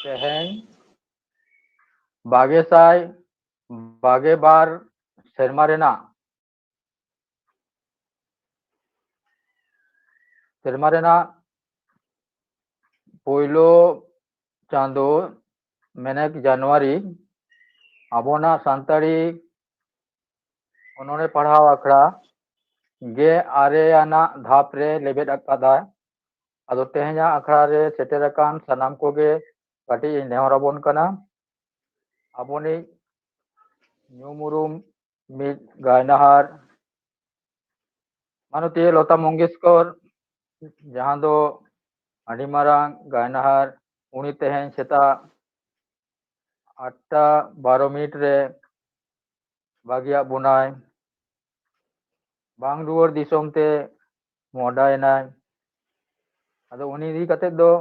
ᱛᱮᱦᱮᱧ 2022 ᱥᱮᱨᱢᱟ ᱨᱮᱱᱟᱜ ᱯᱳᱭᱞᱳ ᱪᱟᱸᱫᱳ ᱢᱮᱱᱮᱠ ᱡᱟᱱᱩᱣᱟᱨᱤ ᱟᱵᱚᱱᱟᱜ ᱥᱟᱱᱛᱟᱲᱤ ᱚᱱᱚᱬᱦᱮ ᱯᱟᱲᱦᱟᱣ ᱟᱠᱷᱲᱟ 18 ᱟᱱᱟᱜ ᱫᱷᱟᱯ ᱨᱮ ᱞᱮᱵᱮᱫ ᱟᱠᱟᱫᱟ। ᱟᱫᱚ ᱛᱮᱦᱮᱧᱟᱜ ᱟᱠᱷᱲᱟ ᱨᱮ ᱥᱮᱴᱮᱨ ᱟᱠᱟᱱ ᱥᱟᱱᱟᱢ ᱠᱚᱜᱮ ᱠᱟᱹᱴᱤᱡ ᱤᱧ ᱱᱮᱦᱚᱨ ᱟᱵᱚᱱ ᱠᱟᱱᱟ। ᱟᱵᱚᱱᱤᱡ ᱧᱩᱢ ᱩᱨᱩᱢ ᱢᱤᱫ ᱜᱟᱭᱱᱟᱦᱟᱨ ᱢᱟᱱᱚᱛᱤᱭᱟᱹ ᱞᱚᱛᱟ ᱢᱚᱝᱜᱮᱥᱠᱚᱨ ᱡᱟᱦᱟᱸ ᱫᱚ ᱟᱹᱰᱤ ᱢᱟᱨᱟᱝ ᱜᱟᱭᱱᱟᱦᱟᱨ, उनी तेहन सेता 8:12 रे बागिया बुनाय बांग रुआर दिसोम ते मोडायनाय। आदो उनी इदी कते दो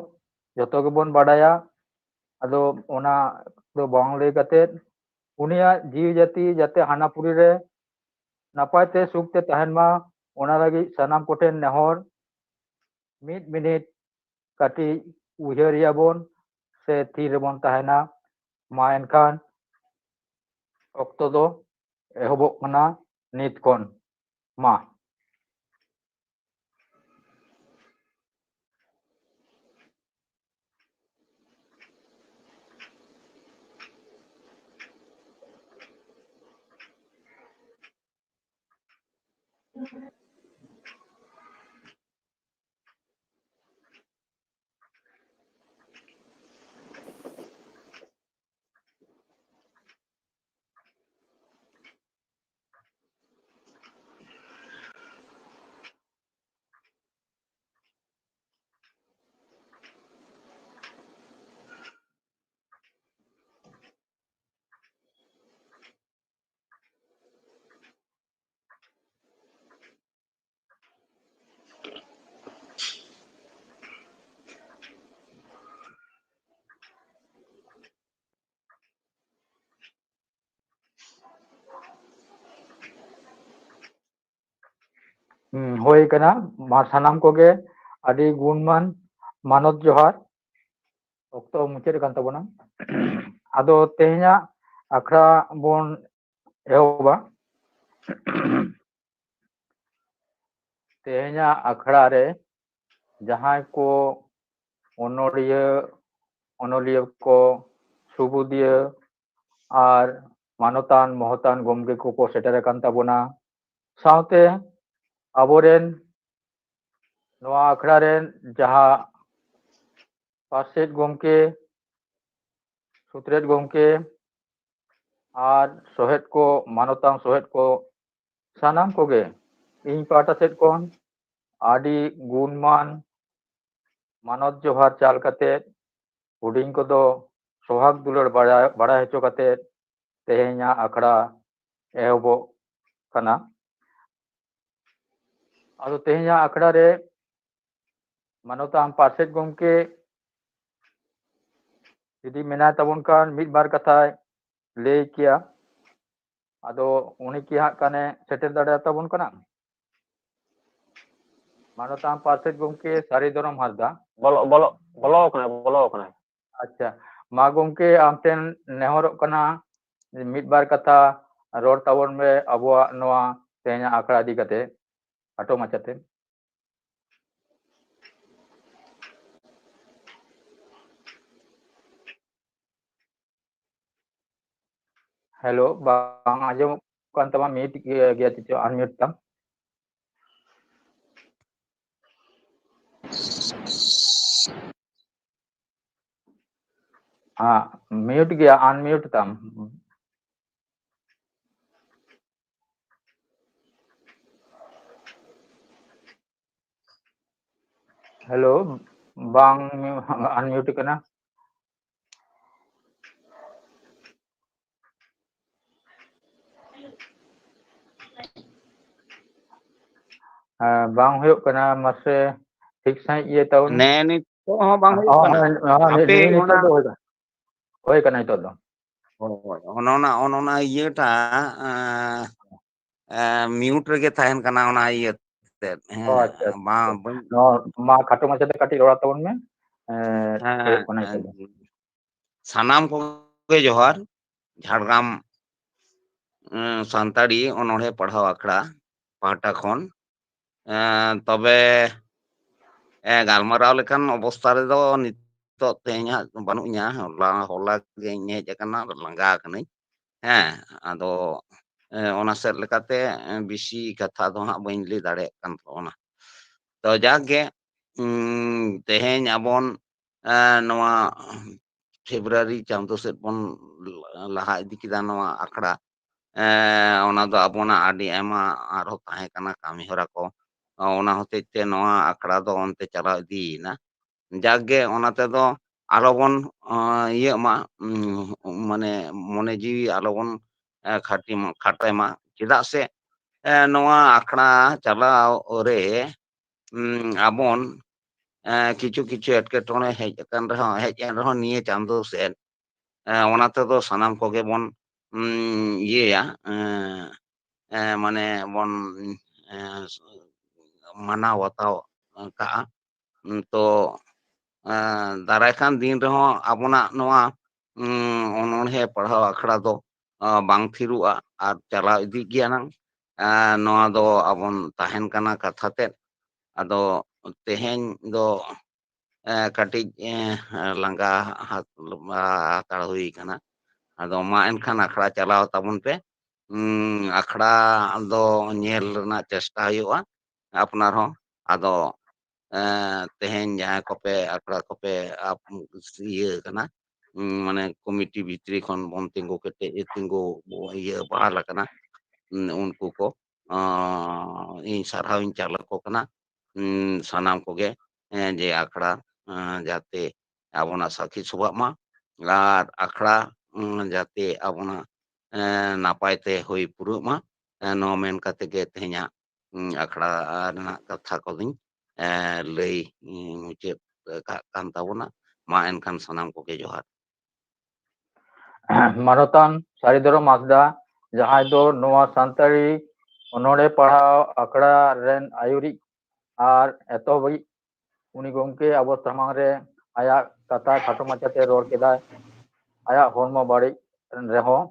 जतो गेबोन बाडाया। आदो ओना दो बांग लई कते उनिया जीव जाति जाते हानापुरी रे नापाय ते सुख ते तहन मा ओना लगी सनाम कोठेन नेहर मिड मिनिट काटी उयहरियाबोन से थी रेबोन तहना मा एनखान ऑक्टो दो एहबोक कना नित कोन मा। होय कना मा सानाम कोगे आदि गुणमान मानत जोहार ऑक्टो मुचाद कान तबोना। आदो तेहना आखड़ा बोन एहोबा। तेहना आखड़ा रे जहां को ओनोलिया को सुबुदिया और मानतान महतान गमके को सेटर कान तबोना। साउते आबोरेन नोआ आखड़ा रेन जहां पासेट गमके सुत्रेट गमके और सोहेद को मानतान सोहेद को सानाम कोगे इन पाटा सेट कोन आदि गुणमान मानत जोहार चाल कते हुडिंग को दो सोहाग दुलड़ बड़ा हेचो कते तेहेኛ आखड़ा एहबो कना। आदो तेहेኛ आखड़ा रे मानतान पासेट गमके यदि मेना तबन कान मिद बार कथाय ले किया आदो उनी की हां काने सेटेर दाड़ा तबन कना। मानतान पासेट गमके सारी दरम हारदा बोलो कना। अच्छा मा गमके आमटेन नेहरक कना मिद बार कथा रोड तबन में अबुआ नोआ तेहेኛ आखड़ा इदी कते आटो माचाते। हेलो बांग आजम कान तमा मिट गया तिचो अनम्यूट तम। हाँ म्यूट गया अनम्यूट तम। हेलो बांग अनम्यूट कना। बांग हुयो कना मसे ठीक सही ये ताउन ने नित तो हो बांग हुयो कना आपे ओना होय कना नितो दो ओना इयटा म्यूट रगे तहन कना ओना इय अच्छा मा खाटो माछा ते काटी रोड़ा ताउन में होयो कना नितो दो। sanam koge johar Jhargram santari onore padhaw akhड़ा pahta khon tobe galmarao lekan obostha redo nitok tehnya banunya hola ge hej akana langa akanai ado ona sed lekate bisi katha do ha bain lay dareyak kan ona to jage teheny abon noa February chando sed bon laha idi kida noa akhड़ा ona do abona adi ema arho tahe kana kami hora ko ona hotei te noa akhड़ा do onte chalaw idina jage ona tedo alobon iya ma mane mone jiwi alobon khatai ma chedak se noa akhड़ा chalaw re abon kichu kichu etketone hej akan rehon hej en rehon niye chando sed ona tedo sanam koge bon iya ya mane bon manaw bataw ka'a to daray kan din rehon abona noa ononhe padhaw akhड़ा do bang thiru'a ar chalaw idi giya nang noa do abon tahen kana katha ted ado teheny do katij langa hatar hui kana ado ma enkhan akhड़ा chalaw tabun pe akhड़ा do nyel renak chesta huyu'a apnar hon ado teheny jahay kope akhड़ा kope iya kana mane komiti bhitri khon bon tingu kete tingu iya bahal akana unku ko ᱤᱧ ᱥᱟᱨᱦᱟᱣᱤᱧ ᱪᱟᱞ ᱟᱠᱚ ᱠᱟᱱᱟ ᱥᱟᱱᱟᱢ ᱠᱚᱜᱮ ᱡᱮ ᱟᱠᱷᱲᱟ ᱡᱟᱛᱮ ᱟᱵᱚᱱᱟᱜ ᱥᱟᱹᱠᱷᱤ ᱥᱚᱵᱷᱟᱜ ᱢᱟ ᱟᱨ ᱟᱠᱷᱲᱟ ᱡᱟᱛᱮ ᱟᱵᱚᱱᱟᱜ ᱱᱟᱯᱟᱭ ᱛᱮ ᱦᱩᱭ ᱯᱩᱨᱟᱹᱜ ᱢᱟ ᱱᱚᱣᱟ ᱢᱮᱱ ᱠᱟᱛᱮ ᱜᱮ ᱛᱮᱦᱮᱧᱟᱜ ᱟᱠᱷᱲᱟ ᱨᱮᱱᱟᱜ ᱠᱟᱛᱷᱟ ᱠᱚᱫᱚᱧ ᱞᱟᱹᱭ ᱢᱩᱪᱟᱹᱫ ᱠᱟᱜ ᱠᱟᱱ ᱛᱟᱵᱚᱱᱟ ᱢᱟ ᱮᱱᱠᱷᱟᱱ ᱥᱟᱱᱟᱢ ᱠᱚᱜᱮ ᱡᱚᱦᱟᱨ ᱢᱟᱱᱚᱛᱟᱱ ᱥᱟᱨᱤᱫᱷᱚᱨᱚ ᱦᱟᱸᱥᱫᱟ ᱡᱟᱦᱟᱸᱭ ᱫᱚ ᱱᱚᱣᱟ ᱥᱟᱱᱛᱟᱲᱤ ᱚᱱᱚᱬᱦᱮ ᱯᱟᱲᱦᱟᱣ ᱟᱠᱷᱲᱟ ᱨᱮᱱ ᱟᱭᱩᱨᱤᱡ ᱟᱨ ᱮᱛᱚᱦᱚᱵᱤᱡ ᱩᱱᱤ ᱜᱚᱢᱠᱮ ᱟᱵᱚ ᱥᱟᱢᱟᱝ ᱨᱮ ᱟᱭᱟᱜ ᱠᱟᱛᱷᱟ ᱠᱷᱟᱴᱚ ᱢᱟᱪᱷᱟᱛᱮ ᱨᱚᱲ ᱠᱮᱫᱟᱭ ᱟᱭᱟᱜ ᱦᱚᱲᱢᱚ ᱵᱟᱹᱲᱤᱡ ᱨᱮᱦᱚᱸ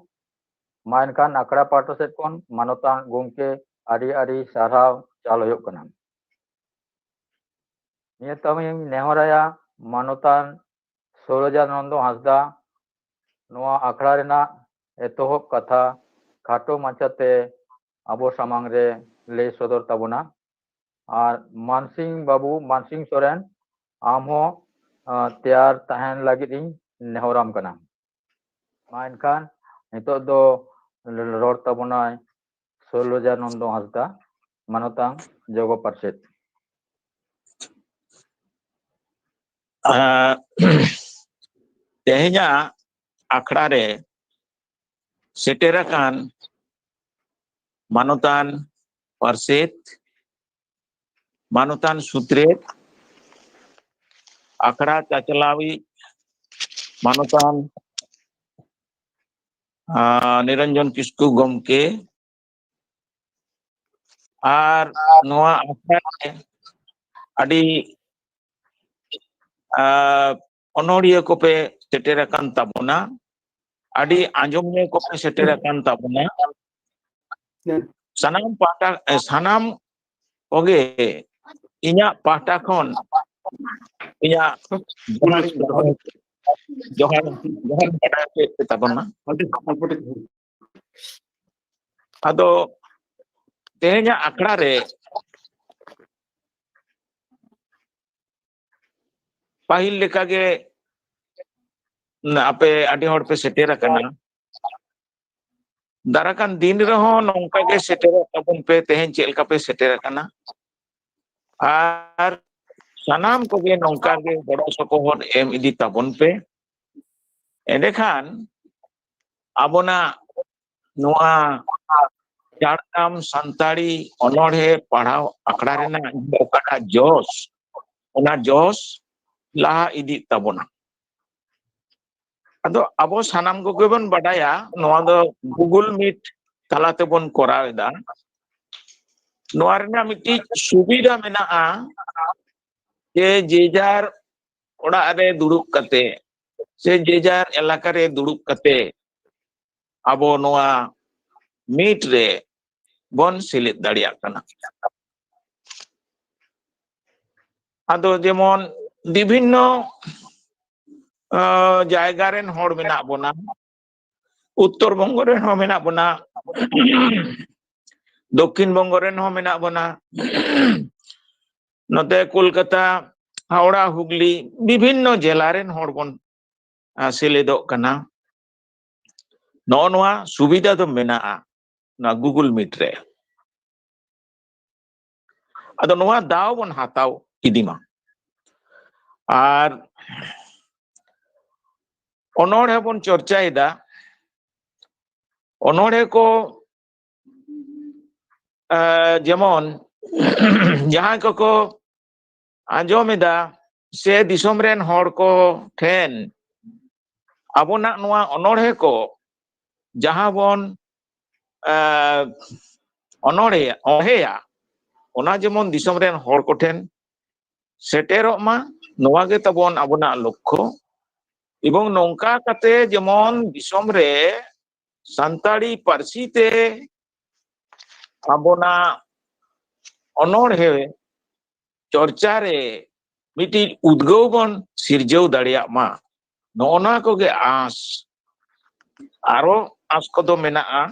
ᱢᱟ ᱮᱱᱠᱷᱟᱱ ᱟᱠᱷᱲᱟ ᱯᱟᱦᱴᱟ ᱥᱮᱫ ᱠᱷᱚᱱ ᱢᱟᱱᱚᱛᱟᱱ ᱜᱚᱢᱠᱮ ᱟᱹᱰᱤ ᱟᱹᱰᱤ ᱥᱟᱨᱦᱟᱣ ᱪᱟᱞ ᱦᱩᱭᱩᱜ ᱠᱟᱱᱟ ᱱᱤᱭᱟᱹ ᱛᱟᱭᱚᱢ ᱱᱮᱦᱚᱨᱟᱭᱟ ᱢᱟᱱᱚᱛᱟᱱ ᱥᱳᱨᱚᱡᱟᱱᱚᱱᱫᱚ ᱦᱟᱸᱥᱫᱟ ᱱᱚᱣᱟ ᱟᱠᱷᱲᱟ ᱨᱮᱱᱟᱜ ᱮᱛᱚᱦᱚᱵ ᱠᱟᱛᱷᱟ ᱠᱷᱟᱴᱚ ᱢᱟᱪᱷᱟᱛᱮ ᱟᱵᱚ ᱥᱟᱢᱟᱝ ᱨᱮ ᱞᱟᱹᱭ ᱥᱚᱫᱚᱨ ᱛᱟᱵᱚᱱᱟ ᱟᱨ ᱢᱟᱱᱥᱤᱝ ᱵᱟᱵᱩ ᱢᱟᱱᱥᱤᱝ ᱥᱚᱨᱮᱱ ᱟᱢᱦᱚᱸ ᱛᱮᱭᱟᱨ ᱛᱟᱦᱮᱱ ᱞᱟᱹᱜᱤᱫ ᱤᱧ ᱱᱮᱦᱚᱨᱟᱢ ᱠᱟᱱᱟ ᱢᱟ ᱮᱱᱠᱷᱟᱱ ᱱᱤᱛᱚᱜ ᱫᱚ ᱨᱚᱲ ᱛᱟᱵᱚᱱᱟᱭ ᱥᱳᱨᱚᱡᱟᱱᱚᱱᱫᱚ ᱦᱟᱸᱥᱫᱟ ᱢᱟᱱᱚᱛᱟᱱ ᱡᱚᱜᱚ ᱯᱟᱨᱥᱮᱫ ᱛᱮᱦᱮᱧᱟᱜ ᱟᱠᱷᱲᱟ ᱨᱮ ᱥᱮᱴᱮᱨ ᱟᱠᱟᱱ ᱢᱟᱱᱚᱛᱟᱱ ᱯᱟᱨᱥᱮᱫ ᱢᱟᱱᱚᱛᱟᱱ ᱥᱩᱛᱨᱮᱫ ᱟᱠᱷᱲᱟ ᱪᱟᱪᱞᱟᱣᱤᱡ ᱢᱟᱱᱚᱛᱟᱱ ᱱᱤᱨᱚᱧᱡᱚᱱ ᱠᱤᱥᱠᱩ ᱜᱚᱢᱠᱮ ᱟᱨ ᱱᱚᱣᱟ ᱟᱠᱷᱲᱟ ᱨᱮ ᱟᱹᱰᱤ ᱚᱱᱚᱲᱤᱭᱟᱹ ᱠᱚᱯᱮ ᱥᱮᱴᱮᱨ ᱟᱠᱟᱱ ᱛᱟᱵᱚᱱᱟ ᱟᱹᱰᱤ ᱟᱸᱡᱚᱢᱤᱭᱟᱹ ᱠᱚᱯᱮ ᱥᱮᱴᱮᱨ ᱟᱠᱟᱱ ᱛᱟᱵᱚᱱᱟ ᱥᱟᱱᱟᱢ ᱠᱚᱜᱮ ᱤᱧᱟᱹᱜ ᱯᱟᱦᱴᱟ ᱠᱷᱚᱱ ᱤᱧᱟᱹᱜ ᱡᱚᱦᱟᱨ ᱵᱟᱰᱟᱭ ᱯᱮ ᱛᱟᱵᱚᱱᱟ ᱟᱫᱚ ᱛᱮᱦᱮᱧᱟᱜ ᱟᱠᱷᱲᱟ ᱨᱮ ᱯᱟᱹᱦᱤᱞ ᱞᱮᱠᱟᱜᱮ ᱟᱯᱮ ᱟᱹᱰᱤ ᱦᱚᱲ ᱯᱮ ᱥᱮᱴᱮᱨ ᱟᱠᱟᱱᱟ ᱫᱟᱨᱟᱠᱟᱱ ᱫᱤᱱ ᱨᱮᱦᱚᱸ ᱱᱚᱝᱠᱟ ᱜᱮ ᱥᱮᱴᱮᱨᱚᱜ ᱛᱟᱵᱚᱱ ᱯᱮ ᱛᱮᱦᱮᱧ ᱪᱮᱫ ᱞᱮᱠᱟ ᱯᱮ ᱥᱮᱴᱮᱨ ᱟᱠᱟᱱᱟ ᱟᱨ ᱥᱟᱱᱟᱢ ᱠᱚᱜᱮ ᱱᱚᱝᱠᱟ ᱜᱮ ᱜᱚᱲᱚ ᱥᱚᱯᱚᱦᱚᱫ ᱮᱢ ᱤᱫᱤ ᱛᱟᱵᱚᱱ ᱯᱮ ᱮᱸᱰᱮᱠᱷᱟᱱ ᱟᱵᱚᱱᱟᱜ ᱱᱚᱣᱟ ᱡᱷᱟᱲᱜᱨᱟᱢ ᱥᱟᱱᱛᱟᱲᱤ ᱚᱱᱚᱬᱦᱮ ᱯᱟᱲᱦᱟᱣ ᱟᱠᱷᱲᱟ ᱨᱮᱱᱟᱜ ᱚᱠᱟᱴᱟᱜ ᱡᱚᱥ ᱚᱱᱟ ᱡᱚᱥ ᱞᱟᱦᱟ ᱤᱫᱤᱜ ᱛᱟᱵᱚᱱᱟ ᱟᱫᱚ ᱟᱵᱚ ᱥᱟᱱᱟᱢ ᱠᱚᱜᱮ ᱵᱚᱱ ᱵᱟᱰᱟᱭᱟ ᱱᱚᱣᱟ ᱫᱚ ᱜᱩᱜᱩᱞ ᱢᱤᱴ ᱛᱟᱞᱟ ᱛᱮᱵᱚᱱ ᱠᱚᱨᱟᱣ ᱮᱫᱟ ᱱᱚᱣᱟ ᱨᱮᱱᱟᱜ ᱢᱤᱫᱴᱤᱡ ᱥᱩᱵᱤᱫᱷᱟ ᱢᱮᱱᱟᱜᱼᱟ ᱡᱮ ᱡᱮᱡᱟᱨ ᱚᱲᱟᱜ ᱨᱮ ᱫᱩᱲᱩᱵ ᱠᱟᱛᱮ se jejar elaka re durup kate abo noa meet re bon silit dariyak kana. Ado jemon bibhinno জায়গা রেন হড় মেনাক বোনা উত্তরবঙ্গ রেন হো মেনাক বোনা দক্ষিণ বঙ্গ রেন হো মেনাক বোনা নতে কলকাতা হাওড়া হুগলি বিভিন্ন জেলা রেন হড় বন সেলেদᱚᱜ ᱠᱟᱱᱟ ᱱᱚᱜᱼᱚ ᱱᱚᱣᱟ ᱥᱩᱵᱤᱫᱷᱟ ᱫᱚ ᱢᱮᱱᱟᱜᱼᱟ ᱱᱚᱣᱟ ᱜᱩᱜᱩᱞ ᱢᱤᱴ ᱨᱮ ᱟᱫᱚ ᱱᱚᱣᱟ ᱫᱟᱣ ᱵᱚᱱ ᱦᱟᱛᱟᱣ ᱤᱫᱤ ᱢᱟ ᱟᱨ ᱚᱱᱚᱬᱦᱮ ᱵᱚᱱ ᱪᱚᱨᱪᱟᱭᱮᱫᱟ ᱚᱱᱚᱬᱦᱮ ᱠᱚ ᱡᱮᱢᱚᱱ ᱡᱟᱦᱟᱸᱭ ᱠᱚᱠᱚ ᱟᱸᱡᱚᱢᱮᱫᱟ ᱥᱮ ᱫᱤᱥᱚᱢ ᱨᱮᱱ ᱦᱚᱲ ᱠᱚ ᱴᱷᱮᱱ ᱟᱵᱚᱱᱟᱜ ᱱᱚᱣᱟ ᱚᱱᱚᱬᱦᱮ ᱠᱚ ᱡᱟᱦᱟᱸ ᱵᱚᱱ ᱚᱬᱦᱮᱭᱟ ᱚᱱᱟ ᱡᱮᱢᱚᱱ ᱫᱤᱥᱚᱢ ᱨᱮᱱ ᱦᱚᱲ ᱠᱚᱴᱷᱮᱱ ᱥᱮᱴᱮᱨᱚᱜ ᱢᱟ ᱱᱚᱣᱟ ᱜᱮ ᱛᱟᱵᱚᱱ ᱟᱵᱚᱱᱟᱜ ᱞᱚᱠᱠᱷᱚ এবং নৌকা কাতে যেমন দিশম রে সান্তাড়ি পার্সিতে আবনা অনড়হে চর্চারে মিটি উদ্গৌ বন সিরজেও দাঁড়িয়াক মা নগনা কোগে আস আরো আস কদো মেনাগᱼᱟ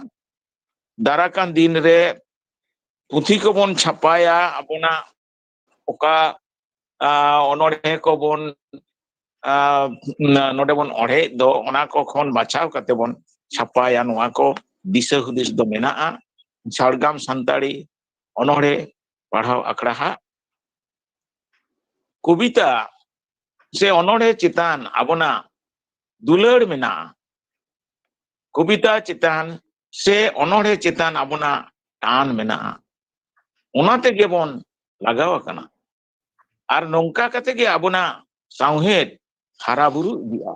দারাকান দিন রে পুঁথি কবন ছাপায়া আবনা ওকা অনড়হে কবন नोडे बन अढ़े दो ओना को खन बाछाव कते बन छापाया नोआ को दिशा हुदिस दो मेनाआ झाड़ग्राम सान्ताड़ी अनोड़े पढ़ाव आखड़ा हा कविता से अनोड़े चितान आबोना दुलड़ मेना कविता चितान से अनोड़े चितान आबोना टान मेना ओनाते गे बन लगाव कना आर नोंका कते गे आबोना सावहेद हारा बुरु दिया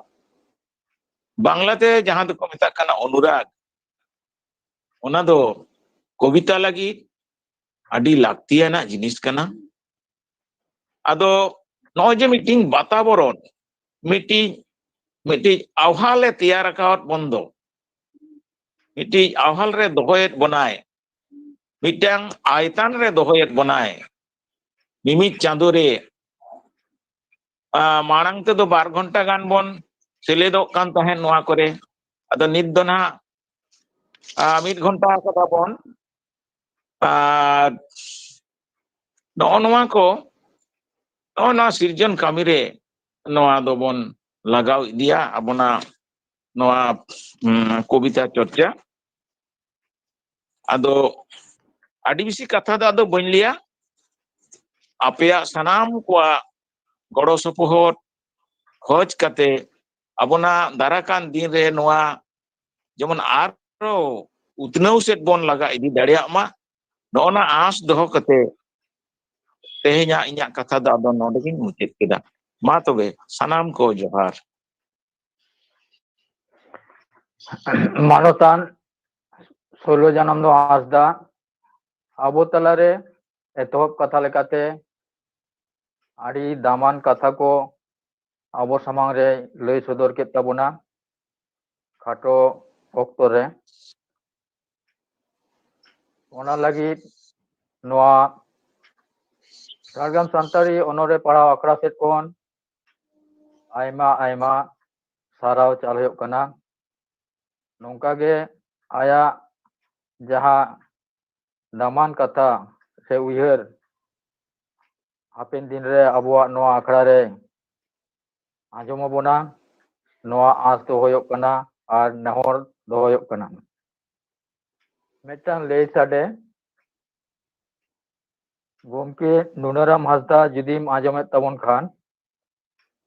बांग्लाते जहां दो को मेता कना अनुराग ओना दो कविता लगी आदि लाक्तियाना जिनिस कना आदो नॉजे मीटिंग वातावरण मिटी आह्वाले तैयार कावत बंदो मिटी आह्वाल रे दोहयत बनाए मिटांग आयतान रे दोहयत बनाए मिमित चांदो रे मांग ते दो 2 घंटा गान बन सेलेदोग कान तहेन नोआ करे अदो नित दो ना 1 घंटा कदा बन नोआ नोआ को नोआ सिरजन कामी रे नोआ दो बन लगाव इदिया अबोना नोआ कविता चर्चा अदो आदि बिसी कथा दा दो बन लिया आपेया सनाम कोआ गड़ो सपोहट खोज कते अबोना दाराकान दिन रे नोआ जेमन आरो उतनौ सेट बन लगा इदी दाड़ियाक मा नोना आस दोहो कते तेहेኛ इᱧᱟᱜ कथा दा दो नोडे गिन मुचेद केदा मा तबे सनाम को जोहार मानवतान 16 जन्म दो आसदा आबो तलारे एतहब कथा लेकाते आड़ी दामान कथा को आबो सामांग रे लई सदर केद ताबोना खाटो ऑक्तो रे ओना लगी नोआ झाड़ग्राम सान्ताड़ी अनोड़े पढ़ाव आखड़ा सेट कोन आयमा आयमा साराव चाल हुयुग कना नोंका गे आया जहां दामान कथा से उयहर हापिन दिन रे अबुआ नोआ आखड़ा रे आंजोम बोना नोआ आस दो हुयुग कना आर नहर दो हुयुग कना मिदटांग लई साडे गोमके नुनाराम हांसदा जुदीम आंजोमेद ताबोन खान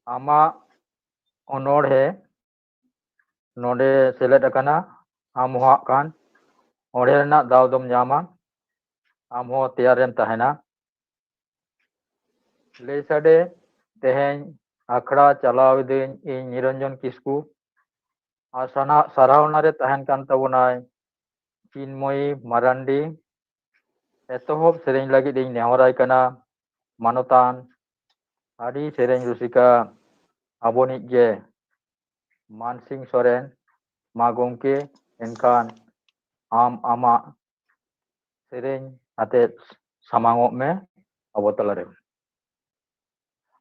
आमा अनोड़हे नोडे सेलेद अकाना आम हो खान ओढ़े रना दाव दम ᱧᱟᱢᱟ आम हो तैयारेम तहना लई साडे तेहेñ आखड़ा चलाव इदिन इन निरंजन किस्कू आर सारावना रे तहन कान ताबोनाय चिन्मयी मारांडी एतहब सेरेñ लगी इन नेहराय कना मानवतान आड़ी सेरेñ रुसिका आबोनिज गे Mansing Soren, Ma Gomke, enkan amak sereng ate samangok me abo talare.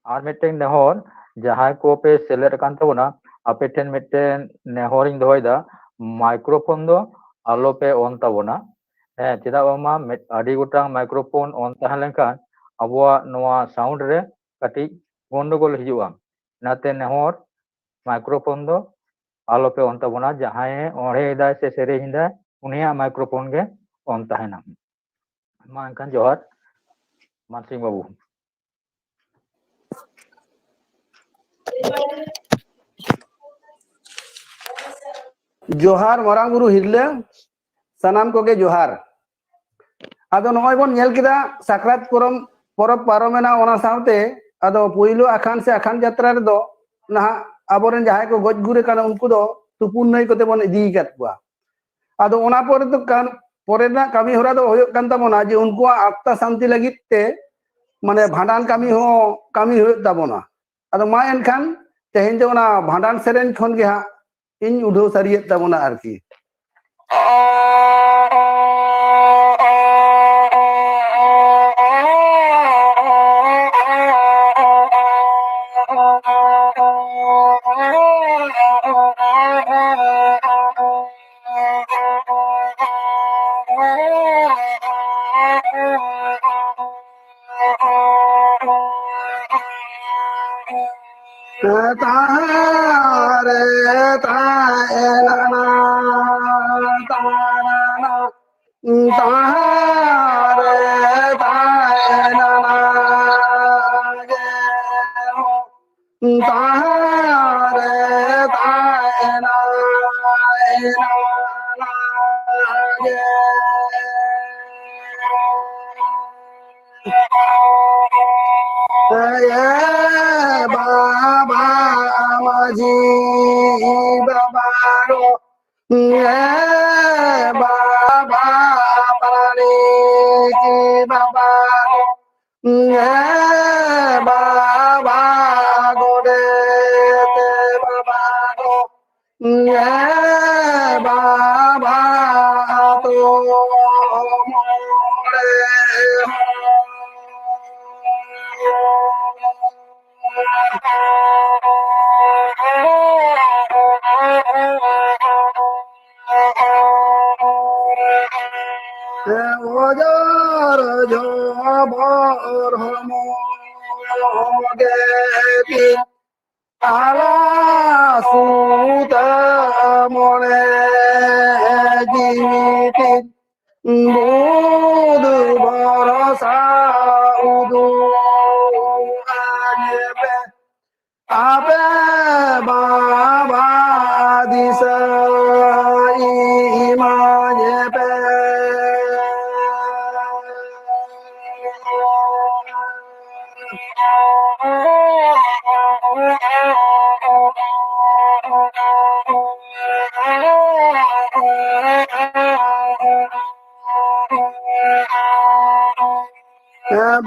Ar mitten nehor jahay ko pe seler kan tabona ape ten mitten nehoring dohoy da microphone do alo pe on tabona. Cheda bama adi gotang microphone on tahen lenkan abuwa noa sound re kati gondogol hijua. Nate nehor microphone do alo pe on tabona jahay onhe da se sereng da unia microphone ge on tahena. Ma enkan johar Mansing Babu. जोहार मरांग गुरु हिरले सनाम कोगे जोहार आदो नय बन nail किदा साक्रात परब पारमेना ओना सावते आदो पुइलो आखान से आखान यात्रा रे दो ना आबोरेन जहाय को गज गुरे काना उनको दो तुपुन नई कोते बन इदी कात कुआ आदो ओना पर तो कान परेना कामी होरा दो होयो कान ताबोना जे उनको आत्मा शांति लगित ते माने भांडान कामी हो कामी होयो ताबोना आदो मा एनखान तेहेन जो ओना भांडान सेरेन खन गे हा इन उधो सरियत ताबोना आरकी तारे ताएना ताना तारे ताएना गे तारे ताएना गे बाबा माझी बाबारो बाबा पानी की बाबारो बाबा गोरे ते बाबारो बाबा तो मोरे ओजर झोबर हमो गेती आला सूत मोने जीती बुध भरोसा उदू आने पे आपे बाबा दिस इमाजे पे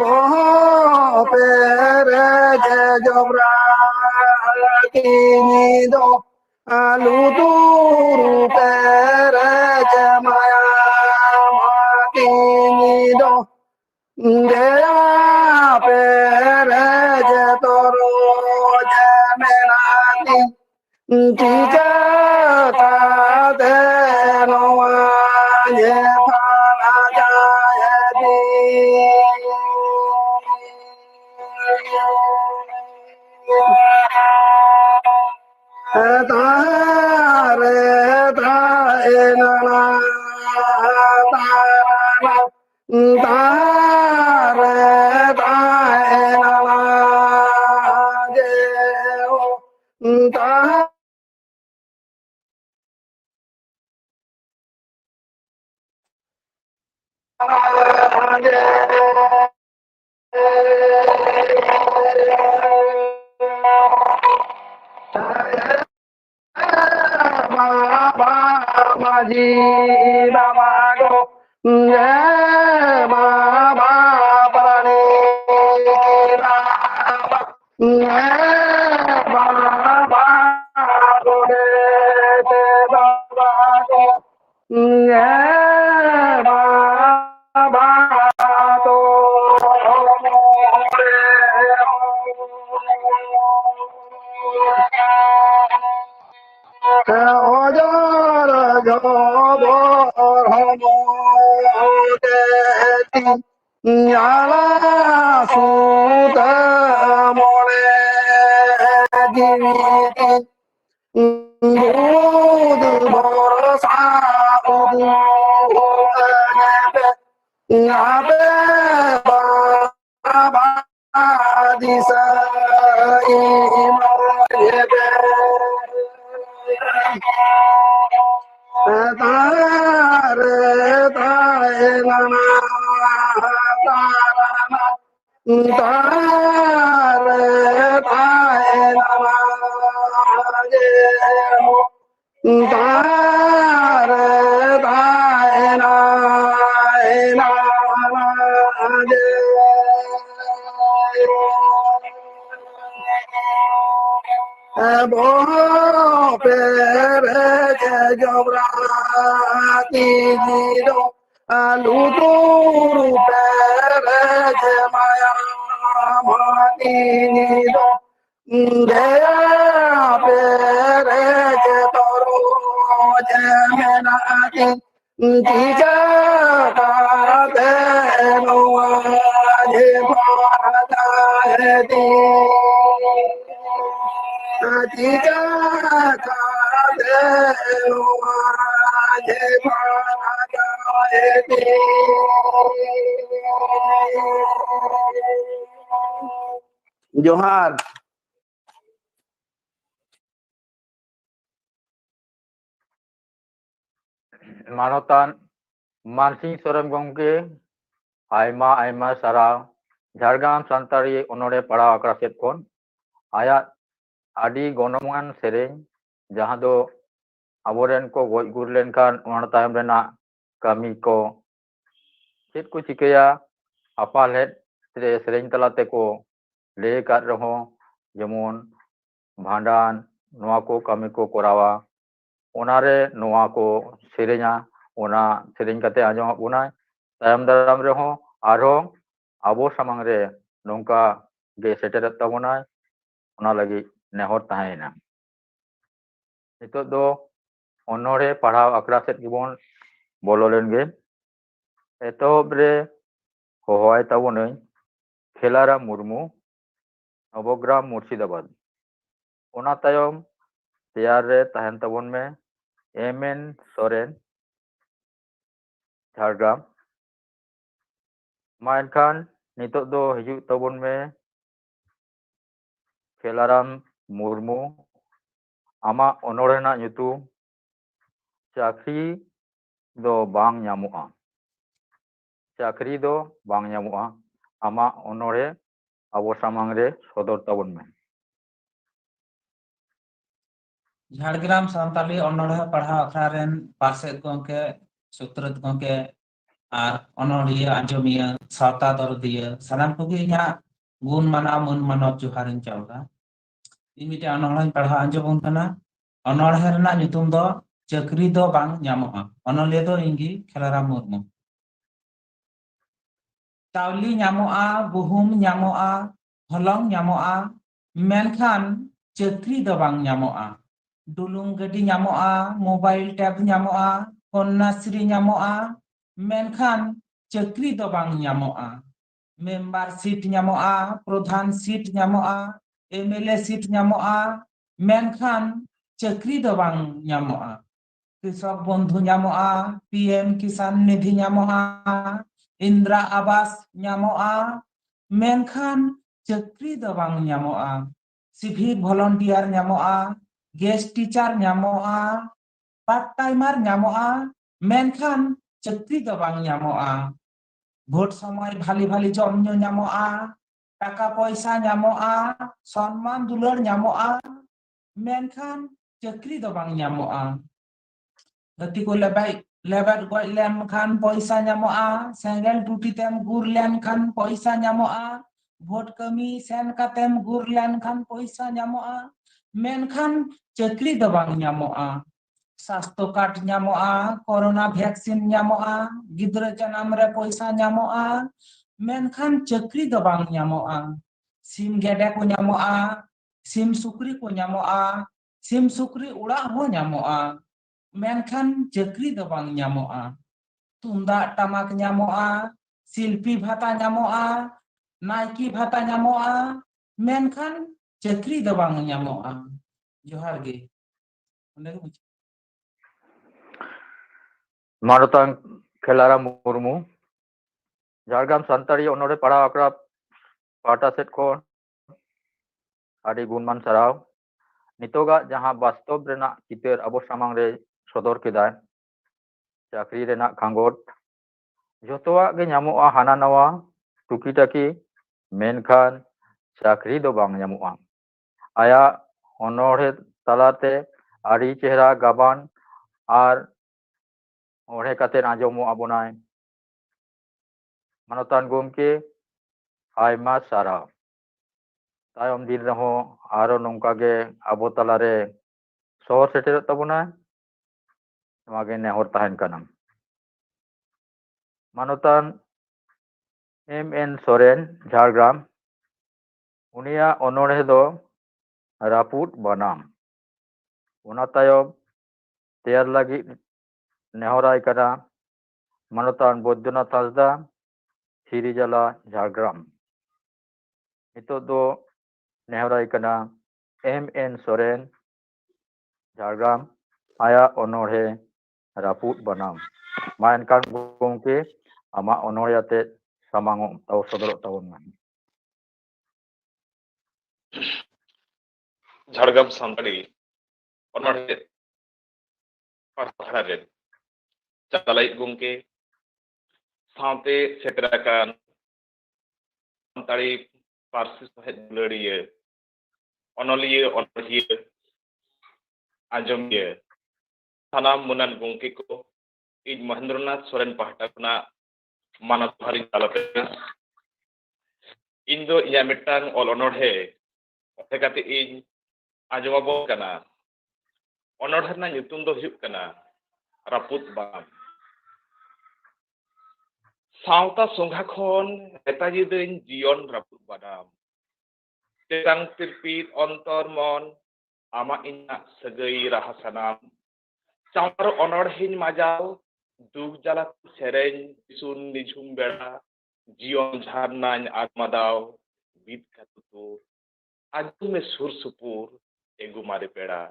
boho pere je jobra kini do alu turu pere je maya kini do dea pere je toro je menati tika ta de no je pala jaya di तारे ताएना तारा तारे ताएना जे ओ तारे बाबा माझी बाबा गो बाबा प्राणी बाबा बाबा गोडे অজর জবর হমতি আলা সুত মনে জীবিতি দুধ ভরসা আবে বাবা দিশা তারে তারে নানা তারে তারে নানা তারে তারে নানা Jobrati Jido Aluturu Pere Maya Mati Nido Dea Pere Toro Jemenati Tija Kate Noa Jepata Heti Tija Kate Noa Jepata Heti Johar Manotan Mansing Soren Gongke Aima Aima Sarau Jhargam Santari Onore Para Akra Sed Kon Ayat Adi Gonomongan Sereng jahan do aboren ko goj gur lenkan ona tayom rena kami ko chet ko chikaya apal het sereng talate ko lay kat reho jemon bhandan noa ko kami ko korawa onare noa ko serenya ona sereng kate ajong bunai tayam daram reho aro abo samang re nongka ge seteret tabonai ona lagi nehor tahena itu do onore pahau akra set gibon bololen ge etob re hohai tabonai Khelara Murmu Nabogram Murshidabad ona tayom teyar re tahen tabon me MN Soren Jhargam main kan nitok do hijuk tabon me Khelaram Murmu ama onorena nyutum Chakri do bang nyamua Chakri do bang nyamua ama onore abo samang re sodor tabon me Jhargram Santali अनोढ़े पढ़ाव अखड़ा रेन पार्षद गंके सुत्रत गंके are अनोढ़िया आंजमिया सावता दरदिया सानाम कोगे इना गुण माना मन मानव जोहारिन चावला इमिटे अनोढ़े पढ़ाव आंजमोन कना अनोढ़े रेना nyutum do चक्री दो बांग ᱧᱟᱢᱚᱜᱼᱟ अनोलिया दो इंगी खेलाराम मुर्मू चावली ᱧᱟᱢᱚᱜᱼᱟ गुहुम ᱧᱟᱢᱚᱜᱼᱟ हलong ᱧᱟᱢᱚᱜᱼᱟ मेनखान चक्री दो बांग ᱧᱟᱢᱚᱜᱼᱟ डुलुंग गड्डी ᱧᱟᱢᱚᱜᱼᱟ मोबाइल टैब ᱧᱟᱢᱚᱜᱼᱟ कन्याश्री ᱧᱟᱢᱚᱜᱼᱟ मेनखान चक्री दो बांग ᱧᱟᱢᱚᱜᱼᱟ मेंबर सीट ᱧᱟᱢᱚᱜᱼᱟ प्रधान सीट ᱧᱟᱢᱚᱜᱼᱟ एमएलए सीट ᱧᱟᱢᱚᱜᱼᱟ मेनखान चक्री दो बांग ᱧᱟᱢᱚᱜᱼᱟ कृषक बंधु ᱧᱟᱢᱚᱜᱼᱟ पीएम किसान निधि ᱧᱟᱢᱚᱜᱼᱟ इंदिरा आवास ᱧᱟᱢᱚᱜᱼᱟ मेनखान चक्री दो बांग ᱧᱟᱢᱚᱜᱼᱟ सिविक वॉलंटियर ᱧᱟᱢᱚᱜᱼᱟ गेस्ट टीचर ᱧᱟᱢᱚᱜᱼᱟ पार्ट टाइमर ᱧᱟᱢᱚᱜᱼᱟ मेनखान चक्री दो बांग ᱧᱟᱢᱚᱜᱼᱟ भोट समय भाली भाली जम ᱧᱩ ᱧᱟᱢᱚᱜᱼᱟ टाका पैसा ᱧᱟᱢᱚᱜᱼᱟ सम्मान दुलार ᱧᱟᱢᱚᱜᱼᱟ मेनखान चक्री दो बांग ᱧᱟᱢᱚᱜᱼᱟ गति को लेबट गoj लेनखान पैसा ᱧᱟᱢᱚᱜᱼᱟ सेंगेल टूटी तेम गुर लेनखान पैसा ᱧᱟᱢᱚᱜᱼᱟ भोट कमी सेन कातेम गुर लेनखान पैसा ᱧᱟᱢᱚᱜᱼᱟ मेनखान चक्री दो बांग ᱧᱟᱢᱚᱜᱼᱟ स्वास्थ्य कार्ड ᱧᱟᱢᱚᱜᱼᱟ कोरोना वैक्सीन ᱧᱟᱢᱚᱜᱼᱟ गिद्रा जन्म रे पैसा ᱧᱟᱢᱚᱜᱼᱟ मेनखान चक्री दो बांग ᱧᱟᱢᱚᱜᱼᱟ सिम गेडे को ᱧᱟᱢᱚᱜᱼᱟ सिम सुक्री को ᱧᱟᱢᱚᱜᱼᱟ sim sukri uড়ak ho nyamoa menkhan chakri do bang nyamoa tundak tamak nyamoa silpi bhata nyamoa naiki bhata nyamoa menkhan chakri do bang nyamoa johar ge onde ge Marotang Khelara Murmu Jhargram Santari Onore Para Akra Pata Set Ko Adi Gunman Sarau Nitoga Jaha Bastob Rena Kitir Abo Samang Re Sodor Kedai Chakri Rena Kangot Jotoa Ge Nyamoa Hana Nawa Tuki Taki Menkhan Chakri Do Bang Nyamoa Aya Onore Talate Ari Chehra Gaban Ar Ore Katen Ajomo Abonai Manotan Gomke Aima Sarau ᱛᱟᱭᱚᱢ ᱫᱤᱱ ᱨᱮᱦᱚᱸ ᱟᱨᱚ ᱱᱚᱝᱠᱟ ᱜᱮ ᱟᱵᱚ ᱛᱟᱞᱟᱨᱮ ᱥᱚᱦᱚᱨ ᱥᱮᱴᱮᱨᱚᱜ ᱛᱟᱵᱚᱱᱟ ᱱᱚᱣᱟ ᱜᱮ ᱱᱮᱦᱚᱨ ᱛᱟᱦᱮᱱ ᱠᱟᱱᱟ ᱢᱟᱱᱚᱛᱟᱱ M.N. ᱥᱚᱨᱮᱱ ᱡᱷᱟᱲᱜᱨᱟᱢ ᱩᱱᱤᱭᱟᱜ ᱚᱱᱚᱬᱦᱮ ᱫᱚ ᱨᱟᱹᱯᱩᱫ ᱵᱟᱱᱟᱢ ᱚᱱᱟ ᱛᱟᱭᱚᱢ ᱛᱮᱭᱟᱨ ᱞᱟᱹᱜᱤᱫ ᱱᱮᱦᱚᱨᱟᱭ ᱠᱟᱱᱟ ᱢᱟᱱᱚᱛᱟᱱ ᱵᱳᱭᱫᱚᱱᱟᱛᱷ ᱦᱟᱸᱥᱫᱟ ᱥᱤᱨᱤᱡᱟᱞᱟ ᱡᱷᱟᱲᱜᱨᱟᱢ ᱱᱤᱛᱚᱜ ᱫᱚ ᱱᱮᱦᱚᱨᱟᱭ ᱠᱟᱱᱟ M.N. ᱥᱚᱨᱮᱱ ᱡᱷᱟᱲᱜᱨᱟᱢ ᱟᱭᱟᱜ ᱚᱱᱚᱬᱦᱮ ᱨᱟᱹᱯᱩᱫ ᱵᱟᱱᱟᱢ ᱢᱟ ᱮᱱᱠᱷᱟᱱ ᱜᱚᱢᱠᱮ ᱟᱢᱟᱜ ᱚᱱᱚᱬᱦᱮ ᱟᱛᱮᱫ ᱥᱟᱢᱟᱝᱚᱜ ᱥᱚᱫᱚᱨᱚᱜ ᱛᱟᱵᱚᱱ ᱢᱮ ᱡᱷᱟᱲᱜᱨᱟᱢ ᱥᱟᱱᱛᱟᱲᱤ ᱚᱱᱚᱬᱦᱮ ᱯᱟᱲᱦᱟᱣ ᱨᱮ ᱪᱟᱞᱟᱭᱤᱡ ᱜᱚᱢᱠᱮ ᱥᱟᱶᱛᱮ ᱥᱮᱴᱮᱨ ᱟᱠᱟᱱ ᱥᱟᱱᱛᱟᱲᱤ ᱯᱟᱹᱨᱥᱤ ᱥᱟᱶᱦᱮᱫ ᱫᱩᱞᱟᱹᱲᱤᱭᱟᱹ ᱚᱱᱚᱞᱤᱭᱟᱹ ᱚᱱᱚᱬᱦᱤᱭᱟᱹ ᱟᱸᱡᱚᱢᱤᱭᱟᱹ ᱥᱟᱱᱟᱢ ᱢᱟᱹᱱᱟᱱ ᱜᱚᱢᱠᱮ ᱠᱚ ᱤᱧ ᱢᱚᱦᱮᱱᱫᱨᱚᱱᱟᱛᱷ ᱥᱚᱨᱮᱱ ᱯᱟᱦᱴᱟ ᱠᱷᱚᱱᱟᱜ ᱢᱟᱱᱚᱛ ᱡᱚᱦᱟᱨᱤᱧ ᱪᱟᱞ ᱟᱯᱮᱭᱟ ᱤᱧ ᱫᱚ ᱤᱧᱟᱹᱜ ᱢᱤᱫᱴᱟᱝ ᱚᱞ ᱚᱱᱚᱬᱦᱮ ᱚᱞ ᱠᱟᱛᱮ ᱤᱧ ᱟᱸᱡᱚᱢ ᱟᱵᱚᱱ ᱠᱟᱱᱟ ᱚᱱᱚᱬᱦᱮ ᱨᱮᱱᱟᱜ ᱧᱩᱛᱩᱢ ᱫᱚ ᱦᱩᱭᱩᱜ ᱠᱟᱱᱟ ᱨᱟᱹᱯᱩᱫ ᱵᱟᱱᱟᱢ ᱥᱟᱶᱛᱟ ᱥᱚᱸᱜᱷᱟ ᱠᱷᱚᱱ ᱢᱮᱛᱟᱡᱤᱫᱟᱹᱧ ᱡᱤᱭᱚᱱ ᱨᱟᱹᱯᱩᱫ ᱵᱟᱱᱟᱢ ᱛᱮᱛᱟᱝ ᱛᱤᱨᱯᱤᱛ ᱚᱱᱛᱚᱨ ᱢᱚᱱ ᱟᱢᱟᱜ ᱤᱧᱟᱹᱜ ᱥᱟᱹᱜᱟᱹᱭ ᱨᱟᱦᱟ ᱥᱟᱱᱟᱢ ᱪᱟᱢᱯᱟᱨ ᱚᱱᱚᱬᱦᱮᱧ ᱢᱟᱡᱟᱣ ᱫᱩᱠ ᱡᱟᱞᱟ ᱥᱮᱨᱮᱧ ᱥᱩᱱ ᱱᱤᱡᱷᱩᱢ ᱵᱮᱲᱟ ᱡᱤᱭᱚᱱ ᱡᱷᱟᱨᱱᱟᱧ ᱟᱜᱢᱟᱫᱟᱣ ᱵᱤᱫ ᱠᱟᱛᱩᱛᱩᱨ ᱟᱸᱡᱚᱢ ᱢᱮ ᱥᱩᱨ ᱥᱩᱯᱩᱨ ᱮᱜᱩ ᱢᱟᱨᱮ ᱯᱮᱲᱟ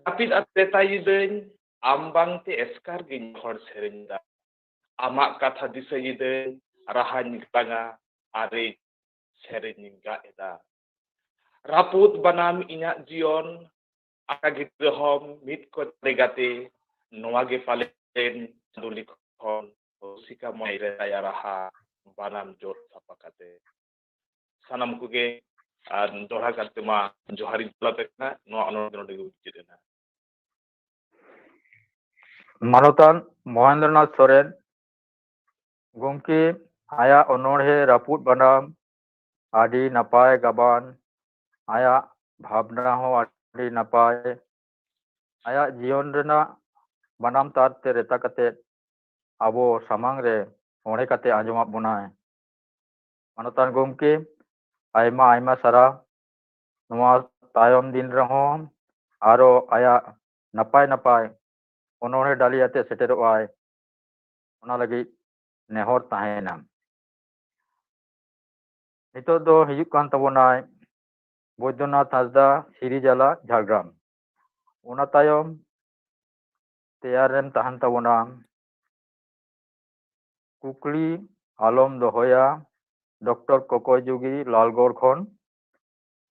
ᱡᱟᱹᱯᱤᱫ ᱟᱛᱮᱛᱟᱭᱤᱫᱟᱹᱧ ᱟᱢ ᱵᱟᱝᱛᱮ ᱮᱥᱠᱟᱨ ᱜᱤᱧ ᱦᱚᱲ ᱥᱮᱨᱮᱧ ᱫᱟ ᱟᱢᱟᱜ ᱠᱟᱛᱷᱟ ᱫᱤᱥᱟᱹᱭᱤᱫᱟᱹᱧ ᱨᱟᱦᱟᱧ ᱜᱟᱞᱟᱝᱟ ᱟᱨᱮ ᱥᱮᱨᱮᱧᱤᱧ ᱜᱟᱜ ᱮᱫᱟ ᱨᱟᱹᱯᱩᱫ ᱵᱟᱱᱟᱢ ᱤᱧᱟᱹᱜ ᱡᱤᱭᱚᱱ ᱟᱠᱟ ᱜᱤᱫᱽᱨᱟᱹ ᱦᱚᱢ ᱢᱤᱫ ᱠᱚ ᱜᱟᱛᱮ ᱱᱚᱣᱟ ᱜᱮ ᱯᱟᱞᱮᱱ ᱫᱩᱞᱤ ᱠᱷᱚᱱ ᱨᱩᱥᱤᱠᱟ ᱢᱚᱭ ᱨᱮᱭᱟ ᱨᱟᱦᱟ ᱵᱟᱱᱟᱢ ᱡᱳᱨ ᱥᱟᱯᱟ ᱠᱟᱛᱮ ᱥᱟᱱᱟᱢ ᱠᱚᱜᱮ ᱟᱨ ᱫᱚᱦᱲᱟ ᱠᱟᱛᱮ ᱢᱟ ᱡᱚᱦᱟᱨᱤᱧ ᱪᱟᱞᱟᱯᱮ ᱠᱟᱱᱟ ᱱᱚᱣᱟ ᱚᱱᱚᱬᱦᱮ ᱱᱚᱰᱮ ᱜᱮ ᱢᱩᱪᱟᱹᱫ ᱮᱱᱟ ᱢᱟᱱᱚᱛᱟᱱ ᱢᱚᱦᱮᱱᱫᱨᱚᱱᱟᱛᱷ ᱥᱚᱨᱮᱱ ᱜᱚᱢᱠᱮ ᱟᱭᱟᱜ ᱚᱱᱚᱬᱦᱮ ᱨᱟᱹᱯᱩᱫ ᱵᱟᱱᱟᱢ ᱟᱹᱰᱤ ᱱᱟᱯᱟᱭ ᱜᱟᱵᱟᱱ ᱟᱭᱟᱜ ᱵᱷᱟᱵᱽᱱᱟ ᱦᱚᱸ ᱟᱹᱰᱤ ᱱᱟᱯᱟᱭ ᱟᱭᱟᱜ ᱡᱤᱭᱚᱱ ᱨᱮᱱᱟᱜ ᱵᱟᱱᱟᱢ ᱛᱟᱨ ᱛᱮ ᱨᱮᱛᱟ ᱠᱟᱛᱮᱫ ᱟᱵᱚ ᱥᱟᱢᱟᱝ ᱨᱮ ᱚᱬᱦᱮ ᱠᱟᱛᱮ ᱟᱸᱡᱚᱢᱟᱫ ᱵᱚᱱᱟᱭ ᱢᱟᱱᱚᱛᱟᱱ ᱜᱚᱢᱠᱮ ᱟᱭᱢᱟ ᱟᱭᱢᱟ ᱥᱟᱨᱦᱟᱣ ᱱᱚᱣᱟ ᱛᱟᱭᱚᱢ ᱫᱤᱱ ᱨᱮᱦᱚᱸ ᱟᱨᱚ ᱟᱭᱟᱜ ᱱᱟᱯᱟᱭ ᱱᱟᱯᱟᱭ ᱚᱱᱚᱬᱦᱮ ᱰᱟᱹᱞᱤ ᱟᱛᱮ ᱥᱮᱴᱮᱨᱚᱜᱼᱟᱭ ᱚᱱᱟ ᱞᱟᱹᱜᱤᱫ ᱱᱮᱦᱚᱨ ᱛᱟᱦᱮᱱᱟ ᱱᱤᱛᱚᱜ ᱫᱚ ᱦᱤᱡᱩᱜ ᱠᱟᱱ ᱛᱟᱵᱚᱱᱟᱭ ᱵᱳᱭᱫᱚᱱᱟᱛᱷ ᱦᱟᱸᱥᱫᱟ ᱥᱤᱨᱤᱡᱟᱞᱟ ᱡᱷᱟᱲᱜᱨᱟᱢ ᱚᱱᱟ ᱛᱟᱭᱚᱢ ᱛᱮᱭᱟᱨ ᱨᱮᱱ ᱛᱟᱦᱮᱱ ᱛᱟᱵᱚᱱᱟ ᱠᱩᱠᱞᱤ ᱟᱞᱚᱢ ᱫᱚᱦᱚᱭᱟ ᱰᱚᱠᱴᱚᱨ ᱠᱚᱠᱚᱭ ᱡᱩᱜᱤ ᱞᱟᱞᱜᱚᱲ ᱠᱷᱚᱱ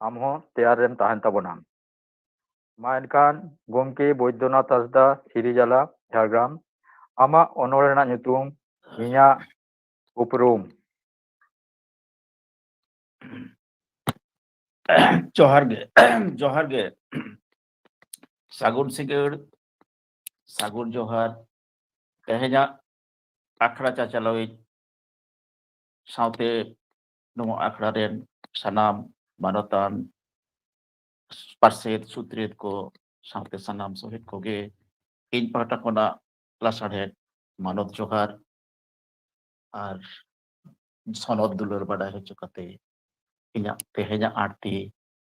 ᱟᱢᱦᱚᱸ ᱛᱮᱭᱟᱨ ᱨᱮᱱ ᱛᱟᱦᱮᱱ ᱛᱟᱵᱚᱱᱟ ᱢᱟ ᱮᱱᱠᱷᱟᱱ ᱜᱚᱢᱠᱮ ᱵᱳᱭᱫᱚᱱᱟᱛᱷ ᱦᱟᱸᱥᱫᱟ ᱥᱤᱨᱤᱡᱟᱞᱟ ᱡᱷᱟᱲᱜᱨᱟᱢ ᱟᱢᱟᱜ ᱚᱱᱚᱬᱦᱮ ᱨᱮᱱᱟᱜ ᱧᱩᱛᱩᱢ ᱤᱧᱟᱹᱜ ᱩᱯᱨᱩᱢ ᱡᱚᱦᱟᱨ ᱜᱮ ᱥᱟᱹᱜᱩᱱ ᱥᱤᱸᱜᱟᱹᱲ ᱥᱟᱹᱜᱩᱱ ᱡᱚᱦᱟᱨ ᱛᱮᱦᱮᱧᱟᱜ ᱟᱠᱷᱲᱟ ᱪᱟᱪᱟᱞᱟᱣᱤᱡ ᱥᱟᱶᱛᱮ ᱱᱚᱣᱟ ᱟᱠᱷᱲᱟ ᱨᱮᱱ ᱥᱟᱱᱟᱢ ᱢᱟᱱᱚᱛᱟᱱ ᱯᱟᱨᱥᱮᱫ ᱥᱩᱛᱨᱮᱫ ᱠᱚ ᱥᱟᱶᱛᱮ ᱥᱟᱱᱟᱢ ᱥᱚᱦᱮᱫ ᱠᱚᱜᱮ ᱤᱧ ᱯᱟᱦᱴᱟ ᱠᱷᱚᱱᱟᱜ ᱞᱟᱥᱟᱲᱦᱮᱫ ᱢᱟᱱᱚᱛ ᱡᱚᱦᱟᱨ ᱟᱨ ᱥᱚᱱᱚᱛ ᱫᱩᱞᱟᱹᱲ ᱵᱟᱰᱟᱭ ᱦᱚᱪᱚ ᱠᱟᱛᱮ ᱤᱧᱟᱹᱜ ᱛᱮᱦᱮᱧᱟᱜ ᱟᱬᱛᱤ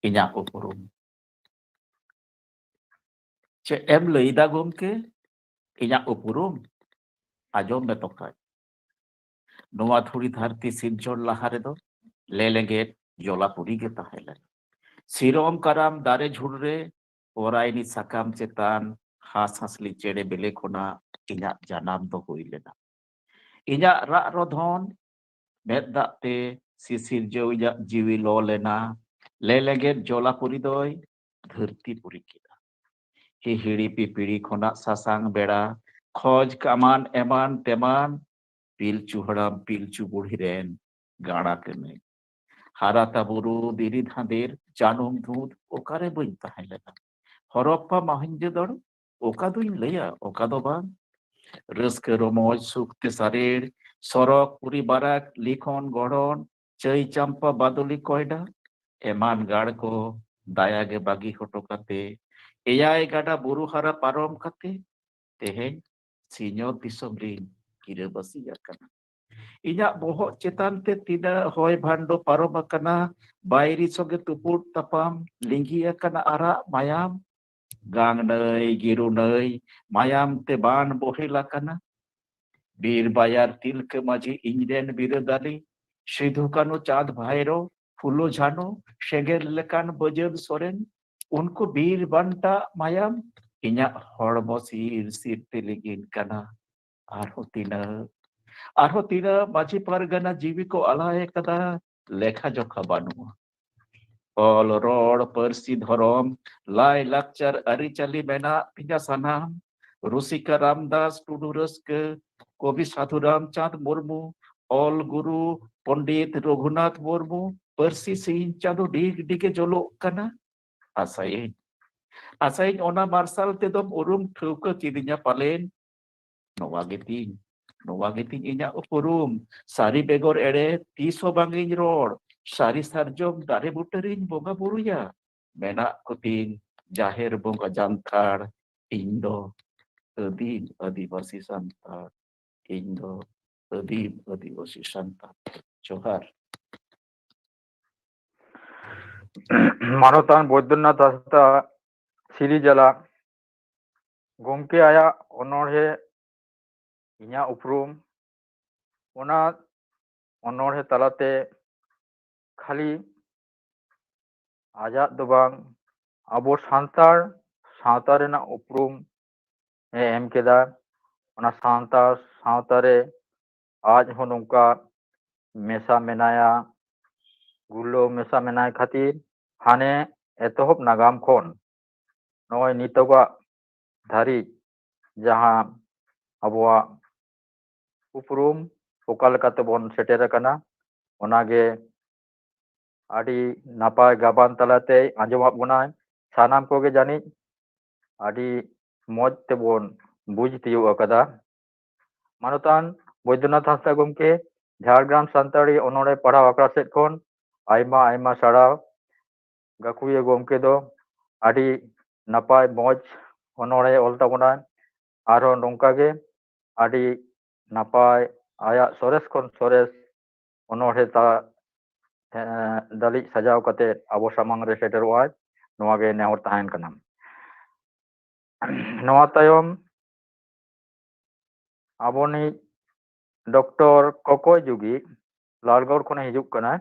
ᱤᱧᱟᱹᱜ ᱩᱯᱨᱩᱢ ᱪᱮᱫ ᱮᱢ ᱞᱟᱹᱭᱫᱟ ᱜᱚᱢᱠᱮ? ᱤᱧᱟᱹᱜ ᱩᱯᱨᱩᱢ ᱟᱸᱡᱚᱢ ᱢᱮ ᱛᱚᱠᱷᱟᱡ᱾ ᱱᱚᱣᱟ ᱫᱷᱩᱲᱤ ᱫᱷᱟᱹᱨᱛᱤ ᱥᱤᱨᱡᱚᱱ ᱞᱟᱦᱟ ᱨᱮᱫᱚ ᱞᱮᱞᱮᱜᱮᱫ ᱡᱚᱞᱟᱯᱩᱨᱤ ᱜᱮ ᱛᱟᱦᱮᱸ ᱞᱮᱱᱟ। ᱥᱤᱨᱚᱢ ᱠᱟᱨᱟᱢ ᱫᱟᱨᱮ ঝুড় ᱨᱮ ᱯᱚᱨᱟᱭᱱᱤ ᱥᱟᱠᱟᱢ ᱪᱮᱛᱟᱱ ᱦᱟᱸᱥᱼᱦᱟᱸᱥᱞᱤ ᱪᱮᱬᱮ ᱵᱮᱞᱮ ᱠᱷᱚᱱᱟᱜ ᱤᱧᱟᱹᱜ ᱡᱟᱱᱟᱢ ᱫᱚ ᱦᱩᱭ ᱞᱮᱱᱟ। ᱤᱧᱟᱹᱜ ᱨᱟᱜ ᱨᱚᱫᱷᱚᱱ ᱢᱮᱫ ᱫᱟᱜ ᱛᱮ ᱥᱤᱥᱤᱨᱡᱟᱹᱣ ᱤᱧᱟᱹᱜ ᱡᱤᱣᱤ ᱞᱚ ᱞᱮᱱᱟ। ᱞᱮᱞᱮᱜᱮᱫ ᱡᱚᱞᱟᱯᱩᱨᱤ ᱫᱚᱭ ᱫᱷᱟᱹᱨᱛᱤ ᱯᱩᱨᱤ ᱠᱮᱫᱟ। ᱦᱤᱦᱤᱲᱤ ᱯᱤᱯᱤᱲᱤ ᱠᱷᱚᱱᱟᱜ ᱥᱟᱥᱟᱝ ᱵᱮᱲᱟ ᱠᱷᱚᱡ ᱠᱟᱢᱟᱱ ᱮᱢᱟᱱ ᱛᱮᱢᱟᱱ ᱯᱤᱞᱪᱩ ᱦᱟᱲᱟᱢ ᱯᱤᱞᱪᱩ ᱵᱩᱲᱦᱤ ᱨᱮᱱ ᱜᱟᱬᱟ ᱠᱟᱹᱱᱟᱹᱧ। ᱦᱟᱨᱟᱛᱟ ᱵᱩᱨᱩ ᱫᱷᱤᱨᱤ ᱫᱷᱟᱸᱫᱮᱨ ᱡᱟᱹᱱᱩᱢ ᱫᱷᱩᱸᱛ ᱚᱠᱟᱨᱮ ᱵᱟᱹᱧ ᱛᱟᱦᱮᱸ ᱞᱮᱱᱟ। ᱦᱚᱨᱚᱯᱯᱟ ᱢᱚᱦᱮᱧᱡᱳᱫᱟᱲᱳ ᱚᱠᱟ ᱫᱩᱧ ᱞᱟᱹᱭᱟ ᱚᱠᱟ ᱫᱚ ᱵᱟᱝ। ᱨᱟᱹᱥᱠᱟᱹ ᱨᱚᱢᱚᱡ ᱥᱩᱠᱛᱮ ᱥᱟᱨᱮᱲ ᱥᱚᱨᱚᱜ ᱯᱩᱨᱤ ᱵᱟᱨᱟᱠ ᱞᱤᱠᱷᱚᱱ ᱜᱚᱲᱦᱚᱱ ᱪᱟᱹᱭ ᱪᱟᱢᱯᱟ ᱵᱟᱫᱚᱞᱤ ᱠᱚᱭᱰᱟ ᱮᱢᱟᱱ ᱜᱟᱲ ᱠᱚ ᱫᱟᱭᱟᱜᱮ ᱵᱟᱹᱜᱤ ᱦᱚᱴᱚ ᱠᱟᱛᱮ ᱮᱭᱟᱭ ᱜᱟᱰᱟ ᱵᱩᱨᱩ ᱦᱟᱨᱟ ᱯᱟᱨᱚᱢ ᱠᱟᱛᱮ ᱛᱮᱦᱮᱧ ᱥᱤᱧᱚᱛ ᱫᱤᱥᱚᱢ ᱨᱤᱧ ᱜᱤᱨᱟᱹᱵᱟᱹᱥᱤ ᱟᱠᱟᱱᱟ। ᱤᱧᱟᱹᱜ ᱵᱚᱦᱚᱜ ᱪᱮᱛᱟᱱ ᱛᱮ ᱛᱤᱱᱟᱹᱜ ᱦᱚᱭ ᱵᱷᱟᱱᱰᱚ ᱯᱟᱨᱚᱢ ᱟᱠᱟᱱᱟ ᱵᱟᱭᱨᱤ ᱥᱚᱸᱜᱮ ᱛᱩᱯᱩᱫ ᱛᱟᱯᱟᱢ ᱞᱤᱸᱜᱤ ᱟᱠᱟᱱᱟ ᱟᱨᱟᱜ ᱢᱟᱭᱟᱢ ᱜᱟᱝ ᱱᱟᱹᱭ ᱜᱤᱨᱩ ᱱᱟᱹᱭ ᱢᱟᱭᱟᱢ te ᱵᱟᱱ ᱵᱚᱦᱮᱞ ᱟᱠᱟᱱᱟ। ᱵᱤᱨ ᱵᱟᱭᱟᱨ ᱛᱤᱞᱠᱟᱹ ᱢᱟᱹᱡᱷᱤ ᱤᱧᱨᱮᱱ ᱵᱤᱨᱟᱹᱫᱟᱹᱞᱤ ᱥᱤᱫᱷᱩ ᱠᱟᱹᱱᱦᱩ ᱪᱟᱸᱫ ᱵᱷᱟᱭᱨᱳ ᱯᱷᱩᱞᱳ ᱡᱷᱟᱱᱳ ᱥᱮᱸᱜᱮᱞ ᱞᱮᱠᱟᱱ ᱵᱟᱹᱡᱟᱹᱞ ᱥᱚᱨᱮᱱ उनको ᱵᱤᱨ ᱵᱟᱱᱴᱟ ᱢᱟᱭᱟᱢ ᱤᱧᱟᱹᱜ ᱦᱚᱲᱢᱚ ᱥᱤᱨ ᱥᱤᱨ ᱛᱮ ᱞᱤᱸᱜᱤᱱ ᱠᱟᱱᱟ। ᱟᱨᱦᱚᱸ ᱛᱤᱱᱟᱹᱜ ᱢᱟᱹᱡᱷᱤ ᱯᱟᱨᱜᱟᱱᱟ ᱡᱤᱣᱤ ᱠᱚ ᱟᱞᱟᱭ ᱟᱠᱟᱫᱟ ᱞᱮᱠᱷᱟ ᱡᱚᱠᱷᱟ ᱵᱟᱹᱱᱩᱜᱼᱟ। ᱚᱞ ᱨᱚᱲ ᱯᱟᱹᱨᱥᱤ ᱫᱷᱚᱨᱚᱢ ᱞᱟᱭ ᱞᱟᱠᱪᱟᱨ ᱟᱹᱨᱤᱪᱟᱹᱞᱤ ᱢᱮᱱᱟᱜ ᱛᱤᱧᱟ ᱥᱟᱱᱟᱢ ᱨᱩᱥᱤᱠᱟ ᱨᱟᱢᱫᱟᱥ ᱴᱩᱰᱩ ᱨᱟᱹᱥᱠᱟᱹ ᱠᱚᱵᱤ ᱥᱟᱹᱫᱷᱩ ᱨᱟᱢᱪᱟᱸᱫᱽ ᱢᱩᱨᱢᱩ ᱚᱞ ᱜᱩᱨᱩ ᱯᱚᱱᱰᱤᱛ ᱨᱚᱜᱷᱩᱱᱟᱛᱷ ᱢᱩᱨᱢᱩ ᱯᱟᱹᱨᱥᱤ ᱥᱤᱧ ᱪᱟᱸᱫᱳ ᱰᱤᱜᱽ ᱰᱤᱜᱮ ᱡᱚᱞᱚᱜ ᱠᱟᱱᱟ। ᱟᱥᱟᱭᱟᱹᱧ ᱚᱱᱟ ᱢᱟᱨᱥᱟᱞ ᱛᱮᱫᱚᱢ ᱩᱨᱩᱢ ᱴᱷᱟᱹᱣᱠᱟᱹ ᱠᱤᱫᱤᱧᱟ ᱯᱟᱞᱮᱱ ᱱᱚᱣᱟ ᱜᱮᱛᱤᱧ ᱤᱧᱟᱹᱜ ᱩᱯᱨᱩᱢ ᱥᱟᱹᱨᱤ ᱵᱮᱜᱚᱨ ᱮᱲᱮ ᱛᱤᱥ ᱦᱚᱸ ᱵᱟᱝᱤᱧ ᱨᱚᱲ ᱥᱟᱹᱨᱤ ᱥᱟᱨᱡᱚᱢ ᱫᱟᱨᱮ ᱵᱩᱴᱟᱹᱨᱤᱧ ᱵᱚᱸᱜᱟ ᱵᱩᱨᱩᱭᱟ ᱢᱮᱱᱟᱜ ᱠᱚᱛᱤᱧ ᱡᱟᱦᱮᱨ ᱵᱚᱸᱜᱟ ᱡᱟᱱᱛᱷᱟᱲ ᱤᱧ ᱫᱚ ᱟᱹᱫᱤᱢ ᱟᱹᱫᱤᱵᱟᱹᱥᱤ ᱥᱟᱱᱛᱟᱲ ᱤᱧ ᱫᱚ ᱟᱹᱫᱤᱢ ᱟᱹᱫᱤᱵᱟᱹᱥᱤ ᱥᱟᱱᱛᱟᱲ ᱡᱚᱦᱟᱨ। মানতান বৈদ্যনাথ হাঁসদা সিরিজᱟᱞᱟ ᱜᱚᱢᱠᱮ ᱟᱭᱟᱜ ᱚᱱᱚᱬᱦᱮ ᱤᱧᱟᱹᱜ ᱩᱯᱨᱩᱢ ᱚᱱᱟ ᱚᱱᱚᱬᱦᱮ ᱛᱟᱞᱟᱛᱮ ᱠᱷᱟᱹᱞᱤ ᱟᱡᱟᱜ ᱫᱚ ᱵᱟᱝ ᱟᱵᱚ ᱥᱟᱱᱛᱟᱲ ᱥᱟᱶᱛᱟ ᱨᱮᱱᱟᱜ ᱩᱯᱨᱩᱢ ᱮᱢ ᱠᱮᱫᱟ। ᱚᱱᱟ ᱥᱟᱱᱛᱟᱲ ᱥᱟᱶᱛᱟ ᱨᱮ ᱟᱡ ᱦᱚᱸ ᱱᱚᱝᱠᱟ ᱢᱮᱥᱟ ᱢᱮᱱᱟᱭᱟ ᱜᱩᱨᱞᱟᱹᱣ ᱢᱮᱥᱟ ᱢᱮᱱᱟᱭ ᱠᱷᱟᱹᱛᱤᱨ ᱦᱟᱱᱮ ᱮᱛᱚᱦᱚᱵ ᱱᱟᱜᱟᱢ ᱠᱷᱚᱱ ᱱᱚᱜᱼᱚᱭ ᱱᱤᱛᱚᱜᱟᱜ ᱫᱷᱟᱹᱨᱤᱡ ᱡᱟᱦᱟᱸ ᱟᱵᱚᱣᱟᱜ ᱩᱯᱨᱩᱢ ᱚᱠᱟ ᱞᱮᱠᱟ ᱛᱮᱵᱚᱱ ᱥᱮᱴᱮᱨ ᱟᱠᱟᱱᱟ ᱚᱱᱟᱜᱮ ᱟᱹᱰᱤ ᱱᱟᱯᱟᱭ ᱜᱟᱵᱟᱱ ᱛᱟᱞᱟᱛᱮ ᱟᱸᱡᱚᱢᱟᱫ ᱵᱚᱱᱟᱭ ᱥᱟᱱᱟᱢ ᱠᱚᱜᱮ ᱡᱟᱹᱱᱤᱡ ᱟᱹᱰᱤ ᱢᱚᱡᱽ ᱛᱮᱵᱚᱱ ᱵᱩᱡᱽ ᱛᱤᱭᱳᱜ ᱟᱠᱟᱫᱟ। ᱢᱟᱱᱚᱛᱟᱱ ᱵᱳᱭᱫᱚᱱᱟᱛᱷ ᱦᱟᱸᱥᱫᱟ ᱜᱚᱢᱠᱮ ᱡᱷᱟᱲᱜᱨᱟᱢ ᱥᱟᱱᱛᱟᱲᱤ ᱚᱱᱚᱬᱦᱮ ᱯᱟᱲᱦᱟᱣ ᱟᱠᱷᱲᱟ ᱥᱮᱫ ᱠᱷᱚᱱ ᱟᱭᱢᱟ ᱟᱭᱢᱟ ᱥᱟᱨᱦᱟᱣ। ᱜᱟᱹᱠᱷᱩᱲᱤᱭᱟᱹ ᱜᱚᱢᱠᱮ ᱫᱚ ᱟᱹᱰᱤ ᱱᱟᱯᱟᱭ ᱢᱚᱡᱽ ᱚᱱᱚᱬᱦᱮ ᱚᱞ ᱛᱟᱵᱚᱱᱟᱭ ᱟᱨᱦᱚᱸ ᱱᱚᱝᱠᱟᱜᱮ ᱟᱹᱰᱤ ᱱᱟᱯᱟᱭ ᱟᱭᱟᱜ ᱥᱚᱨᱮᱥ ᱠᱷᱚᱱ ᱥᱚᱨᱮᱥ ᱚᱱᱚᱬᱦᱮ ᱫᱟᱹᱞᱤᱡ ᱥᱟᱡᱟᱣ ᱠᱟᱛᱮ ᱟᱵᱚ ᱥᱟᱢᱟᱝ ᱨᱮ ᱥᱮᱴᱮᱨᱚᱜᱼᱟᱭ ᱱᱚᱣᱟᱜᱮ ᱱᱮᱦᱚᱨ ᱛᱟᱦᱮᱱ ᱠᱟᱱᱟ। ᱱᱚᱣᱟ ᱛᱟᱭᱚᱢ ᱟᱵᱚᱱᱤᱡ ᱰᱚᱠᱴᱚᱨ ᱠᱚᱠᱚᱭ ᱡᱩᱜᱤ ᱞᱟᱞᱜᱚᱲ ᱠᱷᱚᱱᱮ ᱦᱤᱡᱩᱜ ᱠᱟᱱᱟᱭ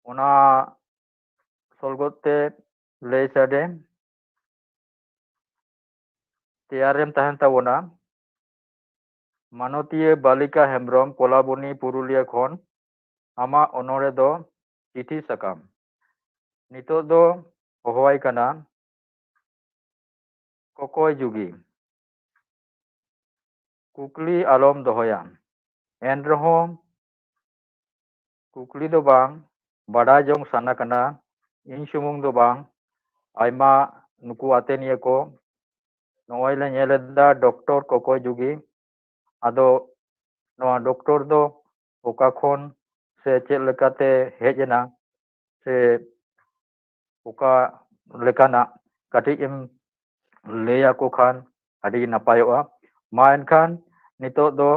ᱚᱱᱟ ᱥᱚᱞᱜᱚᱫ ᱛᱮ ᱞᱟᱹᱭ ᱥᱟᱰᱮ ᱛᱮᱭᱟᱨᱮᱢ ᱛᱟᱦᱮᱱ ᱛᱟᱵᱚᱱᱟ ᱢᱟᱱᱚᱛᱤᱭᱟᱹ ᱵᱟᱞᱤᱠᱟ ᱦᱮᱢᱵᱨᱚᱢ ᱠᱚᱞᱟᱵᱚᱱᱤ ᱯᱩᱨᱩᱞᱤᱭᱟᱹ ᱠᱷᱚᱱ ᱟᱢᱟᱜ ᱚᱱᱚᱬᱦᱮ ᱫᱚ ᱪᱤᱴᱷᱤ ᱥᱟᱠᱟᱢ ᱱᱤᱛᱚᱜ ᱫᱚ ᱦᱚᱦᱚᱣᱟᱭ ᱠᱟᱱᱟ ᱠᱚᱠᱚᱭ ᱡᱩᱜᱤ ᱠᱩᱠᱞᱤ ᱟᱞᱚᱢ ᱫᱚᱦᱚᱭᱟ ᱮᱱᱨᱮᱦᱚᱸ ᱠᱩᱠᱞᱤ ᱫᱚ ᱵᱟᱝ ᱵᱟᱰᱟᱭ ᱡᱚᱝ ᱥᱟᱱᱟ ᱠᱟᱱᱟ ᱤᱧ ᱥᱩᱢᱩᱝ ᱫᱚ ᱵᱟᱝ ᱟᱭᱢᱟ ᱱᱩᱠᱩ ᱟᱛᱮᱱᱤᱭᱟᱹ ᱠᱚ ᱱᱚᱜᱼᱚᱭ ᱞᱮ ᱧᱮᱞᱮᱫᱟ ᱰᱚᱠᱴᱚᱨ ᱠᱚᱠᱚᱭ ᱡᱩᱜᱤ ᱟᱫᱚ ᱱᱚᱣᱟ ᱰᱚᱠᱴᱚᱨ ᱫᱚ ᱚᱠᱟ ᱠᱷᱚᱱ ᱥᱮ ᱪᱮᱫ ᱞᱮᱠᱟᱛᱮ ᱦᱮᱡ ᱮᱱᱟ ᱥᱮ ᱚᱠᱟ ᱞᱮᱠᱟᱱᱟᱜ ᱠᱟᱹᱴᱤᱡ ᱮᱢ ᱞᱟᱹᱭ ᱟᱠᱚ ᱠᱷᱟᱱ ᱟᱹᱰᱤ ᱱᱟᱯᱟᱭᱚᱜᱼᱟ ᱢᱟ ᱮᱱᱠᱷᱟन ᱱᱤᱛᱚᱜ ᱫᱚ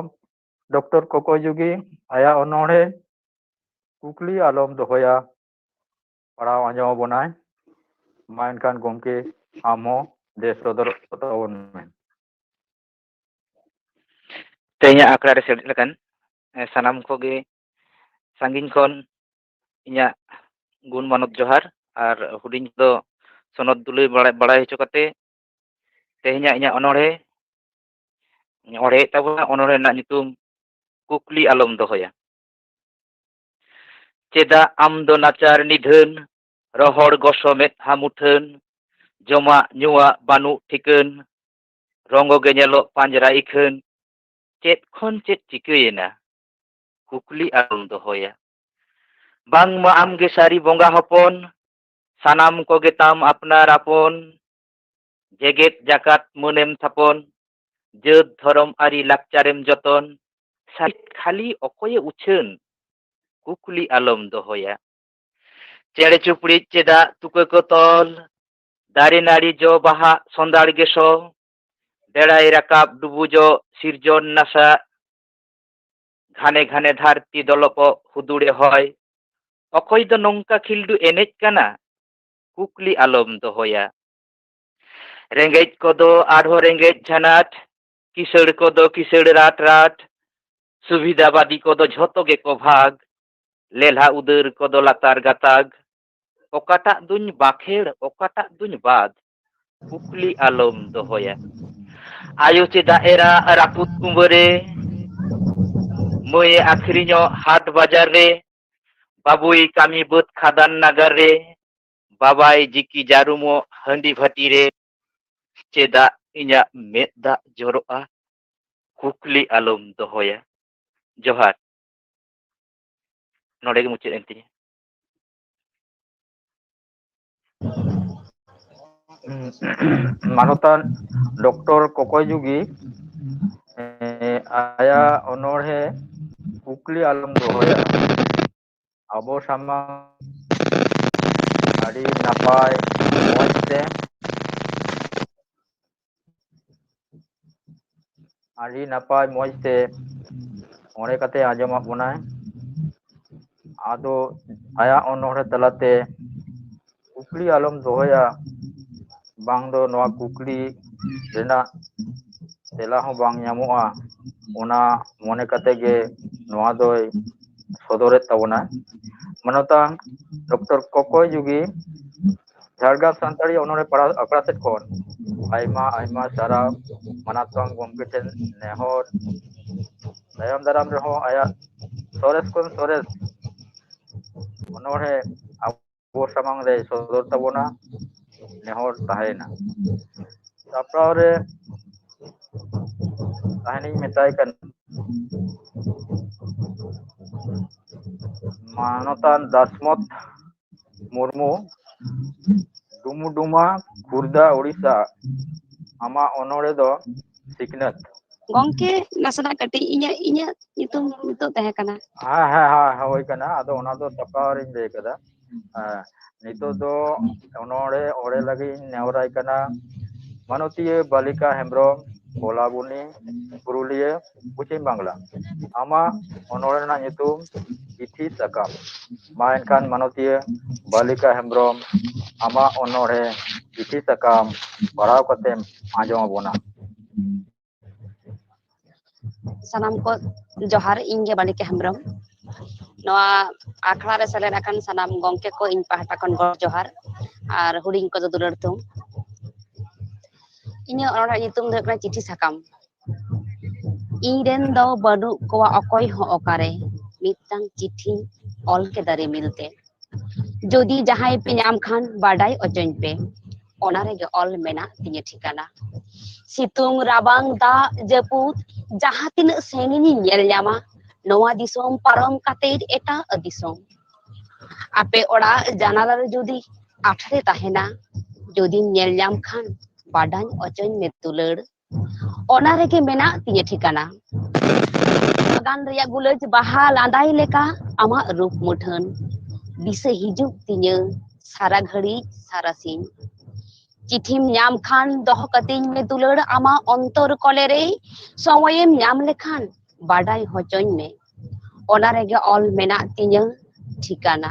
ᱰᱚᱠᱴᱚᱨ ᱠᱚᱠᱚᱭ ᱡᱩᱜᱤ ᱟᱭᱟᱜ ᱚᱱᱚᱬᱦᱮ ᱠᱩᱠᱞᱤ ᱟᱞᱚᱢ ᱫᱚᱦᱚᱭᱟ ᱯᱟᱲᱦᱟᱣ ᱟᱸᱡᱚᱢ ᱟᱵᱚᱱᱟᱭ ᱢᱟ ᱮᱱᱠᱷᱟᱱ ᱜᱚᱢᱠᱮ ᱟᱢ ᱦᱚᱸ ᱞᱟᱹᱭ ᱥᱚᱫᱚᱨ ᱛᱟᱵᱚᱱ ᱢᱮ᱾ ᱛᱮᱦᱮᱧᱟᱜ ᱟᱠᱷᱲᱟ ᱨᱮ ᱥᱮᱞᱮᱫ ᱞᱮᱠᱟᱱ ᱥᱟᱱᱟᱢ ᱠᱚᱜᱮ ᱥᱟᱺᱜᱤᱧ ᱠᱷᱚᱱ ᱤᱧᱟᱹᱜ ᱜᱩᱱ ᱢᱟᱱᱚᱛ ᱡᱚᱦᱟᱨ ᱟᱨ ᱦᱩᱰᱤᱧ ᱫᱚ ᱥᱚᱱᱚᱛ ᱫᱩᱞᱟᱹᱲ ᱵᱟᱲᱟᱭ ᱦᱚᱪᱚ ᱠᱟᱛᱮ ᱛᱮᱦᱮᱧᱟᱜ ᱤᱧᱟᱹᱜ ᱚᱬᱦᱮ ᱛᱟᱵᱚᱱᱟ ᱚᱱᱚᱬᱦᱮ ᱨᱮᱱᱟᱜ ᱧᱩᱛᱩᱢ ᱠᱩᱠᱞᱤ ᱟᱞᱚᱢ ᱫᱚᱦᱚᱭᱟ᱾ ᱪᱮᱫᱟᱜ ᱟᱢ ᱫᱚ ᱱᱟᱪᱟᱨ ᱱᱤᱫᱷᱟᱹᱱ ᱨᱚᱦᱚᱲ ᱜᱚᱥᱚ ᱢᱮᱫᱦᱟ ᱢᱩᱴᱷᱟᱹᱱ ᱡᱚᱢᱟᱜ ᱧᱩᱣᱟᱜ ᱵᱟᱹᱱᱩᱜ ᱴᱷᱤᱠᱟᱹᱱ ᱨᱚᱸᱜᱚ ᱜᱮ ᱧᱮᱞᱚᱜ ᱯᱟᱸᱡᱨᱟ ᱤᱠᱷᱟᱹᱱ ᱪᱮᱫ ᱠᱷᱚᱱ ᱪᱮᱫ ᱪᱤᱠᱟᱹᱭᱮᱱᱟ ᱠᱩᱠᱞᱤ ᱟᱞᱚᱢ ᱫᱚᱦᱚᱭᱟ᱾ ᱵᱟᱝᱢᱟ ᱟᱢᱜᱮ ᱥᱟᱹᱨᱤ ᱵᱚᱸᱜᱟ ᱦᱚᱯᱚᱱ ᱥᱟᱱᱟᱢ ᱠᱚᱜᱮ ᱛᱟᱢ ᱟᱯᱱᱟᱨ ᱟᱯᱚᱱ ᱡᱮᱜᱮᱛ ᱡᱟᱠᱟᱛ ᱢᱟᱹᱱᱮᱢ ᱛᱷᱟᱯᱚᱱ ᱡᱟᱹᱛ ᱫᱷᱚᱨᱚᱢ ᱟᱹᱨᱤ ᱞᱟᱠᱪᱟᱨᱮᱢ ᱡᱚᱛᱚᱱ ᱠᱷᱟᱹᱞᱤ ᱚᱠᱚᱭᱮ ᱩᱪᱷᱟᱹᱱ ᱠᱩᱠᱞᱤ ᱟᱞᱚᱢ ᱫᱚᱦᱚᱭᱟ᱾ ᱪᱮᱬᱮ ᱪᱩᱯᱲᱤ ᱪᱮᱫᱟᱜ ᱛᱩᱠᱟᱹ ᱠᱚ ᱛᱚᱞ ᱫᱟᱨᱮ ᱱᱟᱹᱲᱤ ᱡᱚ ᱵᱟᱦᱟ ᱥᱚᱸᱫᱟᱲ ᱜᱮᱥᱚ ᱵᱮᱲᱟᱭ ᱨᱟᱠᱟᱵ ᱰᱩᱵᱩᱡᱚᱜ ᱥᱤᱨᱡᱚᱱ ᱱᱟᱥᱟᱜ ᱜᱷᱟᱱᱮ ᱜᱷᱟᱱᱮ ᱫᱷᱟᱹᱨᱛᱤ ᱫᱚᱞᱚᱯᱚᱜ ᱦᱩᱫᱩᱲᱮ ᱦᱚᱭ ᱚᱠᱚᱭ ᱫᱚ ᱱᱚᱝᱠᱟ ᱠᱷᱤᱞᱰᱩ ᱮᱱᱮᱡ ᱠᱟᱱᱟ ᱠᱩᱠᱞᱤ ᱟᱞᱚᱢ ᱫᱚᱦᱚᱭᱟ᱾ ᱨᱮᱸᱜᱮᱡ ᱠᱚᱫᱚ ᱟᱨᱦᱚᱸ ᱨᱮᱸᱜᱮᱡ ᱡᱷᱟᱱᱟᱴ ᱠᱤᱥᱟᱹᱲ ᱠᱚᱫᱚ ᱠᱤᱥᱟᱹᱲ ᱨᱟᱴ ᱨᱟᱴ ᱥᱩᱵᱤᱫᱷᱟᱵᱟᱫᱤ ᱠᱚᱫᱚ ᱡᱷᱚᱛᱚ ᱜᱮᱠᱚ ᱵᱷᱟᱜᱽ ᱞᱮᱞᱦᱟ ᱩᱫᱟᱹᱨ ᱠᱚᱫᱚ ᱞᱟᱛᱟᱨ ᱜᱟᱛᱟᱜ ᱚᱠᱟᱴᱟᱜ ᱫᱩᱧ ᱵᱟᱠᱷᱮᱲ ᱚᱠᱟᱴᱟᱜ ᱫᱩᱧ ᱵᱟᱫ ᱠᱩᱠᱞᱤ ᱟᱞᱚᱢ ᱫᱚᱦᱚᱭᱟ᱾ ᱟᱭᱳ ᱪᱮᱫᱟᱜ ᱮᱨᱟ ᱨᱟᱹᱯᱩᱫ ᱠᱩᱸᱵᱟᱹᱨᱮ ᱢᱟᱹᱭᱮ ᱟᱠᱷᱨᱤᱧᱚᱜ ᱦᱟᱴ ᱵᱟᱡᱟᱨ ᱨᱮ ᱵᱟᱵᱩᱭ ᱠᱟᱹᱢᱤ ᱵᱟᱹᱫ ᱠᱷᱟᱫᱟᱱ ᱱᱟᱜᱟᱨ ᱨᱮ ᱵᱟᱵᱟᱭ ᱡᱤᱠᱤ ᱡᱟᱹᱨᱩᱢᱚᱜ ᱦᱟᱺᱰᱤ ᱵᱷᱟᱹᱴᱤ ᱨᱮ ᱪᱮᱫᱟᱜ ᱤᱧᱟᱹᱜ ᱢᱮᱫ ᱫᱟᱜ ᱡᱚᱨᱚᱜᱼᱟ ᱠᱩᱠᱞᱤ ᱟᱞᱚᱢ ᱫᱚᱦᱚᱭᱟ᱾ ᱡᱚᱦᱟᱨ᱾ ᱱᱚᱰᱮ ᱜᱮ ᱢᱩᱪᱟᱹᱫ ᱮᱱ ᱛᱤᱧᱟ᱾ ᱢᱟᱱᱚᱛᱟᱱ ᱰᱚᱠᱴᱚᱨ ᱠᱚᱠᱚᱭ ᱡᱩᱜᱤ ᱟᱭᱟᱜ ᱚᱱᱚᱬᱦᱮ ᱠᱩᱠᱞᱤ ᱟᱞᱚᱢ ᱫᱚᱦᱚᱭᱟ ᱟᱵᱚ ᱥᱟᱢᱟᱝ ᱟᱹᱰᱤ ᱱᱟᱯᱟᱭ ᱢᱚᱡᱽ ᱛᱮ ᱚᱬᱦᱮ ᱠᱟᱛᱮ ᱟᱸᱡᱚᱢᱟᱜ ᱵᱚᱱᱟᱭ᱾ ᱟᱫᱚ ᱟᱭᱟᱜ ᱚᱱᱚᱬᱦᱮ ᱛᱟᱞᱟᱛᱮ ᱠᱩᱠᱞᱤ ᱟᱞᱚᱢ ᱫᱚᱦᱚᱭᱟ ᱵᱟᱝ ᱫᱚ ᱱᱚᱣᱟ ᱠᱩᱠᱞᱤ ᱨᱮᱱᱟᱜ ᱛᱮᱞᱟ ᱦᱚᱸ ᱵᱟᱝ ᱧᱟᱢᱚᱜᱼᱟ ᱚᱱᱟ ᱢᱚᱱᱮ ᱠᱟᱛᱮ ᱜᱮ ᱱᱚᱣᱟ ᱫᱚᱭ ᱥᱚᱫᱚᱨᱮᱫ ᱛᱟᱵᱚᱱᱟ᱾ ᱢᱟᱱᱚᱛᱟᱱ ᱰᱚᱠᱴᱚᱨ ᱠᱚᱠᱚᱭ ᱡᱩᱜᱤ ᱡᱷᱟᱲᱜᱨᱟᱢ ᱥᱟᱱᱛᱟᱲᱤ ᱚᱱᱚᱬᱦᱮ ᱯᱟᱲᱦᱟᱣ ᱟᱠᱷᱲᱟ ᱥᱮᱫ ᱠᱷᱚᱱ ᱟᱭᱢᱟ ᱥᱟᱨᱦᱟᱣ ᱢᱟᱱᱚᱛᱟᱱ ᱜᱚᱢᱠᱮ ᱴᱷᱮᱱ ᱱᱮᱦᱚᱨ ᱛᱟᱭᱚᱢ ᱫᱟᱨᱟᱢ ᱨᱮᱦᱚᱸ ᱟᱭᱟᱜ ᱥᱚᱨᱮᱥ ᱠᱷᱚᱱ ᱥᱚᱨᱮᱥ ᱚᱱᱚᱬᱦᱮ ᱟᱵᱚ ᱥᱟᱢᱟᱝ ᱨᱮ ᱥᱚᱫᱚᱨ ᱛᱟᱵᱚᱱᱟ ᱱᱮᱦᱚᱨ ᱛᱟᱦᱮᱭᱮᱱᱟ᱾ ᱥᱟᱯᱲᱟᱣ ᱨᱮ ᱛᱟᱦᱮᱱᱤᱧ ᱢᱮᱛᱟᱭ ᱠᱟᱱᱟ ᱢᱟᱱᱚᱛᱟᱱ ᱫᱟᱥᱢᱚᱛ ᱢᱩᱨᱢᱩ ᱰᱩᱢᱩᱰᱩᱢᱟ ᱠᱷᱩᱨᱫᱟ ᱩᱲᱤᱥᱥᱟ ᱟᱢᱟᱜ ᱚᱱᱚᱬᱦᱮ ᱫᱚ ᱥᱤᱠᱷᱱᱟᱹᱛ᱾ ᱜᱚᱝᱠᱮ ᱱᱟᱥᱮᱱᱟᱜ ᱠᱟᱹᱴᱤᱡ ᱤᱧᱟᱹᱜ ᱧᱩᱛᱩᱢ ᱱᱤᱛᱚᱜ ᱛᱟᱦᱮᱸ ᱠᱟᱱᱟ᱾ ᱦᱮᱸ ᱦᱳᱭ ᱠᱟᱱᱟ ᱟᱫᱚ ᱚᱱᱟ ᱫᱚ ᱥᱟᱯᱲᱟᱣ ᱨᱤᱧ ᱞᱟᱹᱭ ᱠᱟᱫᱟ᱾ ᱱᱤᱛᱚᱜ ᱫᱚ ᱚᱬᱦᱮ ᱞᱟᱹᱜᱤᱫ ᱤᱧ ᱱᱮᱦᱚᱨᱟᱭ ᱠᱟᱱᱟ ᱢᱟᱱᱚᱛᱤᱭᱟᱹ ᱵᱟᱞᱤᱠᱟ ᱦᱮᱢᱵᱨᱚᱢ ᱠᱚᱞᱟᱵᱩᱱᱤ ᱯᱩᱨᱩᱞᱤᱭᱟᱹ ᱯᱚᱪᱷᱤᱢ ᱵᱟᱝᱞᱟ᱾ ᱟᱢᱟᱜ ᱚᱱᱚᱬᱦᱮ ᱨᱮᱱᱟᱜ ᱧᱩᱛᱩᱢ ᱪᱤᱴᱷᱤ ᱥᱟᱠᱟᱢ᱾ ᱢᱟ ᱮᱱᱠᱷᱟᱱ ᱢᱟᱱᱚᱛᱤᱭᱟᱹ ᱵᱟᱞᱤᱠᱟ ᱦᱮᱢᱵᱨᱚᱢ ᱟᱢᱟᱜ ᱚᱱᱚᱬᱦᱮ ᱪᱤᱴᱷᱤ ᱥᱟᱠᱟᱢ ᱯᱟᱲᱦᱟᱣ ᱠᱟᱛᱮᱢ ᱟᱸᱡᱚᱢ ᱟᱵᱚᱱᱟ᱾ ᱥᱟᱱᱟᱢ ᱠᱚ ᱡᱚᱦᱟᱨ, ᱤᱧ ᱜᱮ ᱵᱟᱞᱤᱠᱟ ᱦᱮᱢᱵᱨᱚᱢ᱾ ᱱᱚᱣᱟ ᱟᱠᱷᱲᱟ ᱨᱮ ᱥᱮᱞᱮᱫ ᱟᱠᱟᱱ ᱥᱟᱱᱟᱢ ᱜᱚᱝᱠᱮ ᱠᱚ ᱤᱧ ᱯᱟᱦᱴᱟ ᱠᱷᱚᱱ ᱜᱚᱰ ᱡᱚᱦᱟᱨ ᱟᱨ ᱦᱩᱰᱤᱧ ᱠᱚᱫᱚ ᱫᱩᱞᱟᱹᱲ ᱛᱷᱩᱢ᱾ ᱤᱧᱟᱹᱜ ᱚᱱᱚᱬᱦᱮ ᱧᱩᱛᱩᱢ ᱫᱚ ᱦᱩᱭᱩᱜ ᱠᱟᱱᱟ ᱪᱤᱴᱷᱤ ᱥᱟᱠᱟᱢ᱾ ᱤᱧ ᱨᱮᱱ ᱫᱚ ᱵᱟᱹᱱᱩᱜ ᱠᱚᱣᱟ ᱚᱠᱚᱭ ᱦᱚᱸ ᱚᱠᱟᱨᱮ ᱢᱤᱫᱴᱟᱝ ᱪᱤᱴᱷᱤᱧ ᱚᱞ ᱠᱮᱫᱟ ᱨᱤᱢᱤᱞ ᱛᱮ ᱡᱩᱫᱤ ᱡᱟᱦᱟᱸᱭ ᱯᱮ ᱧᱟᱢ ᱠᱷᱟᱱ ᱵᱟᱰᱟᱭ ᱚᱪᱚᱧ ᱯᱮ ᱚᱱᱟ ᱨᱮᱜᱮ ᱚᱞ ᱢᱮᱱᱟᱜ ᱛᱤᱧᱟᱹ ᱴᱷᱤᱠᱟᱹᱱᱟ᱾ ᱥᱤᱛᱩᱝ ᱨᱟᱵᱟᱝ ᱫᱟᱜ ᱡᱟᱹᱯᱩᱫ ᱡᱟᱦᱟᱸ ᱛᱤᱱᱟᱹᱜ ᱥᱟᱺᱜᱤᱧᱤᱧ ᱧᱮᱞ ᱧᱟᱢᱟ ᱱᱚᱣᱟ ᱫᱤᱥᱚᱢ ᱯᱟᱨᱚᱢ ᱠᱟᱛᱮᱫ ᱮᱴᱟᱜ ᱫᱤᱥᱚᱢ ᱟᱯᱮ ᱚᱲᱟᱜ ᱡᱟᱱᱟᱞᱟ ᱨᱮ ᱡᱩᱫᱤ ᱟঠᱲᱮ ᱛᱟᱦᱮᱱᱟ ᱡᱩᱫᱤᱢ ᱧᱮᱞ ᱧᱟᱢ ᱠᱷᱟᱱ ᱵᱟᱰᱟᱭ ᱚᱪᱚᱧ ᱢᱮ ᱫᱩᱞᱟᱹᱲ ᱚᱱᱟ ᱨᱮᱜᱮ ᱢᱮᱱᱟᱜ ᱛᱤᱧᱟᱹ ᱴᱷᱤᱠᱟᱹᱱᱟ᱾ ᱵᱟᱜᱟᱱ ᱨᱮᱭᱟᱜ ᱜᱩᱞᱟᱹᱡ ᱵᱟᱦᱟ ᱞᱟᱸᱫᱟᱭ ᱞᱮᱠᱟ ᱟᱢᱟᱜ ᱨᱩᱯ ᱢᱩᱴᱷᱟᱹᱱ ᱫᱤᱥᱟᱹ ᱦᱤᱡᱩᱜ ᱛᱤᱧᱟᱹ ᱥᱟᱨᱟ ᱜᱷᱟᱹᱲᱤᱡ ᱥᱟᱨᱟᱥᱤᱧ᱾ ᱪᱤᱴᱷᱤᱢ ᱧᱟᱢ ᱠᱷᱟᱱ ᱫᱚᱦᱚ ᱠᱟᱹᱛᱤᱧ ᱢᱮ ᱫᱩᱞᱟᱹᱲ ᱟᱢᱟᱜ ᱚᱱᱛᱚᱨ ᱠᱚᱞᱮᱨᱮ ᱥᱚᱢᱚᱭᱮᱢ ᱧᱟᱢ ᱞᱮᱠᱷᱟᱱ ᱵᱟᱰᱟᱭ ᱦᱚᱪᱚᱧ ᱢᱮ ᱚᱱᱟ ᱨᱮᱜᱮ ᱚᱞ ᱢᱮᱱᱟᱜ ᱛᱤᱧᱟᱹ ᱴᱷᱤᱠᱟᱹᱱᱟ᱾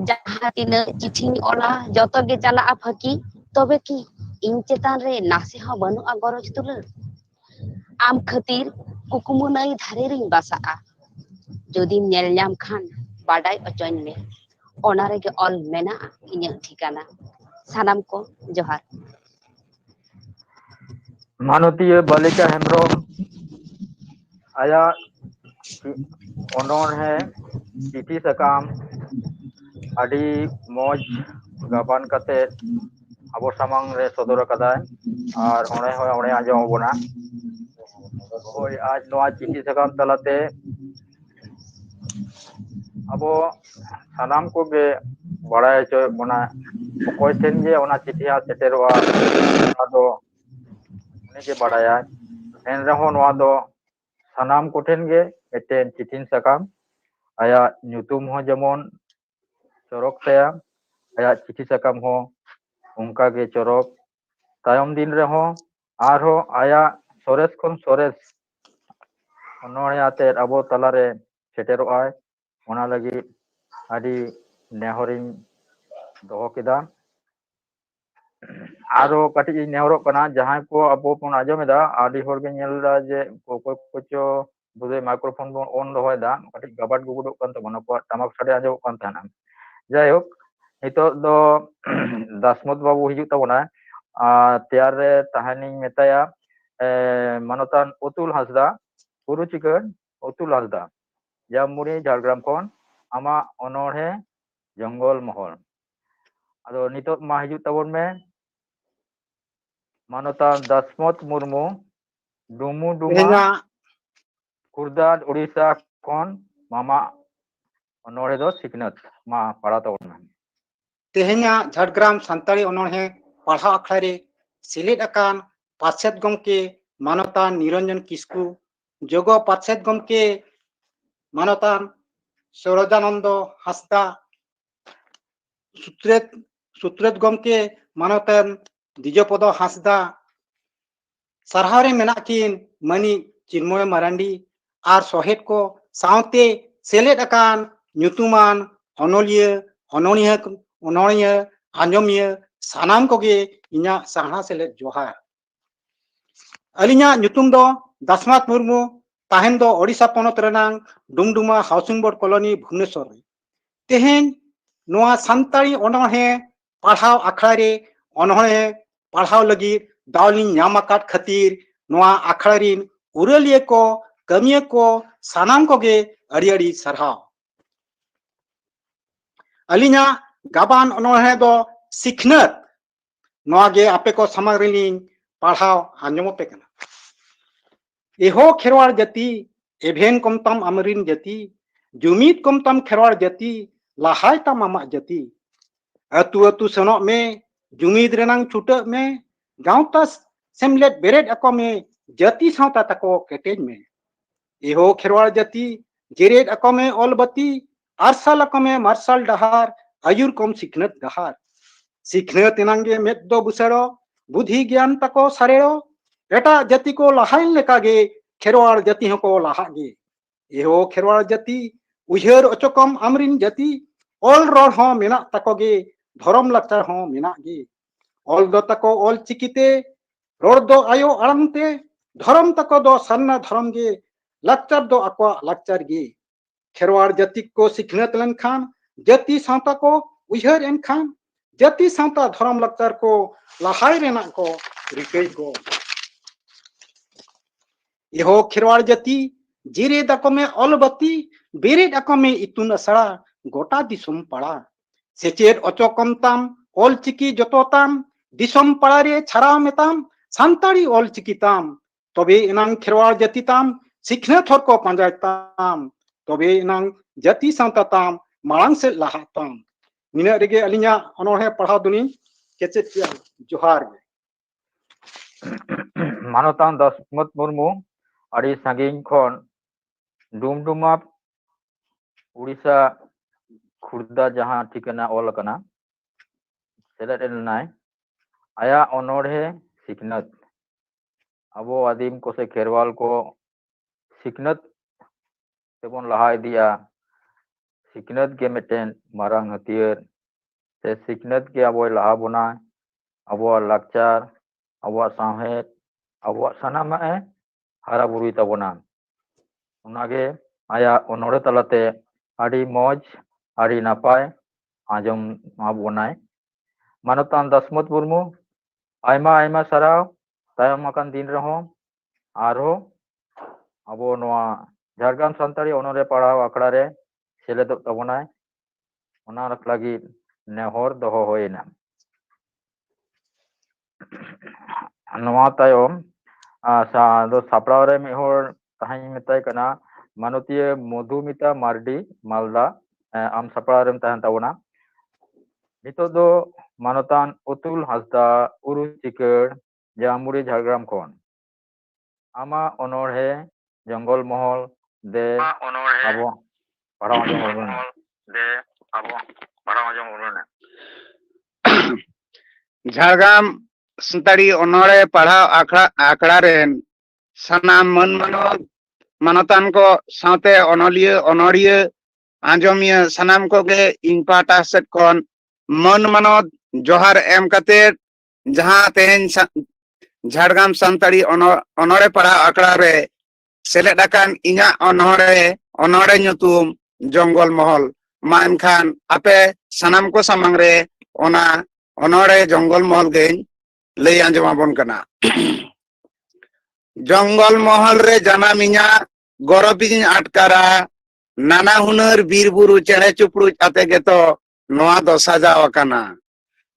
ᱡᱟᱦᱟᱸ ᱛᱤᱱᱟᱹᱜ ᱪᱤᱴᱷᱤᱧ ᱚᱞᱟ ᱡᱚᱛᱚ ᱜᱮ ᱪᱟᱞᱟᱜᱼᱟ ᱯᱷᱟᱹᱠᱤ तबे की इन चेतान रे नासे हो बनुआ गरज दुलार आम खातिर कुकुमु नई धारे रिंग बासाआ जदि नेल ᱧᱟᱢ खान बाडाय अचोन में ओना रेगे ऑल मेना इᱧ ठिकाना सानाम को जोहार मानवतीय बालिका हेम्ब्रम आया ओनोरहे चिठी सकाम आदि मौज गाबान कते abo samang re sodor akadai ar one ajom abona hoi aj noa chithi sakam talate abo sanam koge baray hoy bona okoy ten je ona chithi ha seteroa ado uni ge baraya en reho noa do sanam koten ge eten chithin sakam aya nyutum ho jemon chorok taya aya chithi sakam ho onka ge chorok tayom din reho arho aya sores kon sores onore ate abo talare seteroa ona lagi adi nehorin doho keda aro kati nehorok kana jahan ko abo pon ajomeda adi horge nyelda je kocho bude microphone bon on dohoy da kati gabat gubudok kan tabona ko tamak sade ajok kan thana jai hok nito do dasmot babu hijuk tabona tiar re tahani metaya manotan utul hasda puru chikan utul hasda jamuri Jhargram kon ama onorhe jongol mohol ado nito ma hijuk tabon me manotan Dasmot Murmu Dumu Duma Kurdad Odisha kon mama onorhe do siknat ma para tabon me तेहेन्या Jhargram सान्ताड़ी ओनोहे पढ़ा अखड़ारे slate अकान पार्षद गमके मानवतान निरंजन किस्कू जोगो पार्षद गमके मानवतान सरोजानंद हांसदा सुत्रेत गमके मानवतान दिजपद हांसदा सरहारे मेनाकिन मनी चिन्मय मारांडी आर सोहेट को सावते सेलेट अकान ᱧᱩᱛᱩᱢᱟᱱ ᱚᱱᱚᱞᱤᱭᱟᱹ ᱚᱱᱚᱬᱦᱤᱭᱟᱹ ᱚᱱᱚᱬᱦᱤᱭᱟᱹ ᱟᱸᱡᱚᱢᱤᱭᱟᱹ ᱥᱟᱱᱟᱢ ᱠᱚᱜᱮ ᱤᱧᱟᱹᱜ ᱥᱟᱨᱦᱟᱣ ᱥᱮᱞᱮᱫ ᱡᱚᱦᱟᱨ ᱟᱹᱞᱤᱧᱟᱜ ᱧᱩᱛᱩᱢ ᱫᱚ ᱫᱟᱥᱢᱟᱛ ᱢᱩᱨᱢᱩ ᱛᱟᱦᱮᱱ ᱫᱚ ᱳᱰᱤᱥᱟ ᱯᱚᱱᱚᱛ ᱨᱮᱱᱟᱜ ᱰᱩᱢᱰᱩᱢᱟ ᱦᱟᱣᱥᱤᱝ ᱵᱳᱨᱰ ᱠᱚᱞᱚᱱᱤ ᱵᱷᱩᱵᱚᱱᱮᱥᱥᱚᱨ ᱨᱮ ᱛᱮᱦᱮᱧ ᱱᱚᱣᱟ ᱥᱟᱱᱛᱟᱲᱤ ᱚᱱᱚᱬᱦᱮ ᱯᱟᱲᱦᱟᱣ ᱟᱠᱷᱲᱟ ᱨᱮ ᱚᱱᱚᱬᱦᱮ ᱯᱟᱲᱦᱟᱣ ᱞᱟᱹᱜᱤᱫ ᱫᱟᱣ ᱞᱤᱧ ᱧᱟᱢ ᱟᱠᱟᱫ ᱠᱷᱟᱹᱛᱤᱨ ᱱᱚᱣᱟ ᱟᱠᱷᱲᱟ ᱨᱤᱱ ᱩᱨᱟᱹᱞᱤᱭᱟᱹ ᱠᱚ ᱠᱟᱹᱢᱤᱭᱟᱹ ᱠᱚ ᱥᱟᱱᱟᱢ ᱠᱚᱜᱮ ᱟᱹᱰᱤ ᱟᱹᱰᱤ ᱥᱟᱨᱦᱟᱣ अलिना गाबान ओनोहे दो सिखनत नोआगे आपे को समाज रिलिंग पढ़ाव आंजमोपे कना एहो खेरवाड़ जाति एभेन कमतम अमरिन जाति जुमित कमतम खेरवाड़ जाति लाहाय तम अमा जाति अतु अतु सनो में जुमित रेनांग छुट में गांवता सेमलेट बेरेट अको में जाति सावता तको केटेज में एहो खेरवाड़ जाति जेरेट अको में ओलबती आरसाल अको में मार्शल डहार आयुर कम सिखनत डहार सिखनत एनांगे मेद दो बुसड़ो बुद्धि ज्ञान तको सारेड़ो एटा जाति को लाहाइन लेकागे खेरवाड़ जाति हको लाहागे एहो खेरवाड़ जाति उहर अचकम अमरिन जाति ऑल रोड हो मेना तकोगे धर्म लक्चर हो मेनागे ऑल दो तको ऑल चिकिते रोड दो आयो अड़ंगते धर्म तको दो सन्ना धर्म गे लक्चर दो अको लक्चर गे खेरवाड़ जाति को सिखनत लेनखान जाति सावता को उहर एनखान जाति सावता धर्म लक्चर को लाहाय रेना को रिकई को एहो खेरवाड़ जाति जिरे दको में अलबती बेरे दको में इतुन असड़ा गोटा दिसुम पड़ा सेचेर अचोकम ताम ऑल चिकी जतो ताम दिसुम पड़ा रे छाड़ा मेताम सान्ताड़ी ऑल चिकी ताम तबे इनांग खेरवाड़ जाति ताम सिखनत हर को पांजाय ताम तबे इनांग जाति सावता ताम मांग से लाहा ताम निना रेगे अलिया अनोहे पढ़ा दुनी केचे जोहार मानवतान दसमत मुर्मू अड़ी सांगिन खन डुमडुमा उड़ीसा खुर्दा जहां ठिकाना ऑल कना सेलेट एलनाय आया ओनोढ़े सिखनत अबो आदिम को से खेरवाल को सिखनत तेबन लहा इदिया सिखनत के मिटेन मारांग हथियार से सिखनत के अबो लहा बोना abuat lakchar, abuat sawhed, abuat sanamae hara burui tabona. Onage aya onore talate adi moj, adi napai ajom mabonai. Manotan Dasmut Murmu, aima sarau tayom akan din rehon arho abo noa Jharkhand Santari onore parhaw akra re seledok tabonai. Ona lagi nehor doho hoyena. Noa tayom do sapraw re mihor tahain metai kana Manotiya Madhumita Mardi Malda am sapraw rem tahan tabona. Nitok do Manotan Utul Hasda Uru Chikar Jamuri Jhargram Khon. Ama onore Jongol Mohol de abo parhaw ajong uruna. Jhargram Santari Onore Parhau Akra ren Sanam Man Manotan ko saute Onoria Anjomia Sanam ko ge ing pata set kon Man Manod Johar em katet jaha tehen Jhargram Santari Onore Parhau Akra re seledakan inya onore nyutum Jonggol Mohol ma enkhan ape sanam ko samang re ona onore Jonggol Mohol gein lay anjomabon kana. Jonggol Mohol re janaminya gorobiñ atkara nana hunar bir buru chere chupruj ate geto noa do sajaw akana.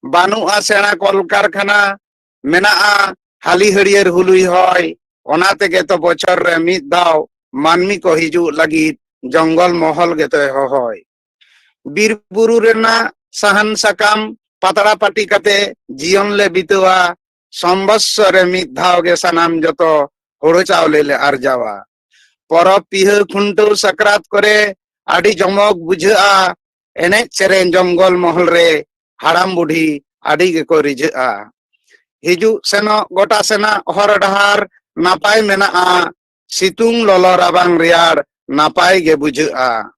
Banua sena kolkarkhana menaa hali harier hului hoy ona tege to bochor re mid daw manmi ko hiju lagit Jonggol Mohol geto hoy. Bir buru rena sahan sakam patara pati kate jion le bituwa Sambassore mid dhaw ge sanam joto huru chawle le arjawa. Porob piha khuntaw sakrat kore adi jomok bujha'a enej seren Jonggol Mohol re haram budhi adi geko rijha'a. Hiju seno gota sena hor dahar napai mena'a situng lolo rabang reyar napai ge bujha'a.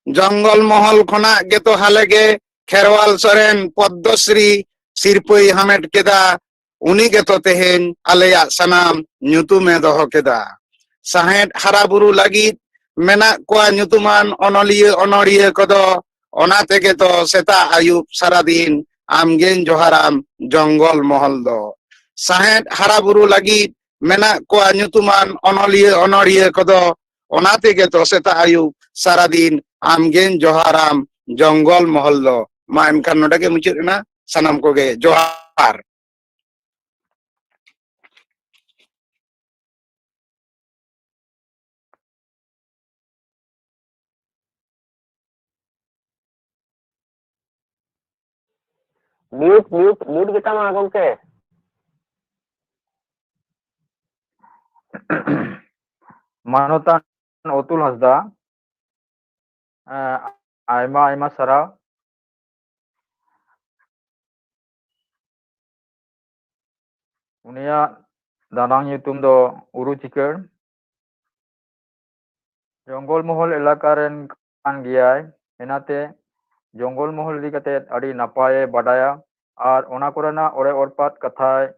Jonggol Mohol khona geto halege Kherwal Soren Poddosri sirpoi hamet keda uni geto tehen aleya sanam nyutume doho keda. Sahed haraburu lagit menak kwa nyutuman onoriya kodo ona tege to seta ayub saradin amgen joharam Jonggol Mohol do. Sahed haraburu lagit menak kwa nyutuman onoriya kodo ona tege to seta ayub saradin amgen joharam Jonggol Mohol do. Ma enkhan noda ge mucit na sanam koge johar. mute kita mah gongke. Manotan Utul Hasda aima sarau unia danang nyutum do Uru Chikar. Jonggol Mohol elaka ren kan giyai enate Jonggol Mohol idi kate adi napaye badaya ar ona korena ore orpat kathai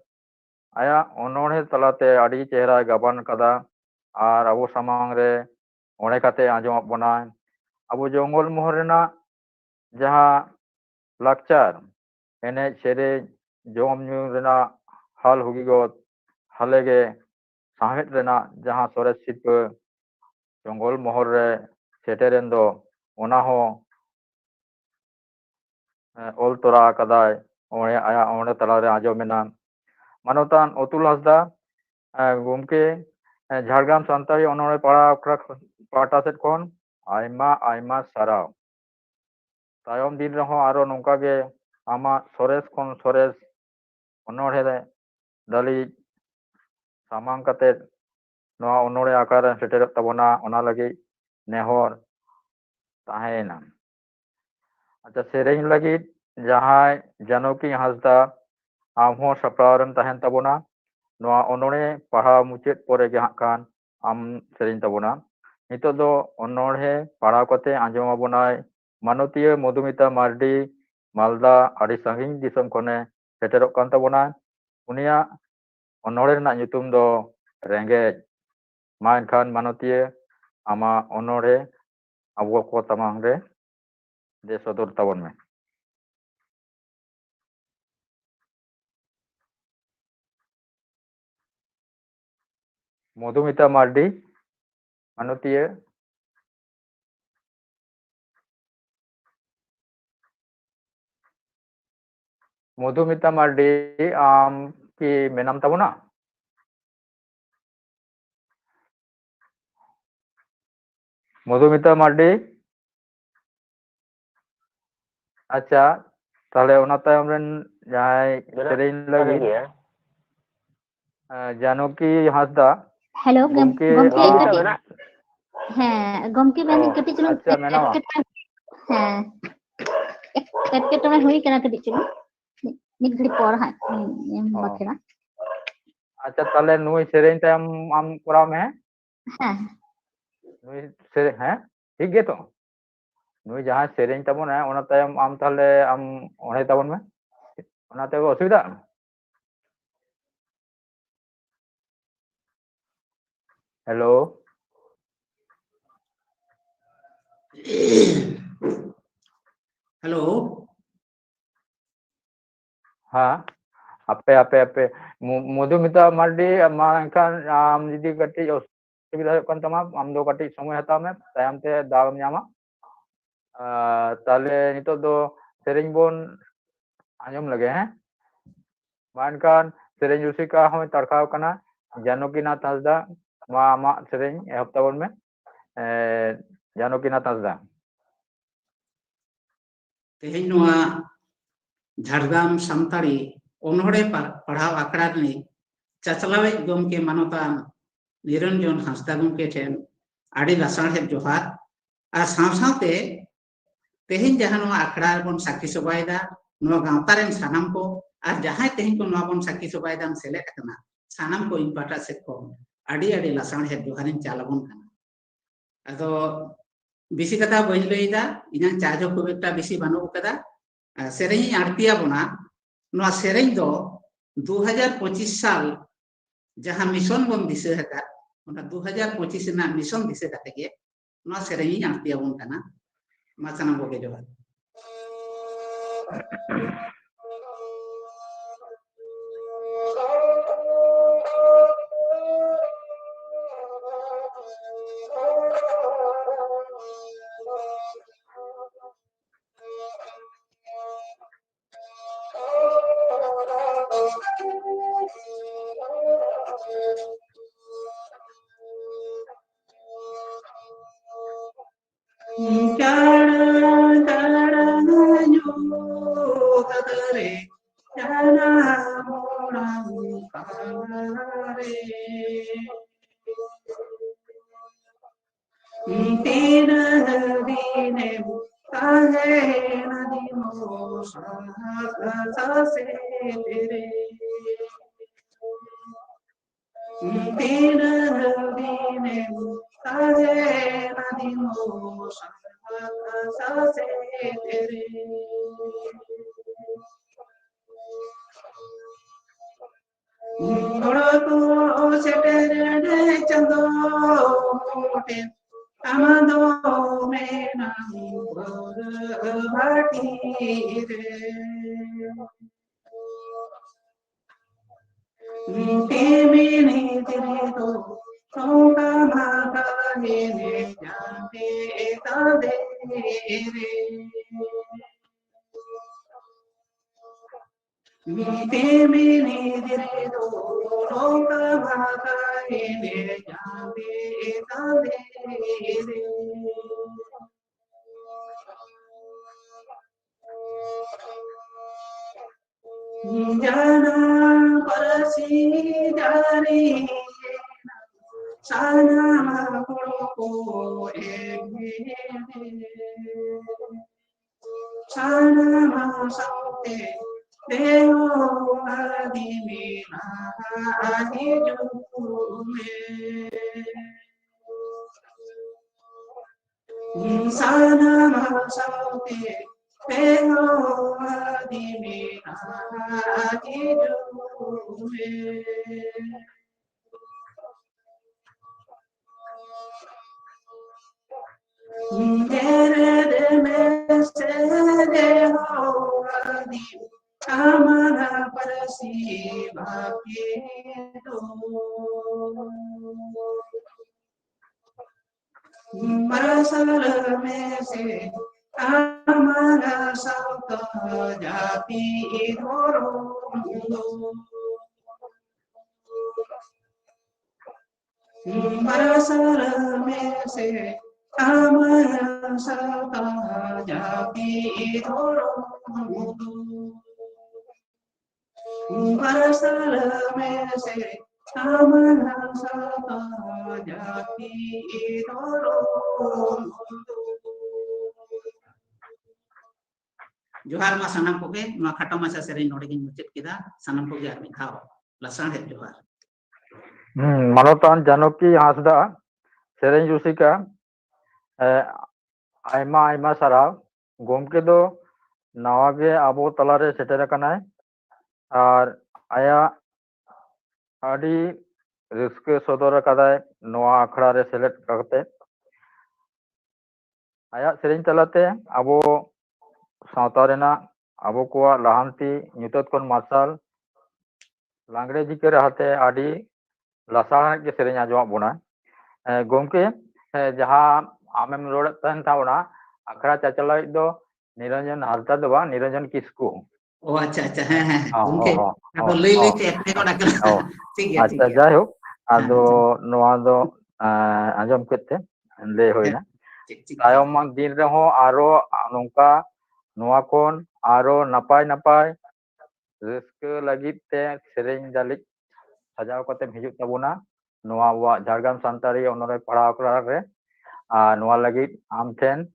aya onore talate adi chehra gaban kada ar abo samang re one kate anjom bona abo Jonggol Mohol rena jaha lakchar enej sere jom nyu rena hal hugigot halege sahid rena jaha sores sirpa Jonggol Mohol re seteren do ona ho ol tora kadai one talare anjomena. Manotan Utul Hasda gomke Jhargram Santari onore para akra pata set khon aima sarau. Tayom din reho aro nongka ge ama sores khon sores onore dali samang kate noa onore akar seterok tabona ona lagi nehor tahena. Acha sereng lagi jahai Janaki Hasda amho sapraw rem tahen tabona noa onore parhaw mucet pore ge kan am sereng tabona. Nitok do onore parhaw kate anjom abonai Manotiya Madhumita Mardi Malda adi sanging disom khone seterok kan tabona unia onore rena nyutum do rengge ma enkhan manotiye ama onore abo ko tamang re de sodor tabon me Madhumita Mardi मानवतीय Madhumita Mardi आम की मेनाम ताबोना मधुमिता मार्डी अच्छा ताले ओना तायम rain जाय सेरेन लगी Janaki Hansda hello गमके गमके हाँ गमके Ben कटी चलो अच्छा मेनामा हाँ एक तो मैं हुई करा कटी चलो निक घड़ी पर हाँ बखेरा अच्छा ताले नुई सेरेन तायम आम कोराव में हाँ नुई सेरे हैं ठीक है तो नुई जहाँ सेरेन ताबोन है ओना तायम आम ताले आम ओने ताबोन में ओना ते असुविधा हेलो हेलो हाँ आपे आपे आपे मधुमिता मार्डी मानखान आम जुदी कटी असुविधा कन तमा आम दो कटी समय हताव में तायम ते दावम ᱧᱟᱢᱟ ताले नितो दो सेरेन बोन आंजम लगे हैं मानखान सेरेन रुसिका होय तड़काव कना जानकीनाथ हांसदा मा आमा सेरेन एहब ताबोन में जानकीनाथ हांसदा तेहेन नोआ झारग्राम सामताड़ी ओनोड़े पढ़ाव आखड़ा रे चाचलावे गमके मानतान निरंजन हांसदा गमके ठेन आड़ी लासाणहेद जोहार आ सावसावते तेहेन जहां नोआ आखड़ा बन साखी सबायदा नोआ गावता रेन सानाम को आ जहां तेहेन को नोआ बन साखी सबायदा सेलेद कना सानाम को इन पाटा से को आड़ी आड़ी लासाणहेद जोहारिन चालाबन कना अदो बिसी कथा बइन लईदा इना चार्ज खूब एकटा बिसी बानो कदा सेरेኝ आरतिया बना नोआ सेरेኝ दो 2025 साल जहां मिशन बन दिसे हका ओना 2025 ना मिशन दिसे काते के नोआ सेरेኝ आरतिया बन कना मासना बोगे जोहार Eho adivina hidume. Nere de mese deho adivina amara parasi bhakedo. Marasala mese amara sauta jati idoro mundo. Marasala mese amara sauta jati idoro mundo. Marasala mese amara sauta jati idoro mundo. जोहार मा सनाम कोगे मा खटो मासा सेरेन नोडे गिन मुचेत किदा सनाम Koge are मिखाव लसण है जोहार मानवतान जानकी हांसदा सेरेन रुसिका आयमा आयमा साराव गोमके दो नवागे आबो तलारे सेटेर कनाय और आया आदि रिस्क सदर कदाय नवा अखड़ा रे सेलेक्ट करते आया सेरेन तलाते आबो सावता रेना आबो को लाहांती नितत कोन मार्शल लांगड़े जिके रहते आदि लसाण के सेरेन आजमा बोना गोमके जहाँ आमेम रोड तहन थावना अखड़ा चाचला दो निरंजन हालता दो बा निरंजन किसको ओ अच्छा अच्छा हैं उनके अब ले ले के अपने को डाकर ठीक है अच्छा जाय हो आदो नवा दो आजम केते ले होइना तायम दिन रहो आरो नोंका नवा कोन आरो नपाय नपाय रिस्क लगित ते सेरेन जालिक सजाव कते हिजुग तबोना नवा वा झारग्राम सांतारी ओनरे पढ़ाव करा रे नवा लगित आम ठेन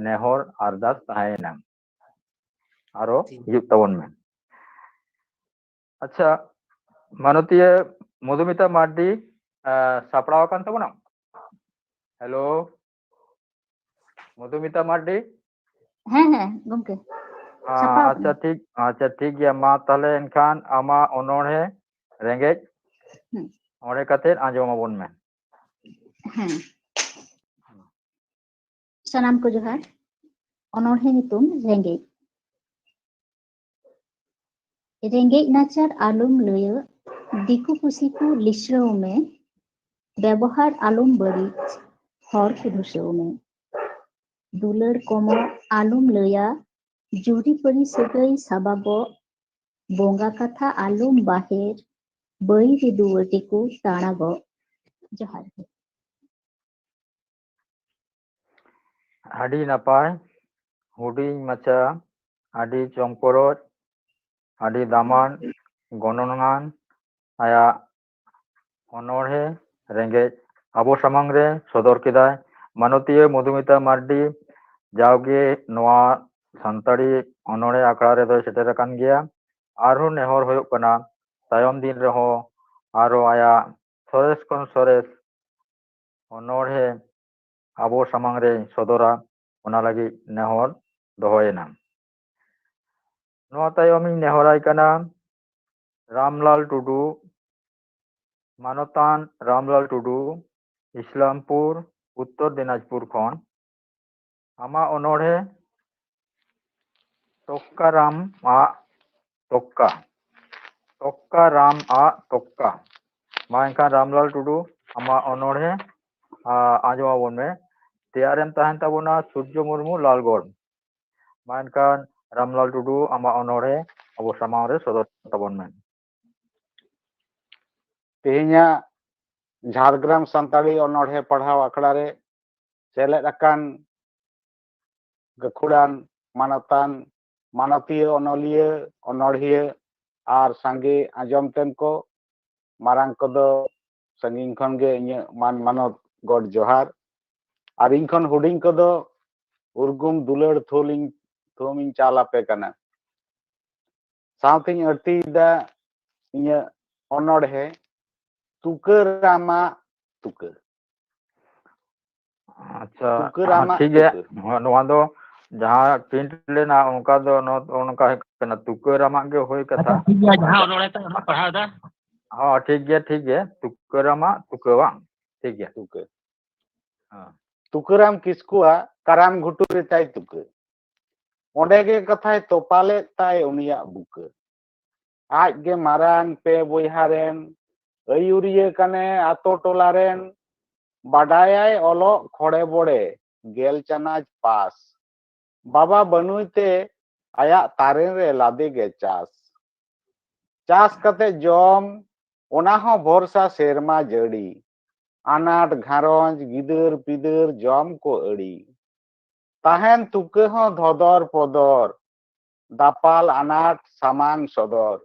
नेहर अरदास ताहेना आरो हिजुग तबोन में अच्छा मानतीय मधुमिता मार्डी सापड़ाव कान तबोना हेलो मधुमिता मार्डी हैं गमके अच्छा ठीक गया मा ताले एनखान आमा ओनोड़े रेंगेज ओरे कते आंजोम अबोन में हैं सनाम को जोहार ओनोड़े नितुम रेंगेज रेंगेज नाचार आलुम लय दिकु पुसी को लिश्रव में व्यवहार आलुम बरिच हर को धुसव में दुलर कोमो आलुम लया जुरी परी सगई साबागो बोंगा कथा आलुम बाहेर बई रिदुवटी को ताणागो जोहार आदि नपाय हुडिंग मचा आदि चंपरज आदि दामान गणनान आया ओनोड़े रेंगेज आबो सामांग रे सदर केदाय मानतीय मधुमिता मार्डी जावगे नवा संताड़ी ओनोड़े आखड़ा रे दो सेटेर कान गया आरो नेहर होयोग कना तायम दिन रहो आरो आया सरेस कोन सरेस ओनोड़े आबो सामांग रे सदरा ओना लगी नेहर दोहोयना नवा तायम नेहराय कना रामलाल टुडू मानतान रामलाल टुडू इस्लामपुर उत्तर दिनाजपुर खन आमा ओनोड़े टोक्का राम आ टोक्का मा एनखान रामलाल टुडू आमा ओनोड़े आंजमा बोन में तेयारेम तहन तबोना सूर्य मुर्मू लालगढ़ मा एनखान रामलाल टुडू आमा ओनोड़े अबो सामांग रे सदर तबोन में तेहिया झारग्राम संताड़ी ओनोड़े पढ़ाव आखड़ा रे सेलेद अकान गखुड़ान मानतान मानतीय ओनलिय ओनोड़िय आर सांगे आजम तेन को मारांग को दो संगीन खन गे इnye मान मानत गॉड जोहार आर इन खन हुडिंग को दो उर्गुम दुलड़ थोमिंग चाला पे कना साउथिंग अर्ती दा इnye ओनोड़े तुकरामा तुकर अच्छा ठीक है नवा दो जहाँ प्रिंट लेना उनका दो उनका कना तुकारामाग गे होय कथा ठीक गया जहां उन्होंने तो हम पढ़ा दा हाँ ठीक है तुकारामा तुका बांग ठीक गया तुके हाँ तुकाराम किस्कुआ काराम घुटू रे ताई तुके ओंडे गे कथाय तोपाले ताई उनिया बुके आज गे मारांग पे बोयहा रेन अयुरिया कने आतो टोला रेन बाडायाय ओलो खोड़े बोड़े गेल चनाज पास बाबा बनुइते आया तारेन रे लादे गे चास चास कते जम ओना हो भरोसा सेरमा जड़ी आनाट घारंज गिदर पिदर जम को अड़ी ताहेन तुके हो धोदर पदर दापाल आनाट सामान सदर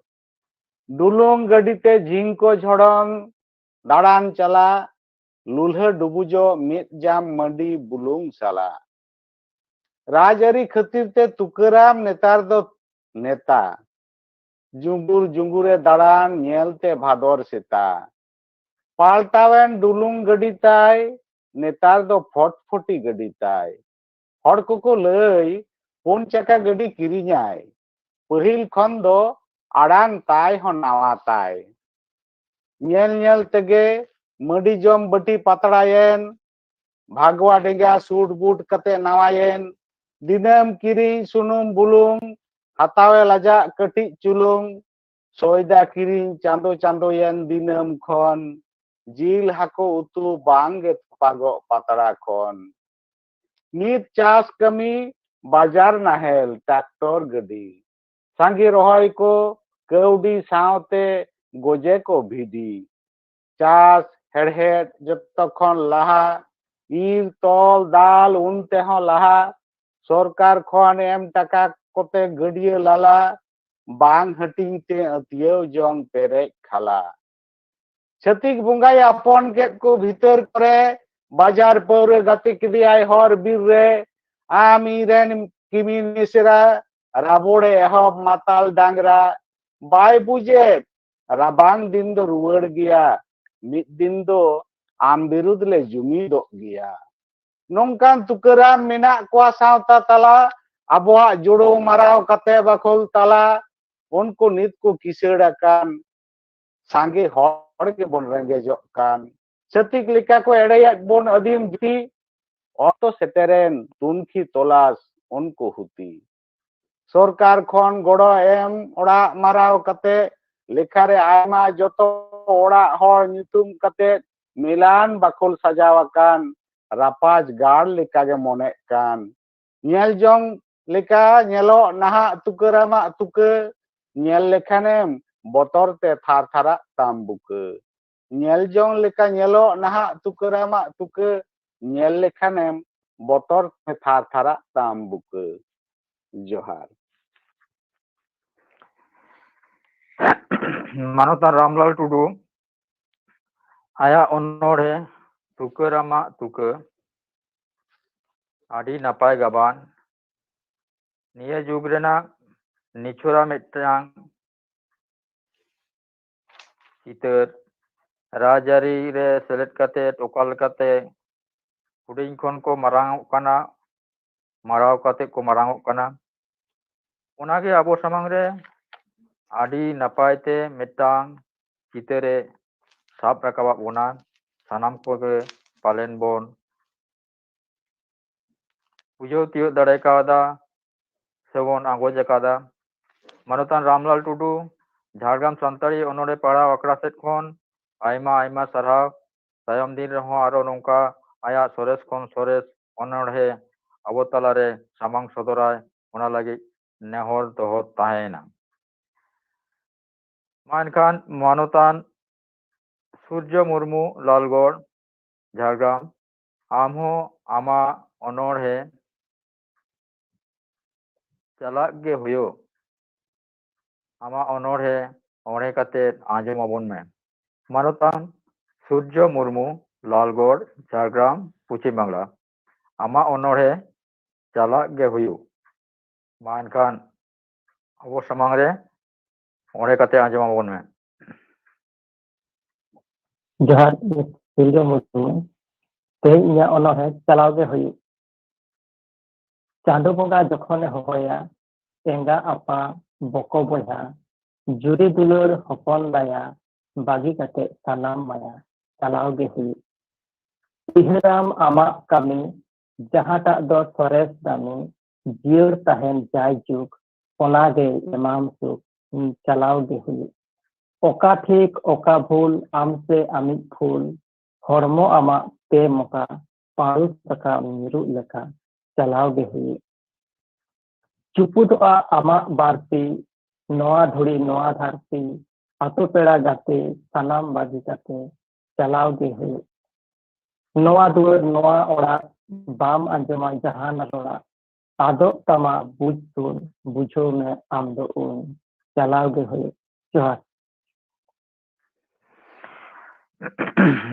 डुलुंग गडीते झिंग को झड़ंग दाड़ान चला लुल्हा डुबुजो मिट जाम मंडी बुलुंग साला राजआरी खातिर ते तुकाराम नेतार दो नेता जुंगुर जुंगुरे दाड़ान नेलते भादर सेता पाल्टावेन डुलुंग गडी ताय नेतार दो फटफटी गडी ताय हड़ को लई पुन चका गडी किरिኛय पहिल खन दो आड़ान ताय हो नावा ताय नेल नेल तेगे मडी जम बटी पातड़ायेन भागवा डेंगा सूट बूट कते नावायेन दिनम किरी सुनुम बुलुंग हातावे लाजा कटी चुलुंग सोयदा किरी चांदो चांदोयेन दिनम खन जिल हाको उतु बांगे पागो पातड़ा खन नीत चास कमी बाजार नाहेल ट्रैक्टर गडी सांगे रोहय को कौडी सावते गोजे को भिडी चास हेड़हेड जत्तो खन लाहा ईर तोल दाल उनते हो लाहा सरकार खन एम टाका कोते गडिया लाला बांग हटिंग ते अतियो जंग पेरे खाला छतिक बुंगाई अपन के को भीतर करे बाजार पौरे गति किदियाय हर बीर रे आमी रेन किमी निसरा राबोड़े एहब माताल डांगरा बाय बुझे राबांग दिन दो रुवड़ गया मिद दिन दो आम बिरुद ले जुमी दो गया नोंकान तुकाराम मेना को सावता तला अबवा जुड़ो माराव कते बखोल तला उनको नित को किसड़ाकान सांगे हड़ के बन रेंगेजो कान छतिक लिका को एड़ेया बोन अधीम थी ऑटो सेटेरेन तुनखी तलाश उनको हुती सरकार खन गड़ो एम ओड़ा माराव कते लेखारे आयमा जतो ओड़ा हड़ नितुम कते मिलान बखोल सजावाकान रापाज गाड़ लेका गे मोने कान नेल जोंग लेका नेलो नाहा तुकारामा तुके नेल लेखानेम बतर ते थार थारा ताम बुके नेल जोंग लेका नेलो नाहा तुकारामा तुके नेल लेखानेम बतर ते थार थारा ताम बुके जोहार मानवता रामलाल टुडू आया ओनोड़े तुकारामा तुका आड़ी नापाय गाबान निये जुग रेना निछोरा मिटांग चितर राजारी रे सेलेट कते टोकाल कते हुडिंग खन को मारांग काना माराव कते को मारांग काना उनागे आबो सामांग रे आड़ी नापायते मिटांग चितरे साब राकाबा बोना सानाम को पालेन बोन पुजो तियो दाड़े कादा सेबन आगोज कादा मानवतान रामलाल टुडू झारग्राम सान्ताड़ी ओनोड़े पाड़ा आकड़ा सेट खन आयमा आयमा सारहाव तायम दिन रहो आरो नोंका आया सोरेस खन सोरेस ओनोड़े आबो तालारे सामांग सदराय ओना लागि नेहर दोहो ताहेना मानखान मानवतान सूर्य मुर्मू लालगढ़ झारग्राम आमहो आमा ओनोड़े चलाक गे हुयो आमा ओनोड़े ओड़े कते आंजमाबोन में मानवतान सूर्य मुर्मू लालगढ़ झारग्राम पश्चिम बांगला आमा ओनोड़े चलाक गे हुयो मानखान अबो सामांग रे ओड़े कते आंजमाबोन में जोहार सूर्य मुर्मू तेज इया ओनोहे चलाव गे हुई चांदो बंगा जखने होया एंगा आपा बको बया जुरी दुलर हपन दाया बागी कते सानाम माया चलाव गे हुई इहराम आमा कमी जहाटा दो सरेस दामी जियर तहन जाय जुग ओनागे इमाम सुख चलाव गे हुई ओका ठीक ओका भूल आम से अमित फूल हरमो आमा पे मका पारू तका मिरु लेखा चलाव गे हुई चुपुदोआ आमा बारती नोआ धुड़ी नोआ धरती आतो पेड़ा गाते सानाम बागी काते चलाव गे हुई नोआ दुआर नोआ ओड़ा बाम अंजमा जहान रोड़ा आदो तमा बुझ सुन बुझो में आम दो उन चलाव गे हुई जोहार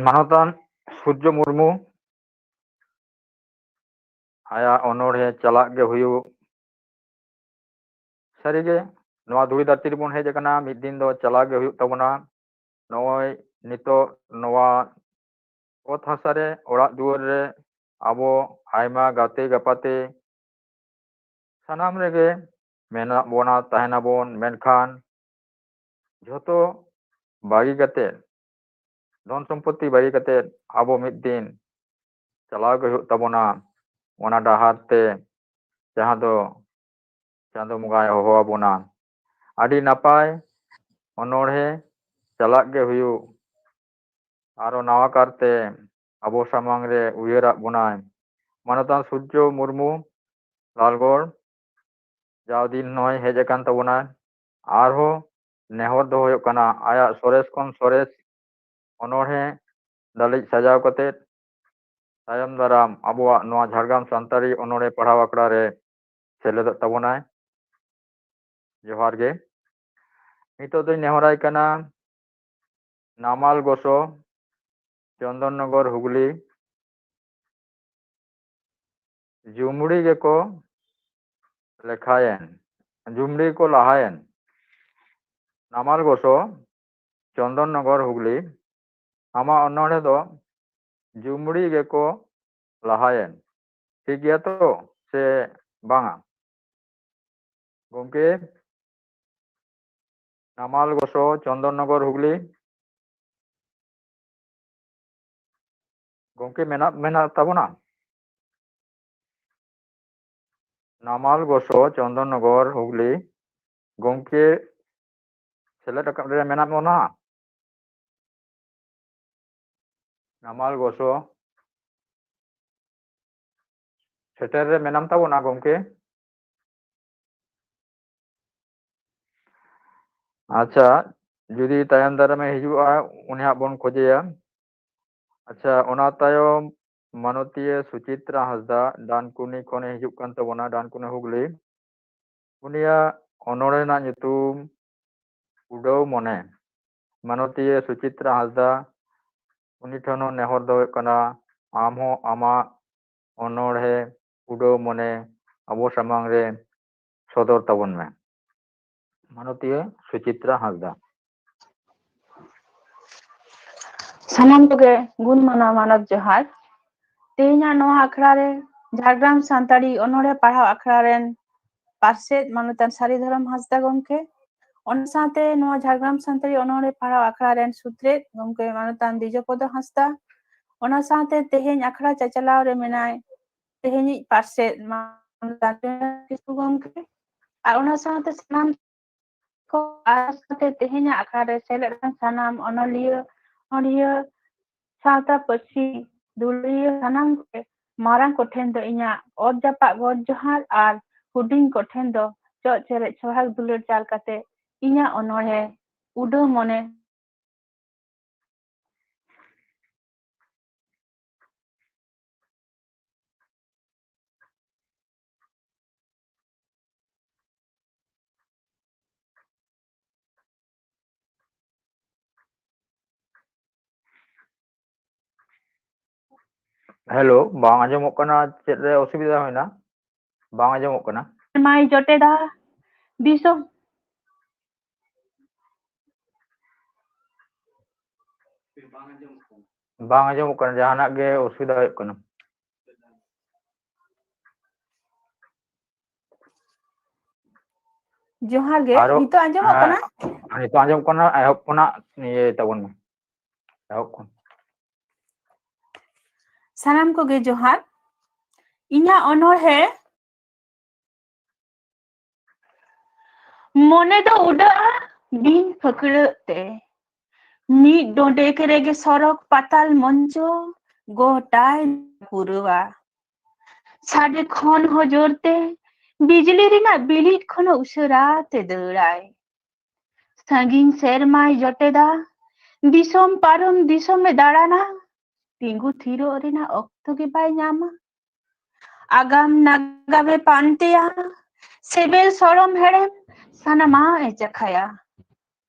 मानवतान सूर्य मुर्मू आया अनोढ़े चलाग गे हुयु सारिगे नोआ धुड़ी धरती रिबन हेज अकाना मिद दिन दो चलाग गे हुयु तबना नोय नितो नोआ ओत हासारे ओड़ा दुआर रे आबो आयमा गाते गपाते सानाम रेगे मेना बोना तहना बोन मेनखान झोतो बागी कते धन सम्पत्ति बागी कते आबो मिद दिन चलाव गे हुयु तबना ओना डाहार ते जहां दो चांदो मुगाय होहो आबोना आदि नापाय अनोढ़े चलाग गे हुयु आरो नावा कारते आबो सामांग रे उयरा बोनाय मानवतान सूर्य मुर्मू लालगढ़ जाव दिन नय हेज अकान तबोना आरो नेहर दो होयो कना आया सोरेस कोन सोरेस अनोढ़े दालिज सजाव कते तायम दाराम आबोआ नोआ झारग्राम सान्ताड़ी अनोढ़े पढ़ाव आखड़ा रे सेलेद तबोनाय जोहार गे नितो दो नेहराय कना नामाल गोसो चंदननगर हुगली जुमड़ी गेको लेखायन जुमड़ी को लाहायन नामाल गोसो चंदननगर हुगली आमा अनोढ़े दो जुमड़ी गेको लाहायन ठीक गया तो से बांगा गोमके नामाल गोसो चंदननगर हुगली गोमके मेना मेना तबना नामाल गोसो चंदननगर हुगली गोमके सेलेद अकान रे मेना मोना नामाल गोसो सेटर रे मेनाम तबना गोमके अच्छा जुदी तायम दारामे हिजुआ उन्हें बोन खोजेया अच्छा ओना तायम मानवतीय सुचित्रा हंसदा डानकुनी खने हिजुक कान तबना डानकुनी हुगली उनिया अनोढ़े ना nyutum उडौ मने मानवतीय सुचित्रा हंसदा उनी ठनो नेहर दो कना आमहो आमा अनोढ़े उडौ मने अबो सामांग रे सदर तबन में मानवतीय सुचित्रा हंसदा सानाम कोगे गुण माना मानव जोहार तेहना नोआ आखड़ा रे झारग्राम सान्ताड़ी अनोढ़े पढ़ाव आखड़ा रेन पार्षद मानवतान सारी धरम हंसदा गोमके ओना साथे नोआ झारग्राम सान्ताड़ी अनोढ़े पढ़ाव आखड़ा रेन सुत्रे गोमके मानवतान दिजोपद हंसदा ओना साथे तेहेन आखड़ा चचलाव रे मेनाय तेहेनी पार्षद मानवतान किसु गोमके आ ओना साथे सानाम को आर साथे तेहेन आखड़ा रे सेलेद सानाम अनलिया अनिया सावता पसी दुलिया सानाम के मारांग कोठेन दो इना और जापा गोड जोहार आर हुडिंग कोठेन दो चो चेरे सोहाग दुलर चाल काते इना अनोढ़े उडो मने हेलो बांग आंजमोग कना चेद रे असुविधा होइना बांग आंजमोग कना माई जोटेदा बिसो बांग आंजमोग कना जहानाक गे असुविधा होयग कना जोहार गे Aro नितो आंजमok kana nito anjom kona ehop kona niye tabon me. Ehop kon. sanam ko ge जोहार इnya onor है mone do uda bin phakre te ni dode kerege sorok patal monjo gotai puruwa sade khon hojorte बिजली रिना बिलिट खनो उसरा ते दौड़ाय संगीन सेरमाय जटेदा दिसोम पारम दिसोम में दाड़ाना तिंगु थीरो रिना ऑक्तो के bye Nyama आगाम नागावे पांतेया Sewell सोरम हेड़ेम सानामा ए जखाया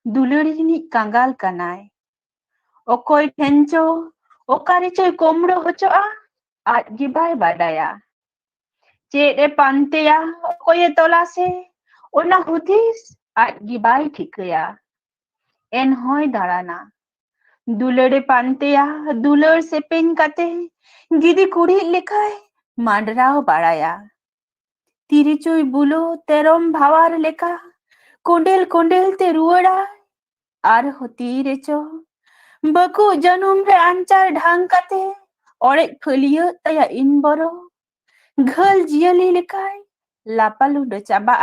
दुलड़ी रिनी कंगाल कनाय ओकोय ठेंचो ओकारे चोय कोमड़ो होचोआ आज गिबाय बाडाया चेरे पांतेया ओकोय तोलासे ओना हुदिस आज गिबाय ठिकया एन होय दाड़ाना दुलड़े पांतेया दुलड़ से पेन काते गिदी कुड़ी लेखाय मांडराव बाड़ाया तिरिचुई बुलो तेरम भावार लेखा कोंडेल कोंडेल ते रुवड़ा आर होती रेचो बकु जनुम रे अंचार ढांग काते ओड़े फलियो तया इन बरो घल जियली लेखाय लापालु डचाबा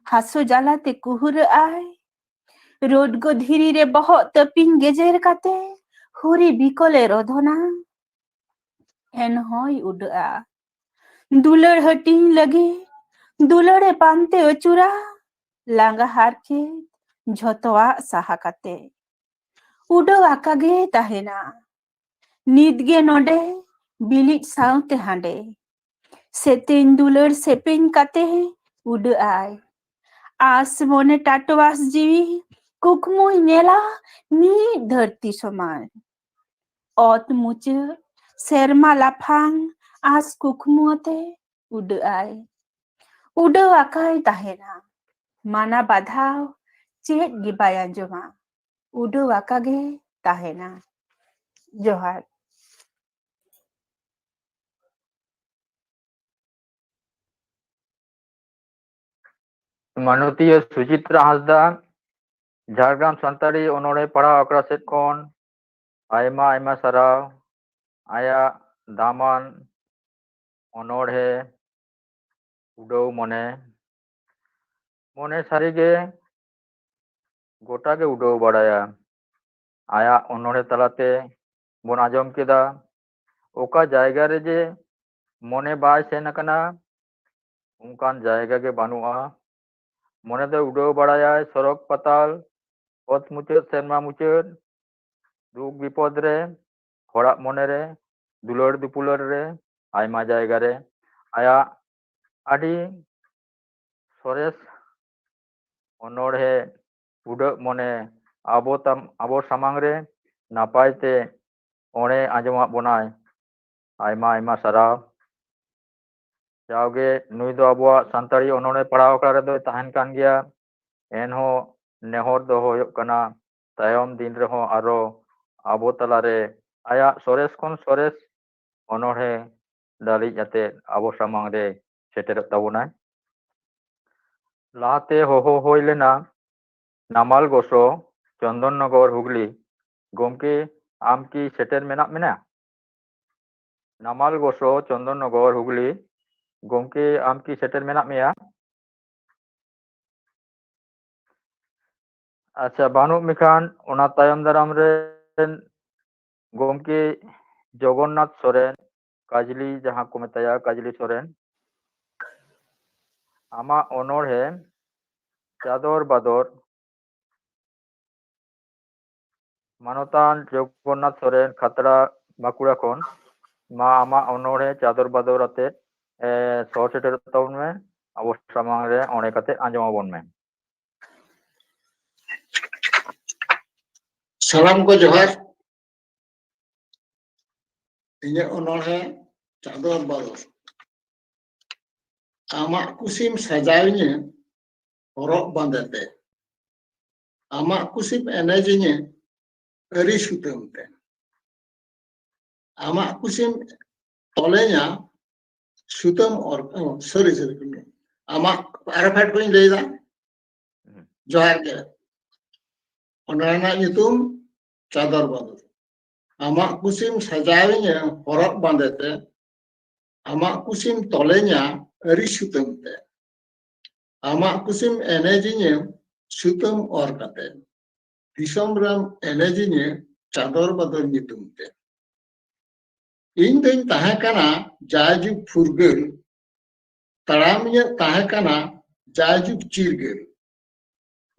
हासो जाला ते कुहुर आय रोड गो धीरी रे बहुत तपिन गेजेर काते हुरी बिकोले रोधना एन होय उडा दुलड़ हटिंग लगे दुलड़े पांते अचुरा लांगा हारके झोतवा साहा काते उडो आकागे ताहेना निदगे नोडे बिलिट साउते हांडे सेतेन दुलड़ सेपेन काते उड आय आस मोने टाटवास जीवी कुकमु नेला नी धरती समान ओत मुच सेरमा लाफांग आस कुकमुते उड आय उड आकाय ताहेना माना बाधाव चेत गिबाया जमा उड आकागे ताहेना जोहार Manutiya Suchitra Hasda Jhargram Santari onore para akra set kon aima aima sarau aya daman onore udau mone mone sarige gota ge udau badaya aya onore talate bon ajom keda oka jayga re je mone bay sen akana unkan jayga ge banua mone te udau badaya sorok patal ot mucet serma mucet दुख विपद रे हड़ाग मने रे दुलड़ दुपुलड़ रे आयमा जायगा रे आया आदि सरेस अनोढ़े उडक मने आबो सामांग रे नापाय ते ओणे आंजमा बोनाय आयमा आयमा सराव जावगे नुई दो आबो सानताड़ी अनोढ़े पढ़ाव करा रे दो तहन कान गया एनहो नेहर दो होयोग कना तायम दिन रे हो आरो आबो तलारे आया सोरेस कोन सोरेस अनोढ़े दाली जाते आबो सामांग रे सेटर ताबोनाय लाते हो होय लेना नामाल गोसो चंदननगर हुगली गोमके आम की सेटर मेना मेना नामाल गोसो चंदननगर हुगली गोमके आम की सेटर मेना मेया अच्छा बानु मिखान ओना तायम दाराम रे गोमके जगन्नाथ सोरेन काजली जहाँ को मेताया काजली सोरेन आमा अनोढ़े चादर बादर मानतान जगन्नाथ सोरेन खतरा बाकुड़ा खन मा आमा अनोढ़े चादर बादर आते सौ सेटर ताउन में अब सामांग रे ओणे कते आंजमाबोन में सलाम को जोहार इन्हें उन्होंने चादर बादर आमा कुसिम सजाइने हरक बांधते आमा कुसिम एनेजिने अरी सुतमते आमा कुसिम तोलेnya सुतम और सॉरी आमा आरफाट को लेदा Johar ge. Onrena nyutum Cador Bador. Amak kusim sajawinya horok bandete. Amak kusim tolenya eri sutem te. Amak kusim energinya sutem or kate. Disom ram energinya Cador Bador nyutum te. ᱤᱧ ᱫᱚᱧ ᱛᱟᱦᱮᱸ ᱠᱟᱱᱟ ᱡᱟᱭᱡᱩᱜᱽ ᱯᱷᱩᱨᱜᱟᱹᱞ ᱛᱟᱲᱟᱢ ᱤᱧᱟᱹᱜ ᱛᱟᱦᱮᱸ ᱠᱟᱱᱟ ᱡᱟᱭᱡᱩᱜᱽ ᱪᱤᱨᱜᱟᱹᱞ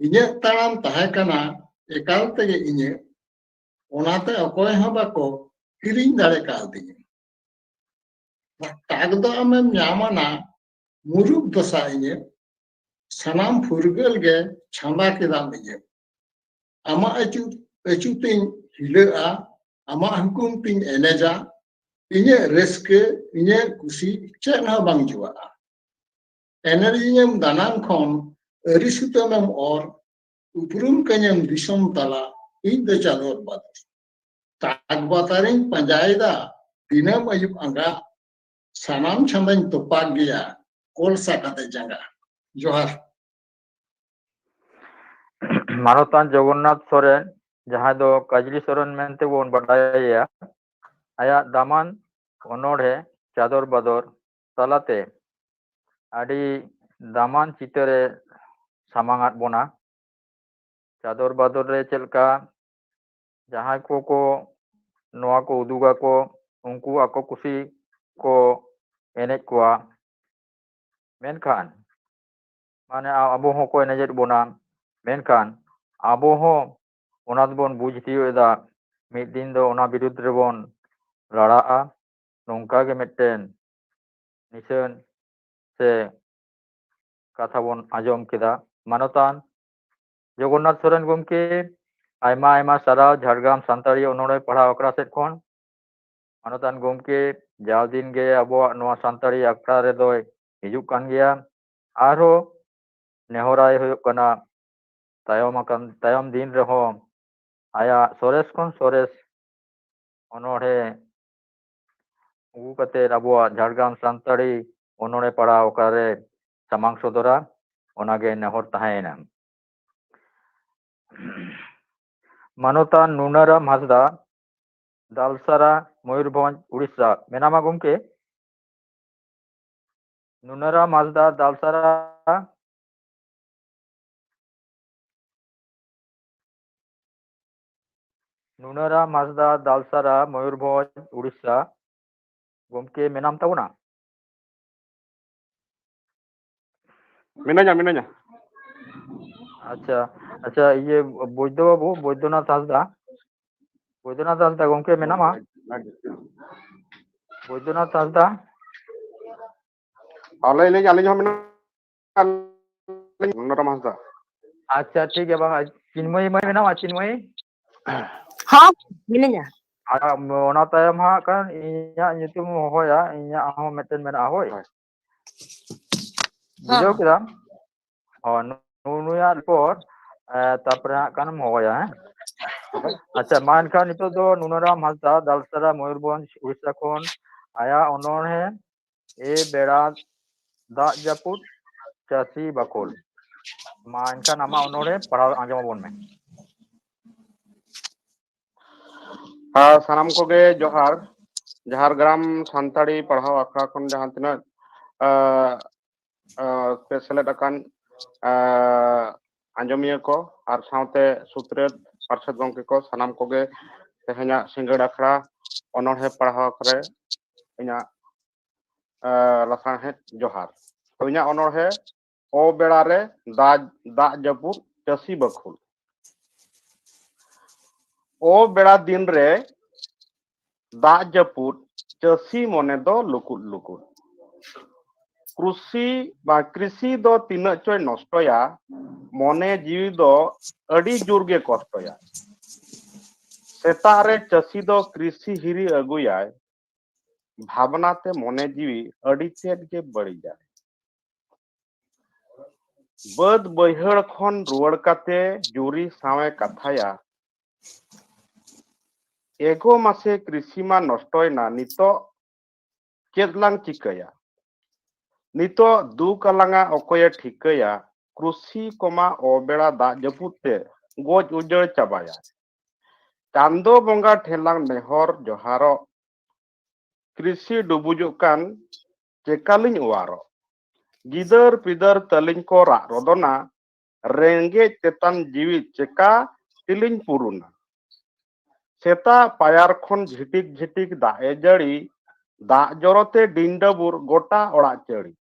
ᱤᱧᱟᱹᱜ ᱛᱟᱲᱟᱢ ᱛᱟᱦᱮᱸ ᱠᱟᱱᱟ ᱮᱠᱟᱞ ᱛᱮᱜᱮ ᱤᱧᱟᱹᱜ ᱚᱱᱟᱛᱮ ᱚᱠᱚᱭ ᱦᱚᱸ ᱵᱟᱠᱚ ᱠᱤᱨᱤᱧ ᱫᱟᱲᱮ ᱠᱟᱣᱫᱤᱧᱟ ᱛᱟᱜ ᱫᱚ ᱟᱢᱮᱢ ᱧᱟᱢᱟᱱᱟ ᱢᱩᱨᱩᱠ ᱫᱚᱥᱟ ᱤᱧᱟᱹᱜ ᱥᱟᱱᱟᱢ ᱯᱷᱩᱨᱜᱟᱹᱞ ᱜᱮ ᱪᱷᱟᱸᱫᱟ ᱠᱮᱫᱟᱢ ᱤᱧᱟᱹᱜ ᱟᱢᱟᱜ ᱟᱹᱪᱩᱛᱤᱧ ᱦᱤᱞᱟᱹᱜᱼᱟ ᱟᱢᱟᱜ ᱦᱩᱠᱩᱢ ᱛᱤᱧ ᱮᱱᱮᱡᱟ inyek reske, inyek kusi, cek nah bang jua. Energinya danang kon, risute mem or, uprum kenyam disom tala, ing de Cador Bador. Tag bataring panjaida, dinam ayub angga, sanam chandañ topak gaya, kol sakate jangga. Johar. Manotan Jagannath Soren, jahan do Kajli Soren mente bon badaya, aya daman onore Cador Bador talate adi daman citere samangat bona Cador Bador re chelka jahan ko noa ko uduga ko unku ako kusi ko enej koa menkan mane abo hon ko enejet bona menkan abo hon ona dobon buj tiyoeda mid din do ona birud rebon lara'a nongka ge mitten niseun se katha bon ajom keda manotan Jagannath Soren gomke aima aima sarau Jhargram Santari onore padhaw akra sed khon manotan gomke jaw din ge abuak noa Santari akra re doy hijuk kan gea arho nehorai huyuk kana tayom din rehom aya sores khon sores onore ugu kate abuak Jhargram Santari onore padhaw akra re samang sodora onage nehor tahayena Manotan Nunaram Hasda Dalsara Mayurbhanj Odisha menama gomke Nunaram Hasda Dalsara Nunaram Hasda Dalsara Mayurbhanj Odisha gomke menam tabona Minanya. acha iye Boidyo babu Boidyanath Hasda gomke menama Boidyanath Hasda Alay hom Nunaram Hasda. acha ठीक है bang Chinmoy menama Chinmoy हाँ मिलेंगे ona tayom ha kan inya nyutum hoya inya ho meten mena hoy bujau kira nuya por tapra kan hoya acha man kan itu do Nunaram Hasda Dalsara Mayurbhanj Odisha khon aya onore e bera dak japut chasi bakol man kan ama onore padhaw anjom bon me Sanam koge Johar. Jhargram Santari padhaw akra kon jahan tina select akan anjomiya ko ar saute sutret parsad gomke ko sanam koge tehenya singgad akra onore padhaw akre inya lasanghet Johar. To inya onore o belare dak japut chasi bakul. O bera din re dak japut chasi mone do lukut. Krisi do tina coy nostoya mone jiwi do adi jurge kostoya. Setare chasi do krisi hiri aguyay bhabnate mone jiwi adi ted ge badi jay. Bad baihar khon ruwar kate juri sawe kathaya ego mase krisima nostoyna nito chedlang chikaya nito du kalanga okoya thikaya ᱠᱨᱩᱥᱤ ᱠᱚᱢᱟ ᱚᱵᱮᱲᱟ ᱫᱟᱜ ᱡᱟᱹᱯᱩᱫ ᱛᱮ ᱜᱚᱡ ᱩᱡᱟᱹᱲ ᱪᱟᱵᱟᱭᱟ ᱪᱟᱸᱫᱳ ᱵᱚᱸᱜᱟ ᱴᱷᱮᱱ ᱱᱮᱦᱚᱨ ᱡᱚᱦᱟᱨᱚᱜ ᱠᱨᱤᱥᱤ ᱰᱩᱵᱩᱡᱚᱜ ᱠᱟᱱ ᱪᱮᱠᱟᱞᱤᱧ ᱚᱣᱟᱨᱚᱜ ᱜᱤᱫᱟᱹᱨ ᱯᱤᱫᱟᱹᱨ ᱛᱟᱹᱞᱤᱧ ᱠᱚ ᱨᱟᱜ ᱨᱚᱫᱚᱱᱟ ᱨᱮᱸᱜᱮᱡ ᱛᱮᱛᱟᱝ ᱡᱤᱣᱤ ᱪᱮᱠᱟ ᱛᱤᱞᱤᱧ ᱯᱩᱨᱩᱱᱟ ᱥᱮᱛᱟᱜ ᱯᱟᱭᱟᱨ ᱠᱷᱚᱱ ᱡᱷᱤᱴᱤᱠ ᱡᱷᱤᱴᱤᱠ ᱫᱟᱜ ᱮ ᱡᱟᱹᱲᱤ ᱫᱟᱜ ᱡᱚᱨᱚᱛᱮ ᱰᱤᱱᱰᱟᱹᱵᱩᱨ ᱜᱚᱴᱟ ᱚᱲᱟᱜ ᱪᱟᱹᱲᱤ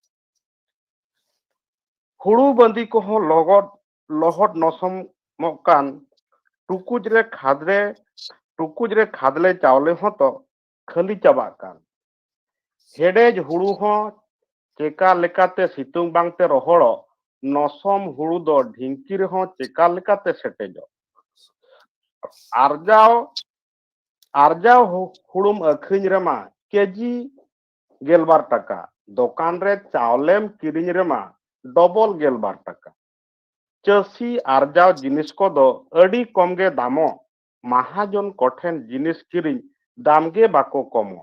ᱦᱩᱲᱩ ᱵᱟᱸᱫᱤ ᱠᱚᱦᱚᱸ ᱞᱚᱦᱚᱫ ᱱᱚᱥᱚᱢᱚᱜ ᱠᱟᱱ ᱴᱩᱠᱩᱡ ᱨᱮ ᱠᱷᱟᱫᱽᱞᱮ ᱪᱟᱣᱞᱮ ᱦᱚᱸᱛᱚ ᱠᱷᱟᱹᱞᱤ ᱪᱟᱵᱟᱜ ᱠᱟᱱ ᱦᱮᱰᱮᱡ ᱦᱩᱲᱩ ᱦᱚᱸ ᱪᱮᱠᱟ ᱞᱮᱠᱟᱛᱮ ᱥᱤᱛᱩᱝ ᱵᱟᱝᱛᱮ ᱨᱚᱦᱚᱲᱚᱜ ᱱᱚᱥᱚᱢ ᱦᱩᱲᱩ ᱫᱚ ᱰᱷᱤᱝᱠᱤ ᱨᱮᱦᱚᱸ ᱪᱮᱠᱟ ᱞᱮᱠᱟᱛᱮ ᱥᱮᱴᱮᱡᱚᱜ ᱟᱨᱡᱟᱣ ᱦᱩᱲᱩᱢ ᱟᱹᱠᱷᱨᱤᱧ ᱨᱮᱢᱟ ᱠᱮᱡᱤ 12 টাকা দোকান রে চাউলেম কিরিኝ রেমা ডবল 12 টাকা চাষি আরজাও জিনিস কদো আডি কমগে দামো মাহাজন কঠেন জিনিস কিরিኝ দামগে বাকো কমো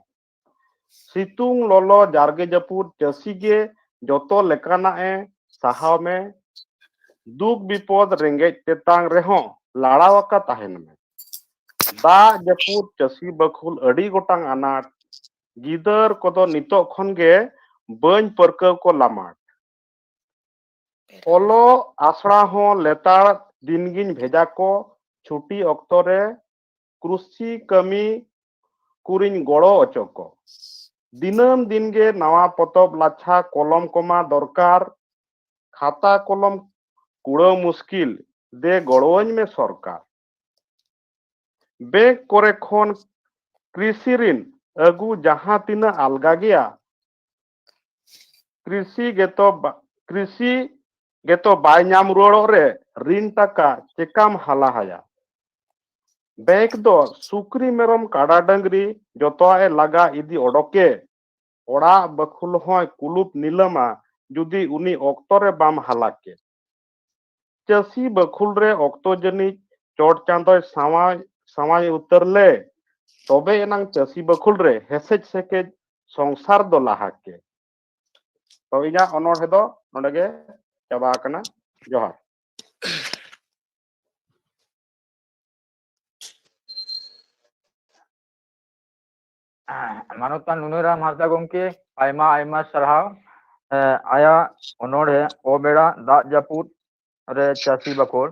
সিতুং ললো জারগে জাপুর চাষি গে যত লেকানা এ সাহাও মে দুঃখ বিপদ রেঙ্গেজ তেতাং রেহো লাড়াওয়াকা তাহেন মে দা জাপুর চাষি বকুল আডি গোটাং আনাট ᱜᱤᱫᱟᱹᱨ ᱠᱚᱫᱚ ᱱᱤᱛᱚᱜ ᱠᱷᱚᱱᱜᱮ ᱵᱟᱹᱧ ᱯᱟᱹᱨᱠᱟᱹᱣ ᱠᱚ ᱞᱟᱢᱟᱴ ᱚᱞᱚᱜ ᱟᱥᱲᱟ ᱦᱚᱸ ᱞᱮᱛᱟᱲ ᱫᱤᱱᱜᱤᱧ ᱵᱷᱮᱡᱟ ᱠᱚ ᱪᱷᱩᱴᱤ ᱚᱠᱛᱚ ᱨᱮ ᱠᱨᱩᱥᱤ ᱠᱟᱹᱢᱤ ᱠᱩᱨᱤᱧ ᱜᱚᱲᱚ ᱚᱪᱚ ᱠᱚ ᱫᱤᱱᱟᱹᱢ ᱫᱤᱱᱜᱮ ᱱᱟᱣᱟ ᱯᱚᱛᱚᱵ ᱞᱟᱪᱷᱟ ᱠᱚᱞᱚᱢ ᱠᱚᱢᱟ ᱫᱚᱨᱠᱟর খাতা কলম কুড়াও মুশকিল দে গড়োয়াᱧ মে সরকার ব্যাংক করে খন কৃষি ঋণ আগু যাহা তিনা আলগা গিয়া কৃষি গেতো বাই নাম রুড়ো রে ঋণ টাকা চেকাম হালা হায়া ব্যাংক দো সুক্রি মেরম কাডা ডাংরি যতোয়ে লাগা ইদি অডকে ওড়া বকুল হয় কুলুপ নিলামা যদি উনি অক্তরে বাম হালাকে চাষি বকুল রে অক্ত জনি চট চাঁদয় সামাই উতরলে তবে এনাং চাষি বকুল রে হেসেজ সেকেজ সংসার দো লাহাকে তো ইᱧᱟ অনড়হে দো নডেগে চাবা আকানা জোহার ᱢᱟᱱᱚᱛᱟᱱ ᱱᱩᱱᱟᱹᱨᱟᱢ ᱦᱟᱸᱥᱫᱟ ᱜᱚᱢᱠᱮ ᱟᱭᱢᱟ ᱟᱭᱢᱟ ᱥᱟᱨᱦᱟᱣ ᱟᱭᱟᱜ ᱚᱱᱚᱬᱦᱮ ᱚᱵᱮᱲᱟ ᱫᱟᱜ ᱡᱟᱹᱯᱩᱫ ᱨᱮ ᱪᱟᱹᱥᱤ ᱵᱟᱠᱷᱳᱞ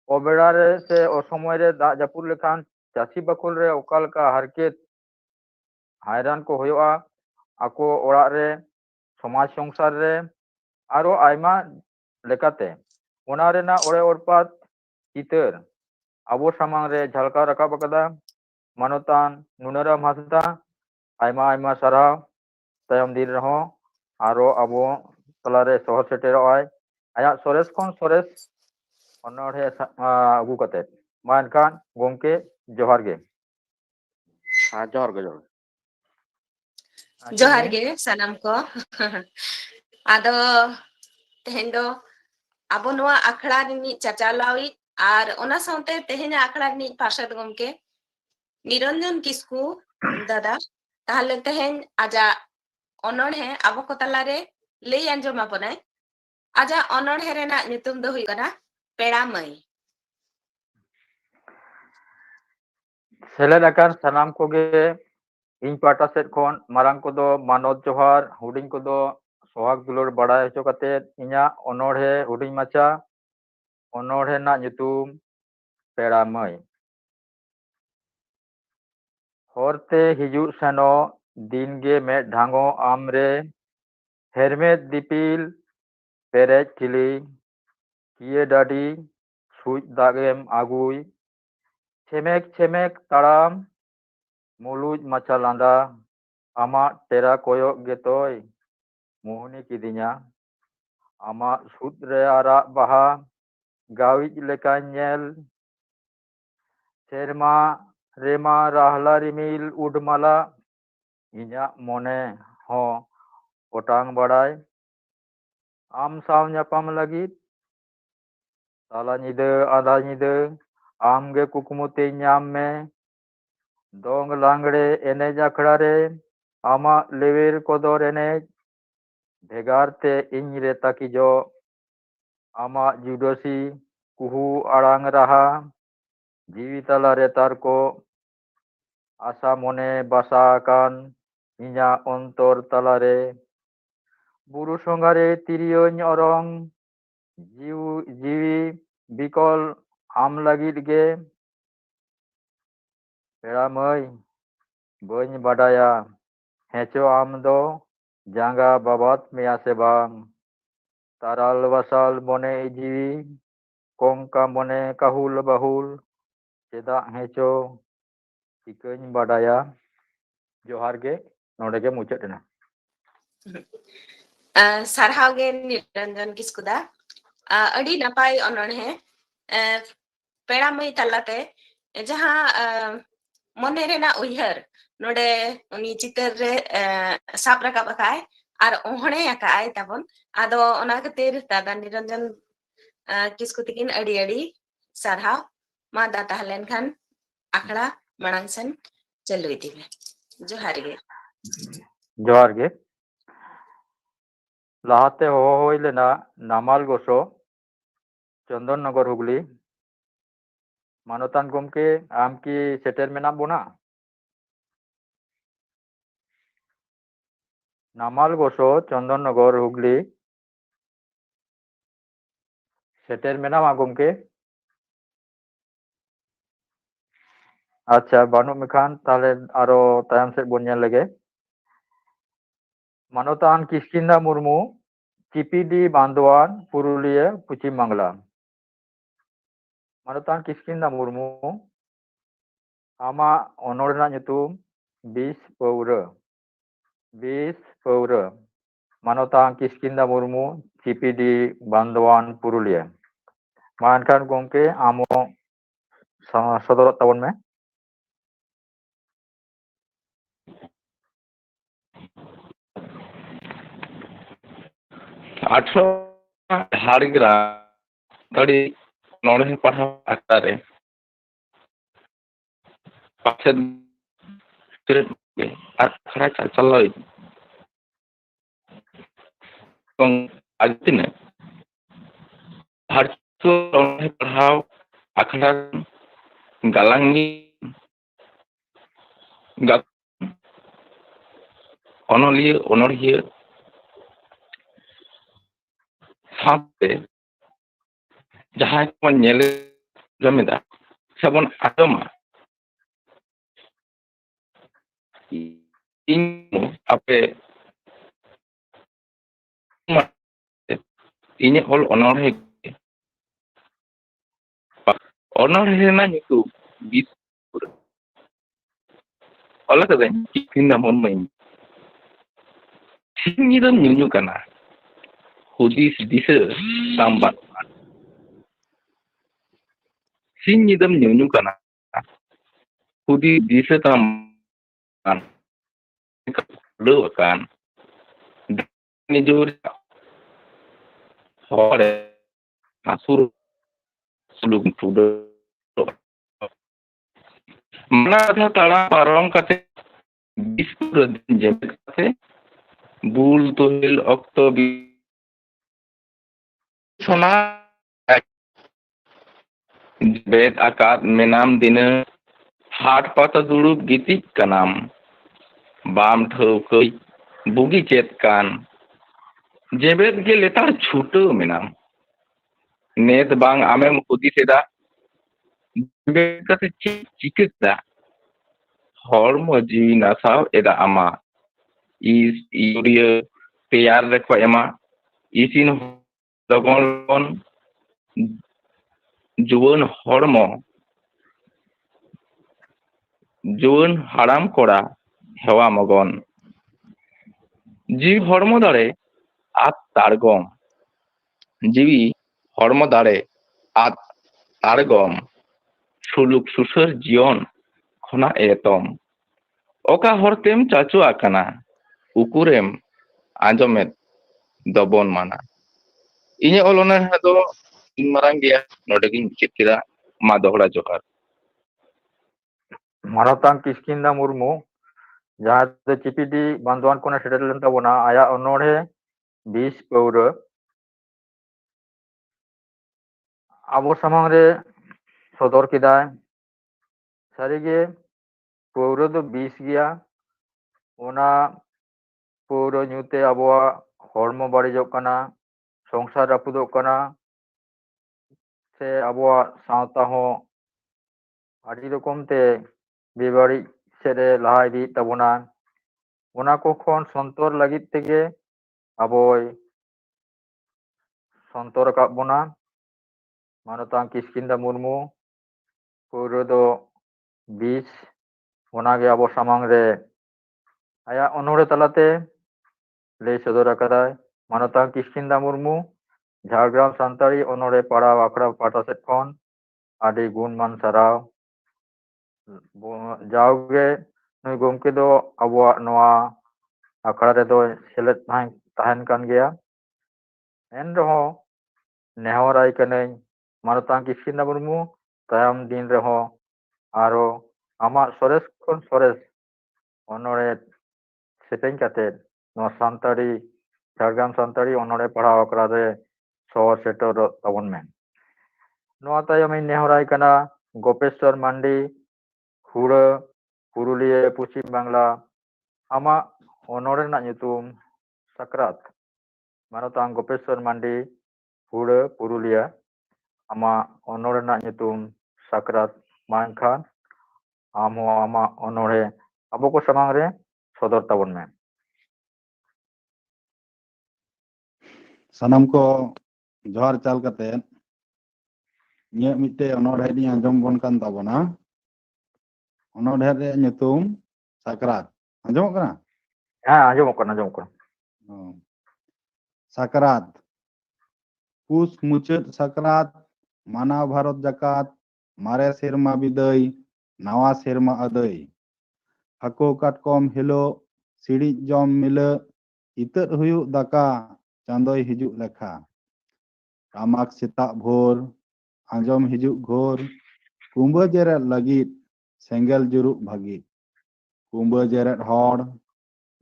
ᱚᱵᱮᱲᱟ ᱨᱮ ᱥᱮ ᱚᱥᱚᱢᱚᱭ ᱨᱮ ᱫᱟᱜ ᱡᱟᱹᱯᱩᱫ ᱞᱮᱠᱷᱟᱱ ᱪᱟᱹᱥᱤ ᱵᱟᱠᱷᱳᱞ ᱨᱮ ᱚᱠᱟ ᱞᱮᱠᱟ ᱦᱟᱨᱠᱮᱛ ᱦᱟᱭᱨᱟᱱ ᱠᱚ ᱦᱩᱭᱩᱜᱼᱟ ᱟᱠᱚ ᱚᱲᱟᱜ ᱨᱮ ᱥᱚᱢᱟᱡᱽ ᱥᱚᱝᱥᱟᱨ ᱨᱮ ᱟᱨᱚ ᱟᱭᱢᱟ ᱞᱮᱠᱟᱛᱮ ᱚᱱᱟ ᱨᱮᱱᱟᱜ ᱚᱲᱮ ᱚᱲᱯᱟᱛ ᱪᱤᱛᱟᱹᱨ ᱟᱵᱚ ᱥᱟᱢᱟᱝ ᱨᱮ ᱡᱷᱟᱞᱠᱟᱣ ᱨᱟᱠᱟᱵ ᱟᱠᱟᱫᱟ ᱢᱟᱱᱚᱛᱟᱱ ᱱᱩᱱᱟᱹᱨᱟᱢ ᱦᱟᱸᱥᱫᱟ ᱟᱭᱢᱟ ᱟᱭᱢᱟ ᱥᱟᱨᱦᱟᱣ ᱛᱟᱭᱚᱢ ᱫᱤᱱ ᱨᱮᱦᱚᱸ ᱟᱨᱚ ᱟᱵᱚ ᱛᱟᱞᱟᱨᱮ ᱥᱚᱦᱚᱨ ᱥᱮᱴᱮᱨᱚᱜᱼᱟᱭ ᱟᱭᱟᱜ ᱥᱚᱨᱮᱥ ᱠᱷᱚᱱ ᱥᱚᱨᱮᱥ ᱚᱱᱚᱬᱦᱮ ᱟᱹᱜᱩ ᱠᱟᱛᱮᱫ ᱢᱟ ᱮᱱᱠᱷᱟᱱ ᱜᱚᱢᱠᱮ ᱡᱚᱦᱟᱨ ᱜᱮ ᱡᱚᱦᱟᱨ ᱜᱮ ᱡᱚᱦᱟᱨ ᱜᱮ ᱥᱟᱱᱟᱢ ᱠᱚ ᱟᱫᱚ ᱛᱮᱦᱮᱧ ᱫᱚ ᱟᱵᱚ ᱱᱚᱣᱟ ᱟᱠᱷᱲᱟ ᱨᱤᱱᱤᱡ ᱪᱟᱪᱟᱞᱟᱣᱤᱡ ᱟᱨ ᱚᱱᱟ ᱥᱟᱶᱛᱮ ᱛᱮᱦᱮᱧᱟᱜ ᱟᱠᱷᱲᱟ ᱨᱤᱱᱤᱡ ᱯᱟᱨᱥᱮᱫ ᱜᱚᱢᱠᱮ ᱱᱤᱨᱚᱧᱡᱚᱱ ᱠᱤᱥᱠᱩ ᱫᱟᱫᱟ ᱛᱟᱦᱞᱮ ᱛᱮᱦᱮᱧ ᱟᱡᱟᱜ ᱚᱱᱚᱬᱦᱮ ᱟᱵᱚ ᱠᱚ ᱛᱟᱞᱟᱨᱮ ᱞᱟᱹᱭ ᱟᱸᱡᱚᱢ ᱟᱵᱚᱱᱟᱭ ᱟᱡᱟᱜ ᱚᱱᱚᱬᱦᱮ ᱨᱮᱱᱟᱜ ᱧᱩᱛᱩᱢ ᱫᱚ ᱦᱩᱭᱩᱜ ᱠᱟᱱᱟ ᱯᱮᱲᱟ ᱢᱟᱹᱭ ᱥᱮᱞᱮᱫ ᱟᱠᱟᱱ ᱥᱟᱱᱟᱢ ᱠᱚᱜᱮ ᱤᱧ ᱯᱟᱦᱴᱟ ᱥᱮᱫ ᱠᱷᱚᱱ ᱢᱟᱨᱟᱝ ᱠᱚᱫᱚ ᱢᱟᱱᱚᱛ ᱡᱚᱦᱟᱨ ᱦᱩᱰᱤᱧ ᱠᱚᱫᱚ ᱥᱚᱦᱟᱜ ᱫᱩᱞᱟᱹᱲ ᱵᱟᱲᱟᱭ ᱦᱚᱪᱚ ᱠᱟᱛᱮᱫ ᱤᱧᱟᱹᱜ ᱚᱱᱚᱬᱦᱮ ᱦᱩᱰᱤᱧ ᱢᱟᱪᱷᱟ ᱚᱱᱚᱬᱦᱮ ᱨᱮᱱᱟᱜ ᱧᱩᱛᱩᱢ ᱯᱮᱲᱟ ᱢᱟᱹᱭ ᱦᱚᱨᱛᱮ ᱦᱤᱡᱩᱜ ᱥᱮᱱᱚᱜ ᱫᱤᱱᱜᱮ ᱢᱮᱫ ᱰᱷᱟᱝᱚᱜ ᱟᱢᱨᱮ ᱦᱮᱨᱢᱮᱫ ᱫᱤᱯᱤᱞ ᱯᱮᱨᱮᱡ ᱴᱷᱤᱞᱤ ᱠᱤᱭᱟᱹ ᱰᱟᱹᱰᱤ ᱥᱩᱡ ᱫᱟᱜᱮᱢ ᱟᱹᱜᱩᱭ ᱪᱷᱮᱢᱮᱠ ᱪᱷᱮᱢᱮᱠ ᱛᱟᱲᱟᱢ ᱢᱩᱞᱩᱡ ᱢᱟᱪᱷᱟ ᱞᱟᱸᱫᱟ ᱟᱢᱟᱜ ᱴᱮᱨᱟ ᱠᱚᱭᱚᱜ ᱜᱮᱛᱚᱭ ᱢᱳᱦᱱᱤ ᱠᱤᱫᱤᱧᱟ ᱟᱢᱟᱜ ᱥᱩᱫ ᱨᱮ ᱟᱨᱟᱜ ᱵᱟᱦᱟ ᱜᱟᱣᱤᱡ ᱞᱮᱠᱟᱧ ᱧᱮᱞ ᱥᱮᱨᱢᱟ ᱨᱮᱢᱟ ᱨᱟᱦᱞᱟ ᱨᱤᱢᱤᱞ ᱩᱰᱢᱟᱞᱟ ᱤᱧᱟᱹᱜ ᱢᱚᱱᱮ ᱦᱚᱸ ᱚᱴᱟᱝ ᱵᱟᱲᱟᱭ ᱟᱢ ᱥᱟᱶ ᱧᱟᱯᱟᱢ ᱞᱟᱹᱜᱤᱫ ᱛᱟᱞᱟ ᱧᱤᱫᱟᱹ ᱟᱫᱷᱟ ᱧᱤᱫᱟᱹ ᱟᱢᱜᱮ ᱠᱩᱠᱢᱩᱛᱮ ᱧᱟᱢ ᱢᱮ ᱫᱚᱝ ᱞᱟᱜᱽᱲᱮ ᱮᱱᱮᱡ ᱟᱠᱷᱲᱟ ᱨᱮ ᱟᱢᱟᱜ ᱞᱮᱣᱮᱨ ᱠᱚᱫᱚᱨ ᱮᱱᱮᱡ ᱵᱷᱮᱜᱟᱨ ᱛᱮ ᱤᱧ ᱨᱮ ᱛᱟᱹᱠᱤᱡᱚᱜ Amak judosi kuhu arang raha jiwi talare tarko asa mone basakan inya ontor talare buru songare tiriyoñ orong jiwi bikol am lagid ge pera mai bañ badaya hecho am do janga babat meya se bang taral wasal mone jiwi kongka mone kahul bahul cedak hecho ikañ badaya johar ge node ge mucet ena sarhaw ge Niranjan Kisku da adi napai ononhe pera mai talate jaha mone rena uihar node uni chitar re sap rakab akai ar ohne akai tabon ado ona khatir dada Niranjan Kisku tikin adi sarhaw ma da tahlen khan akra marang sen chalu idibe johar ge johar ge lahate hoho hoi lena namal goso Chandannagar Hooghly মানতান গমকে আম কি সেটের Menam বোনা নামাল গোসো চন্দননগর হুগলি সেটের Menam আগমকে আচ্ছা বানু মেখান তাহলে আরো তায়াম set বন ñel lege মানতান Kishkindha Murmu চিপিডি Bandwan Purulia পশ্চিম বাংলা মানতান কিষ্কিন্দা মুর্মু আমা অনড় ᱨᱮᱱᱟᱜ ᱧᱩᱛᱩᱢ বিষ পৌর মানতান কিষ্কিন্দা মুর্মু চিপিডি বান্দোয়ান পুরুলিয়া মা এনখান গমকে আমো সদরত তাবন মে আঠারো ঝাড়গ্রাম ᱟᱹᱰᱤ ᱱᱚᱰᱮ ᱯᱟᱲᱦᱟᱣ ᱟᱠᱷᱲᱟ ᱨᱮ ᱯᱟᱪᱮᱫ akhra ᱪᱟᱪᱞᱟᱣ এবং আজ দিনে ভার্চুয়াল অনলাইন পড়াও আখড়া গালাঙ্গি অনড়িয়া সাথে jahay ko nyele jamida sabon atoma inyo ape ini ol onore na nyutu bis ola kada kinda mon main singi dam nyunyu kana hudis dise tambat singi dam nyunyu kana hudi dise tambat lu kan ni jur hore asur sulung tudo mana tha tara parom kate bispur jebet kate bul tohil okto sona bet akat menam dina hat pata durub gitik kanam bam thaukai bugi chet kan jebet ge letar chuto menam net bang amem hudi seda jebet kate chikita hormo jiwi nasaw eda ama is uria peyar rekwa ema isin logon juwan hormo juwan haram kora hewa mogon jiwi hormo dare at targom jiwi hormo dare at targom suluk susur jion khona etom oka hortem chachu akana ukurem anjomet dobon mana inya olona hado marang dia nodegin chikira ma dohra johar মানতান Kishkindha Murmu যাহাতে চিপিডি বান্দোয়ান কোনে settle lane তাবনা আয়া অনড়ে বিষ পৌর ᱟᱵᱚ ᱥᱟᱢᱟᱝ ᱨᱮ ᱥᱚᱫᱚᱨ ᱠᱮᱫᱟᱭ ᱥᱟᱹᱨᱤᱜᱮ ᱯᱟᱹᱣᱨᱟᱹ ᱫᱚ ᱵᱤᱥ ᱜᱮᱭᱟ ᱚᱱᱟ ᱯᱟᱹᱣᱨᱟᱹ ᱧᱩᱛᱮ ᱟᱵᱚᱣᱟᱜ ᱦᱚᱲᱢᱚ ᱵᱟᱹᱲᱤᱡᱚᱜ ᱠᱟᱱᱟ ᱥᱚᱝᱥᱟᱨ ᱨᱟᱹᱯᱩᱫᱚᱜ ᱠᱟᱱᱟ ᱥᱮ ᱟᱵᱚᱣᱟᱜ ᱥᱟᱶᱛᱟ ᱦᱚᱸ ᱟᱹᱰᱤ ᱨᱚᱠᱚᱢ ᱛᱮ ᱵᱮᱵᱟᱹᱲᱤᱡ ᱥᱮᱫ ᱮ ᱞᱟᱦᱟ ᱤᱫᱤᱭᱮᱫ ᱛᱟᱵᱚᱱᱟ ᱚᱱᱟ ᱠᱚ ᱠᱷᱚᱱ ᱥᱚᱱᱛᱚᱨ ᱞᱟᱹᱜᱤᱫ ᱛᱮᱜᱮ ᱟᱵᱚᱭ ᱥᱚᱱᱛᱚᱨ ᱟᱠᱟᱫ ᱵᱚᱱᱟ ᱢᱟᱱᱚᱛᱟᱱ ᱠᱤᱥᱠᱤᱱᱫᱟ ᱢᱩᱨᱢᱩ ᱯᱟᱹᱣᱨᱟᱹ ᱫᱚ ᱵᱤᱥ ᱚᱱᱟᱜᱮ ᱟᱵᱚ ᱥᱟᱢᱟᱝ ᱨᱮ ᱟᱭᱟᱜ ᱚᱱᱚᱬᱦᱮ ᱛᱟᱞᱟᱛᱮ ᱞᱟᱹᱭ ᱥᱚᱫᱚᱨ ᱟᱠᱟᱫᱟᱭ ᱢᱟᱱᱚᱛᱟᱱ ᱠᱤᱥᱠᱤᱱᱫᱟ ᱢᱩᱨᱢᱩ ঝাড়গ্রাম ᱥᱟᱱᱛᱟᱲᱤ ᱚᱱᱚᱬᱦᱮ ᱯᱟᱲᱦᱟᱣ ᱟᱠᱷᱲᱟ ᱯᱟᱦᱴᱟ ᱥᱮᱫ ᱠᱷᱚᱱ ᱟᱹᱰᱤ ᱜᱩᱱᱢᱟᱱ ᱥᱟᱨᱦᱟᱣ ᱡᱟᱣᱜᱮ ᱱᱩᱭ ᱜᱚᱢᱠᱮ ᱫᱚ ᱟᱵᱚᱣᱟᱜ ᱱᱚᱣᱟ ᱟᱠᱷᱲᱟ ᱨᱮᱫᱚᱭ ᱥᱮᱞᱮᱫ ᱛᱟᱦᱮᱱ ᱠᱟᱱ ᱜᱮᱭᱟ ᱮᱱ ᱨᱮᱦᱚᱸ ᱱᱮᱦᱚᱨᱟᱭ ᱠᱟᱹᱱᱟᱹᱧ ᱢᱟᱱᱚᱛᱟᱱ ᱠᱤᱥᱠᱤᱱᱫᱟ ᱢᱩᱨᱢᱩ ᱛᱟᱭᱚᱢ ᱫᱤᱱ ᱨᱮᱦᱚᱸ ᱟᱨᱚ ᱟᱢᱟᱜ ᱥᱚᱨᱮᱥ ᱠᱷᱚᱱ ᱥᱚᱨᱮᱥ ᱚᱱᱚᱬᱦᱮ ᱥᱮᱯᱮᱧ ᱠᱟᱛᱮᱫ ᱱᱚᱣᱟ ᱥᱟᱱᱛᱟᱲᱤ ঝাড়গ্রাম ᱥᱟᱱᱛᱟᱲᱤ ᱚᱱᱚᱬᱦᱮ ᱯᱟᱲᱦᱟᱣ ᱟᱠᱷᱲᱟ ᱨᱮ ᱥᱚᱦᱚᱨ ᱥᱮᱴᱮᱨᱚᱜ ᱛᱟᱵᱚᱱ ᱢᱮ ᱱᱚᱣᱟ ᱛᱟᱭᱚᱢᱤᱧ ᱱᱮᱦᱚᱨᱟᱭ ᱠᱟᱱᱟ ᱜᱳᱯᱮᱥᱥᱚᱨ ᱢᱟᱱᱰᱤ ᱦᱩᱲᱟᱹ ᱯᱩᱨᱩᱞᱤᱭᱟᱹ ᱯᱚᱥᱪᱤᱢ ᱵᱟᱝᱞᱟ ᱟᱢᱟᱜ ᱚᱱᱚᱬᱦᱮ ᱨᱮᱱᱟᱜ ᱧᱩᱛᱩᱢ ᱥᱟᱠᱨᱟᱛ ᱢᱟᱱᱚᱛᱟᱱ ᱜᱳᱯᱮᱥᱥᱚᱨ ᱢᱟᱱᱰᱤ ᱦᱩᱲᱟᱹ ᱯᱩᱨᱩᱞᱤᱭᱟᱹ ᱟᱢᱟᱜ ᱚᱱᱚᱬᱦᱮ ᱨᱮᱱᱟᱜ ᱧᱩᱛᱩᱢ ᱥᱟᱠᱨᱟᱛ ᱢᱟ ᱮᱱᱠᱷᱟᱱ ᱟᱢᱦᱚᱸ ᱟᱢᱟᱜ ᱚᱱᱚᱬᱦᱮ ᱟᱵᱚ ᱠᱚ ᱥᱟᱢᱟᱝ ᱨᱮ ᱥᱚᱫᱚᱨ ᱛᱟᱵᱚᱱ ᱢᱮ ᱥᱟᱱᱟᱢ ᱠᱚ ᱡᱚᱦᱟᱨ ᱪᱟᱞ ᱠᱟᱛᱮ ᱤᱧᱟᱹᱜ ᱢᱤᱫᱴᱮᱡ ᱚᱱᱚᱬᱦᱮ ᱞᱤᱧ ᱟᱸᱡᱚᱢ ᱵᱚᱱ ᱠᱟᱱ ᱛᱟᱵᱚᱱᱟ ᱚᱱᱚᱬᱦᱮ ᱨᱮᱭᱟᱜ ᱧᱩᱛᱩᱢ ᱥᱟᱠᱨᱟᱛ ᱟᱸᱡᱚᱢᱚᱜ ᱠᱟᱱᱟ ᱦᱮᱸ ᱟᱸᱡᱚᱢᱚᱜ ᱠᱟᱱᱟ ᱥᱟᱠᱨᱟᱛ ᱯᱩᱥ ᱢᱩᱪᱟᱹᱫ ᱥᱟᱠᱨᱟᱛ ᱢᱟᱱᱟᱣ ᱵᱷᱟᱨᱚᱛ ᱡᱟᱠᱟᱛ ᱢᱟᱨᱮ ᱥᱮᱨᱢᱟ ᱵᱤᱫᱟᱹᱭ ᱱᱟᱣᱟ ᱥᱮᱨᱢᱟ ᱟᱹᱫᱟᱹᱭ ᱦᱟᱹᱠᱩ ᱠᱟᱴᱠᱚᱢ ᱦᱤᱞᱳᱜ ᱥᱤᱲᱤᱡ ᱡᱚᱢ ᱢᱤᱞᱟᱹᱜ ᱤᱛᱟᱹᱫ ᱦᱩᱭᱩᱜ ᱫᱟᱠᱟ ᱪᱟᱸᱫᱳᱭ ᱦᱤᱡᱩᱜ ᱞᱮᱠᱷᱟ ᱴᱟᱢᱟᱠ ᱥᱮᱛᱟᱜ ᱵᱷᱳᱨ ᱟᱸᱡᱚᱢ ᱦᱤᱡᱩᱜ ᱜᱷᱳᱨ ᱠᱩᱸᱵᱟᱹ ᱡᱮᱨᱮᱫ ᱞᱟᱹᱜᱤᱫ ᱥᱮᱸᱜᱮᱞ ᱡᱩᱨᱩᱜ ᱵᱷᱟᱹᱜᱤ ᱠᱩᱸᱵᱟᱹ ᱡᱮᱨᱮᱫ ᱦᱚᱲ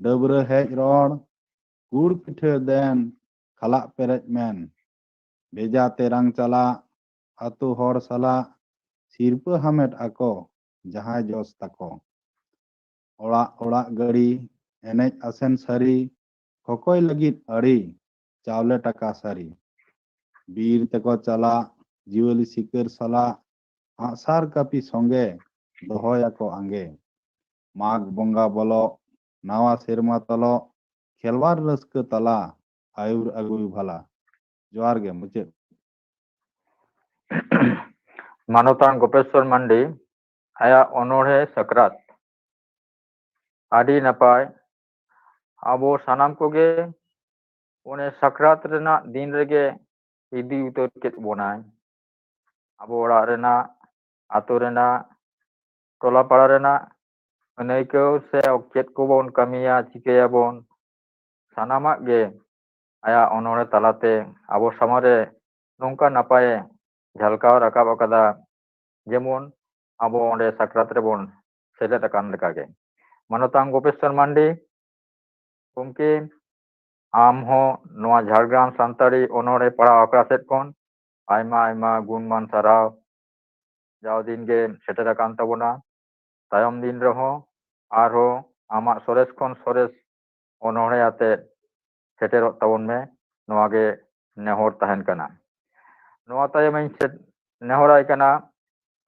ᱰᱟᱹᱵᱨᱟᱹ ᱦᱮᱡ ᱨᱚᱲ ᱜᱩᱲ ᱯᱤᱴᱷᱟᱹ ᱫᱮᱱ ᱠᱷᱟᱞᱟᱜ ᱯᱮᱨᱮᱡ ᱢᱮᱱ ᱵᱷᱮᱡᱟ ᱛᱮᱨᱟᱝ ᱪᱟᱞᱟᱜ ᱟᱛᱳ ᱦᱚᱲ ᱥᱟᱞᱟᱜ ᱥᱤᱨᱯᱟᱹ ᱦᱟᱢᱮᱴ ᱟᱠᱚ ᱡᱟᱦᱟᱸᱭ ᱡᱚᱥ ᱛᱟᱠᱚ ᱚᱲᱟᱜ ᱚᱲᱟᱜ ᱜᱟᱹᱲᱤ ᱮᱱᱮᱡ ᱟᱥᱮᱱ ᱥᱟᱹᱨᱤ ᱠᱚᱠᱚᱭ ᱞᱟᱹᱜᱤᱫ ᱟᱹᱲᱤ ᱪᱟᱣᱞᱮ ᱴᱟᱠᱟ ᱥᱟᱹᱨᱤ ᱵᱤᱨ ᱛᱮᱠᱚ ᱪᱟᱞᱟᱜ ᱡᱤᱭᱟᱹᱞᱤ ᱥᱤᱠᱟᱹᱨ ᱥᱟᱞᱟᱜ ᱟᱸᱜᱼᱥᱟᱨ ᱠᱟᱹᱯᱤ ᱥᱚᱸᱜᱮ ᱫᱚᱦᱚᱭᱟᱠᱚ ᱟᱸᱜᱮ ᱢᱟᱜᱽ ᱵᱚᱸᱜᱟ ᱵᱚᱞᱚᱜ ᱱᱟᱣᱟ ᱥᱮᱨᱢᱟ ᱛᱚᱞᱚᱜ ᱠᱷᱮᱞᱣᱟᱲ ᱨᱟᱹᱥᱠᱟᱹ ᱛᱟᱞᱟ ᱟᱹᱭᱩᱨ ᱟᱹᱜᱩᱭ ᱵᱷᱟᱞᱟ ᱡᱚᱦᱟᱨ ᱜᱮ ᱢᱩᱪᱟᱹᱫ ᱢᱟᱱᱚᱛᱟᱱ ᱜᱳᱯᱮᱥᱥᱚᱨ ᱢᱟᱱᱰᱤ ᱟᱭᱟᱜ ᱚᱱᱚᱬᱦᱮ ᱥᱟᱠᱨᱟᱛ ᱟᱹᱰᱤ ᱱᱟᱯᱟᱭ ᱟᱵᱚ ᱥᱟᱱᱟᱢ ᱠᱚᱜᱮ ᱚᱱᱮ ᱥᱟᱠᱨᱟᱛ ᱨᱮᱱᱟᱜ ᱫᱤᱱ ᱨᱮᱜᱮ ᱤᱫᱤ ᱩᱛᱟᱹᱨ ᱠᱮᱫ ᱵᱚᱱᱟᱭ ᱟᱵᱚ ᱚᱲᱟᱜ ᱨᱮᱱᱟᱜ ᱟᱛᱳ ᱨᱮᱱᱟᱜ ᱴᱚᱞᱟ ᱯᱟᱲᱟ ᱨᱮᱱᱟᱜ ᱟᱹᱱᱟᱹᱭᱠᱟᱹᱣ ᱥᱮ ᱪᱮᱫ ᱠᱚᱵᱚᱱ ᱠᱟᱹᱢᱤᱭᱟ ᱪᱤᱠᱟᱹᱭᱟᱵᱚᱱ ᱥᱟᱱᱟᱢᱟᱜ ᱜᱮ ᱟᱭᱟᱜ ᱚᱱᱚᱬᱦᱮ ᱛᱟᱞᱟᱛᱮ ᱟᱵᱚ ᱥᱟᱢᱟᱝ ᱨᱮ ᱱᱚᱝᱠᱟ ᱱᱟᱯᱟᱭᱮ ᱡᱷᱟᱞᱠᱟᱣ ᱨᱟᱠᱟᱵ ᱟᱠᱟᱫᱟ ᱡᱮᱢᱚᱱ ᱟᱵᱚ ᱚᱸᱰᱮ ᱥᱟᱠᱨᱟᱛ ᱨᱮᱵᱚᱱ ᱥᱮᱞᱮᱫ ᱟᱠᱟᱱ ᱞᱮᱠᱟᱜᱮ ᱢᱟᱱᱚᱛᱟᱱ ᱜᱳᱯᱮᱥᱥᱚᱨ ᱢᱟᱱᱰᱤ ᱜᱚᱢᱠᱮ ᱟᱢᱦᱚᱸ ᱱᱚᱣᱟ ঝাড়গ্রাম ᱥᱟᱱᱛᱟᱲᱤ ᱚᱱᱚᱬᱦᱮ ᱯᱟᱲᱦᱟᱣ ᱟᱠᱷᱲᱟ ᱥᱮᱫ ᱠᱷᱚᱱ ᱟᱭᱢᱟ ᱟᱭᱢᱟ ᱜᱩᱱᱢᱟᱱ ᱥᱟᱨᱦᱟᱣ ᱡᱟᱣ ᱫᱤᱱ ᱜᱮ ᱥᱮᱴᱮᱨ ᱟᱠᱟᱱ ᱛᱟᱵᱚᱱᱟ ᱛᱟᱭᱚᱢ ᱫᱤᱱ ᱨᱮᱦᱚᱸ ᱟᱨᱦᱚᱸ ᱟᱢᱟᱜ ᱥᱚᱨᱮᱥ ᱠᱷᱚᱱ ᱥᱚᱨᱮᱥ ᱚᱱᱚᱬᱦᱮ ᱟᱛᱮᱫ ᱥᱮᱴᱮᱨᱚᱜ ᱛᱟᱵᱚᱱ ᱢᱮ ᱱᱚᱣᱟ ᱜᱮ ᱱᱮᱦᱚᱨ ᱛᱟᱦᱮᱱ ᱠᱟᱱᱟ ᱱᱚᱣᱟ ᱛᱟᱭᱚᱢᱤᱧ ᱱᱮᱦᱚᱨᱟᱭ ᱠᱟᱱᱟ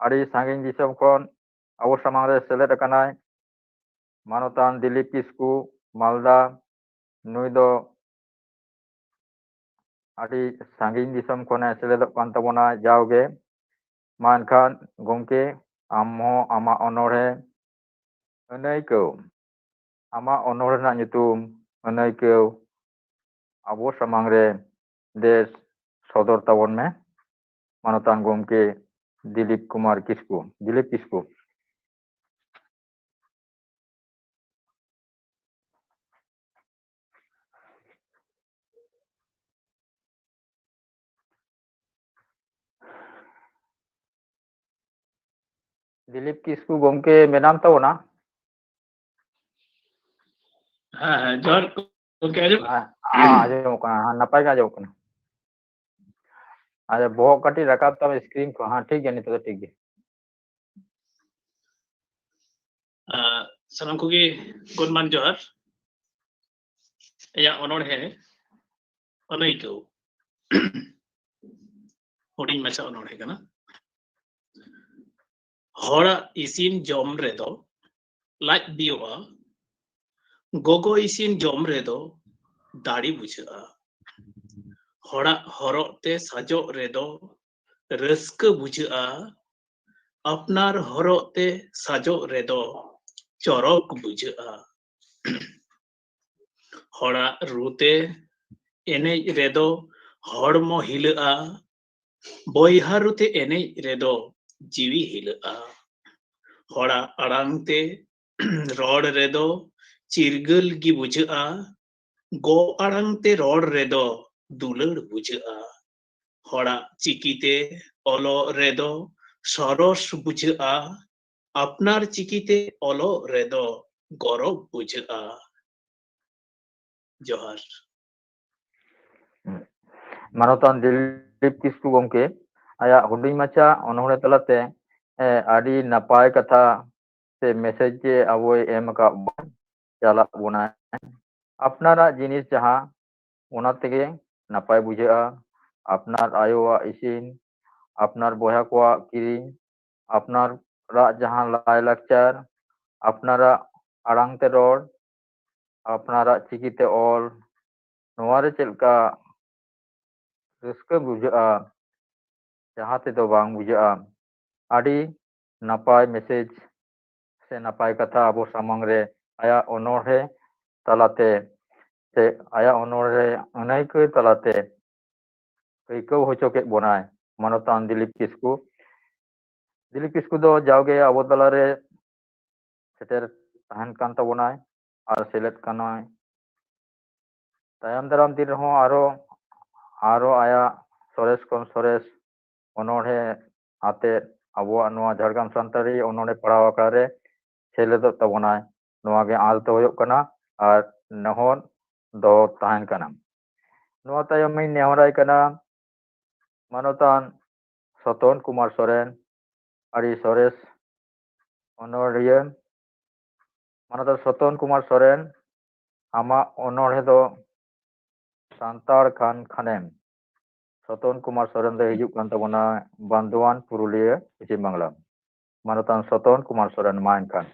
ᱟᱹᱰᱤ ᱥᱟᱺᱜᱤᱧ ᱫᱤᱥᱚᱢ ᱠᱷᱚᱱ ᱟᱵᱚ ᱥᱟᱢᱟᱝ ᱨᱮ ᱥᱮᱞᱮᱫ ᱟᱠᱟᱱᱟᱭ ᱢᱟᱱᱚᱛᱟᱱ ᱫᱤᱞᱤᱯ ᱠᱤᱥᱠᱩ ᱢᱟᱞᱫᱟ ᱱᱩᱭ ᱫᱚ ᱟᱹᱰᱤ ᱥᱟᱺᱜᱤᱧ ᱫᱤᱥᱚᱢ ᱠᱷᱚᱱᱮ ᱥᱮᱞᱮᱫᱚᱜ ᱠᱟᱱ ᱛᱟᱵᱚᱱᱟ ᱡᱟᱣᱜᱮ ᱢᱟ ᱮᱱᱠᱷᱟᱱ ᱜᱚᱢᱠᱮ ᱟᱢᱦᱚᱸ ᱟᱢᱟᱜ ᱚᱱᱚᱬᱦᱮ ᱟᱹᱱᱟᱹᱭᱠᱟᱹᱣ ᱟᱢᱟᱜ ᱚᱱᱚᱬᱦᱮ ᱨᱮᱱᱟᱜ ᱧᱩᱛᱩᱢ ᱟᱹᱱᱟᱹᱭᱠᱟᱹᱣ ᱟᱵᱚ ᱥᱟᱢᱟᱝ ᱨᱮ ᱫᱮᱥ ᱥᱚᱫᱚᱨ ᱛᱟᱵᱚᱱ ᱢᱮ ᱢᱟᱱᱚᱛᱟᱱ ᱜᱚᱢᱠᱮ ᱫᱤᱞᱤᱯ ᱠᱤᱥᱠᱩ ᱫᱤᱞᱤᱯ ᱠᱤᱥᱠᱩ ᱜᱚᱢᱠᱮ ᱢᱮᱱᱟᱢ ᱛᱟᱵᱚᱱᱟ ᱦᱮᱸ ᱡᱚᱦᱟᱨ ᱜᱚᱢᱠᱮ ᱟᱸᱡᱚᱢᱚᱜ ᱠᱟᱱᱟ ᱱᱟᱯᱟᱭ ᱜᱮ ᱟᱸᱡᱚᱢᱚᱜ ᱠᱟᱱᱟ Ada bohong kati rakap tam screen ko. हाँ ठीक है नहीं तो ठीक है. Salam koge gunman johar. Ya onor hai. Onai ko. Hoding macha onor hai kana. Hora isin jom redo. Like biwa. Gogo isin jom redo. Dari buja. Hora horok te sajo redo. Raska buja. Apnar horok te sajo redo. Chorok buja. Hora rute enej redo hormo hila'a. Boyha rute enej redo jiwi hila'a. Hora arang te rod redo chirgal gi buja'a. Go arang te rod redo dulad buja'a. Hora chikite olo redo soros buja'a. Apnar chikite olo redo gorob buja'a. Johar. Manotan Dilip Kisku gomke aya huding macha onore talate adi napai katha se message je aboy em ka chala bona apnara jinis jaha ona tege napai bujha'a apnar ayowa isin apnar boya kowa kiring apnar ra jahan lai lakchar apnara arang te ror apnara chikite ol noare chelka raska bujha'a jaha te do bang bujha'a adi napai message se napai katha abo samang re aya onore talate se aya onore anaike talate kaikau hocho kek bonai manotan Dilip Kisku do jauge abo talare seter tahan kan tabonai ar selet kanai tayam daram din rehon aro aya sores kon sores onore ate abo noa Jharkhand Santari onore padhaw akare seledot tabonai noa ge al to hoyok kana ar nahon do tahan kana noa tayam main nehorai kana manotan Soton Kumar Soren Ari Sores Honoria Manotan Soton Kumar Soren ama onore do Santar Khan Khanem Soton Kumar Soren do hijuk kan tabona Banduan Purulia Pachim Bangla Manotan Soton Kumar Soren main kan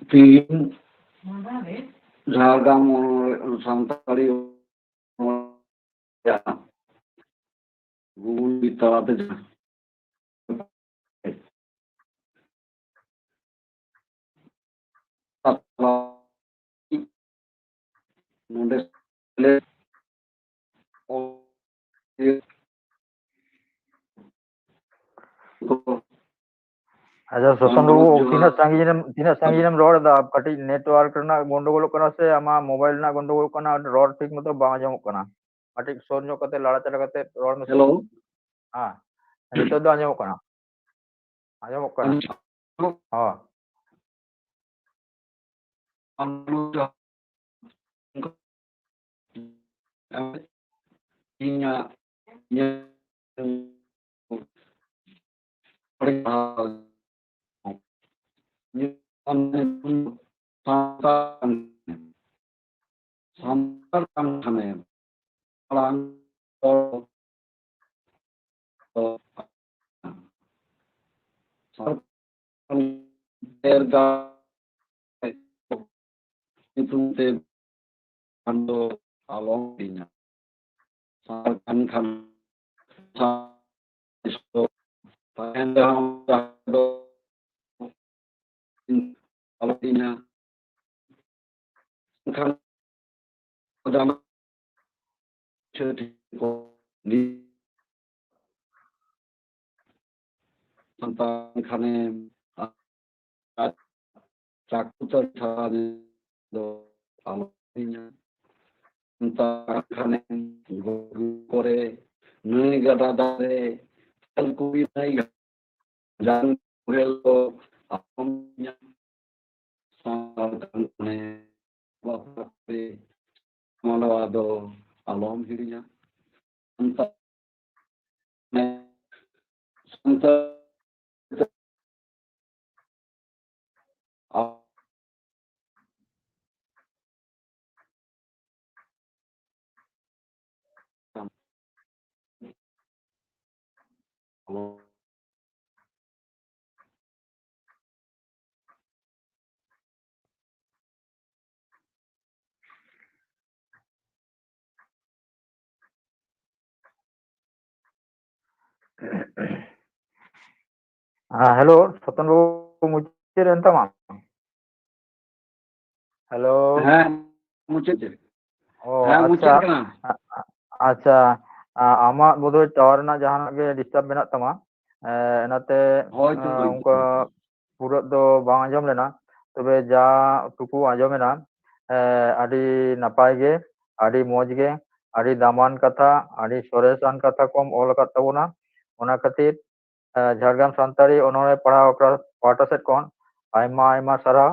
Tin Jharkhand Santari ya Google bitalate nonde अच्छा Soton babu tinat sangijem rod da kati network na gondogol kana se ama mobile na gondogol kana rod ठीक मतो bang ajamok kana kati sor nyok kate lada chada kate rod me hello ha nito do ajamok kana ha itu te ando along dinya kan kan so panda do along dinya kan dama chedi ko di santan khane cakuter thane do along dinya santan khane gore nai gada dare alkubi nai jan hello amnya santan khane bapak malawado alom hirinya Halo, Soton Babu muncul enta mah. Halo. Muncul. Oh, muncul acha. kena. Acha. Amak bodoh tower na jahan ge disturb menak tama. Enate unka pura do bang anjom lena. Tobe ja tuku anjom mena. Adi napai ge, adi moj ge, adi daman kata, adi soresan kata kom ol kat tabona. Ona khatir Jhargram সান্তাড়ি অনড়ে পড়াও পাহটা set kon আইমা আইমা সারা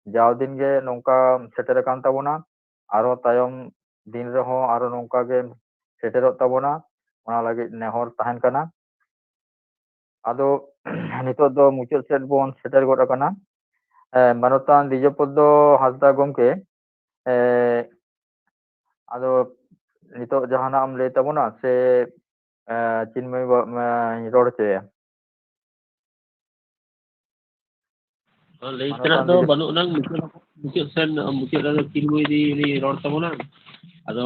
যাও দিন গে নৌকা সেটের কান তাবona আরো তায়ম দিন ᱨᱮᱦᱚᱸ ᱟᱨᱚ ᱱᱚᱝᱠᱟ ᱜᱮ ᱥᱮᱴᱮᱨᱚᱜ ᱛᱟᱵᱚᱱᱟ ᱚᱱᱟ ᱞᱟᱹᱜᱤᱫ ᱱᱮᱦᱚᱨ ᱛᱟᱦᱮᱱ ᱠᱟᱱᱟ ᱟᱫᱚ ᱱᱤᱛᱚᱜ ᱫᱚ ᱢᱩᱪᱟᱹᱫ ᱥᱮᱫ ᱵᱚᱱ ᱥᱮᱴᱮᱨ ᱜᱚᱫ ᱟᱠᱟᱱᱟ ᱢᱟᱱᱚᱛᱟᱱ ᱫᱤᱡᱚᱯᱚᱫᱽᱫᱚ ᱦᱟᱸᱥᱫᱟ ᱜᱚᱢᱠᱮ ᱟᱫᱚ ᱱᱤᱛᱚᱜ ᱡᱟᱦᱟᱱᱟᱜ ᱮᱢ ᱞᱟᱹᱭ ᱛᱟᱵᱚᱱᱟ ᱥᱮ চিন্ময় রড় হᱪᱚᱭᱟ ᱞᱟᱹᱭ ᱛᱮᱱᱟᱜ ᱫᱚ ᱵᱟᱹᱱᱩᱜ ᱟᱱᱟᱝ ᱢᱩᱪᱟᱹᱫ ᱥᱮᱱ ᱢᱩᱪᱟᱹᱫ ᱨᱮᱫᱚ ᱪᱤᱱᱢᱚᱭ ᱫᱤ ᱨᱚᱲ ᱛᱟᱵᱚᱱᱟ ᱟᱫᱚ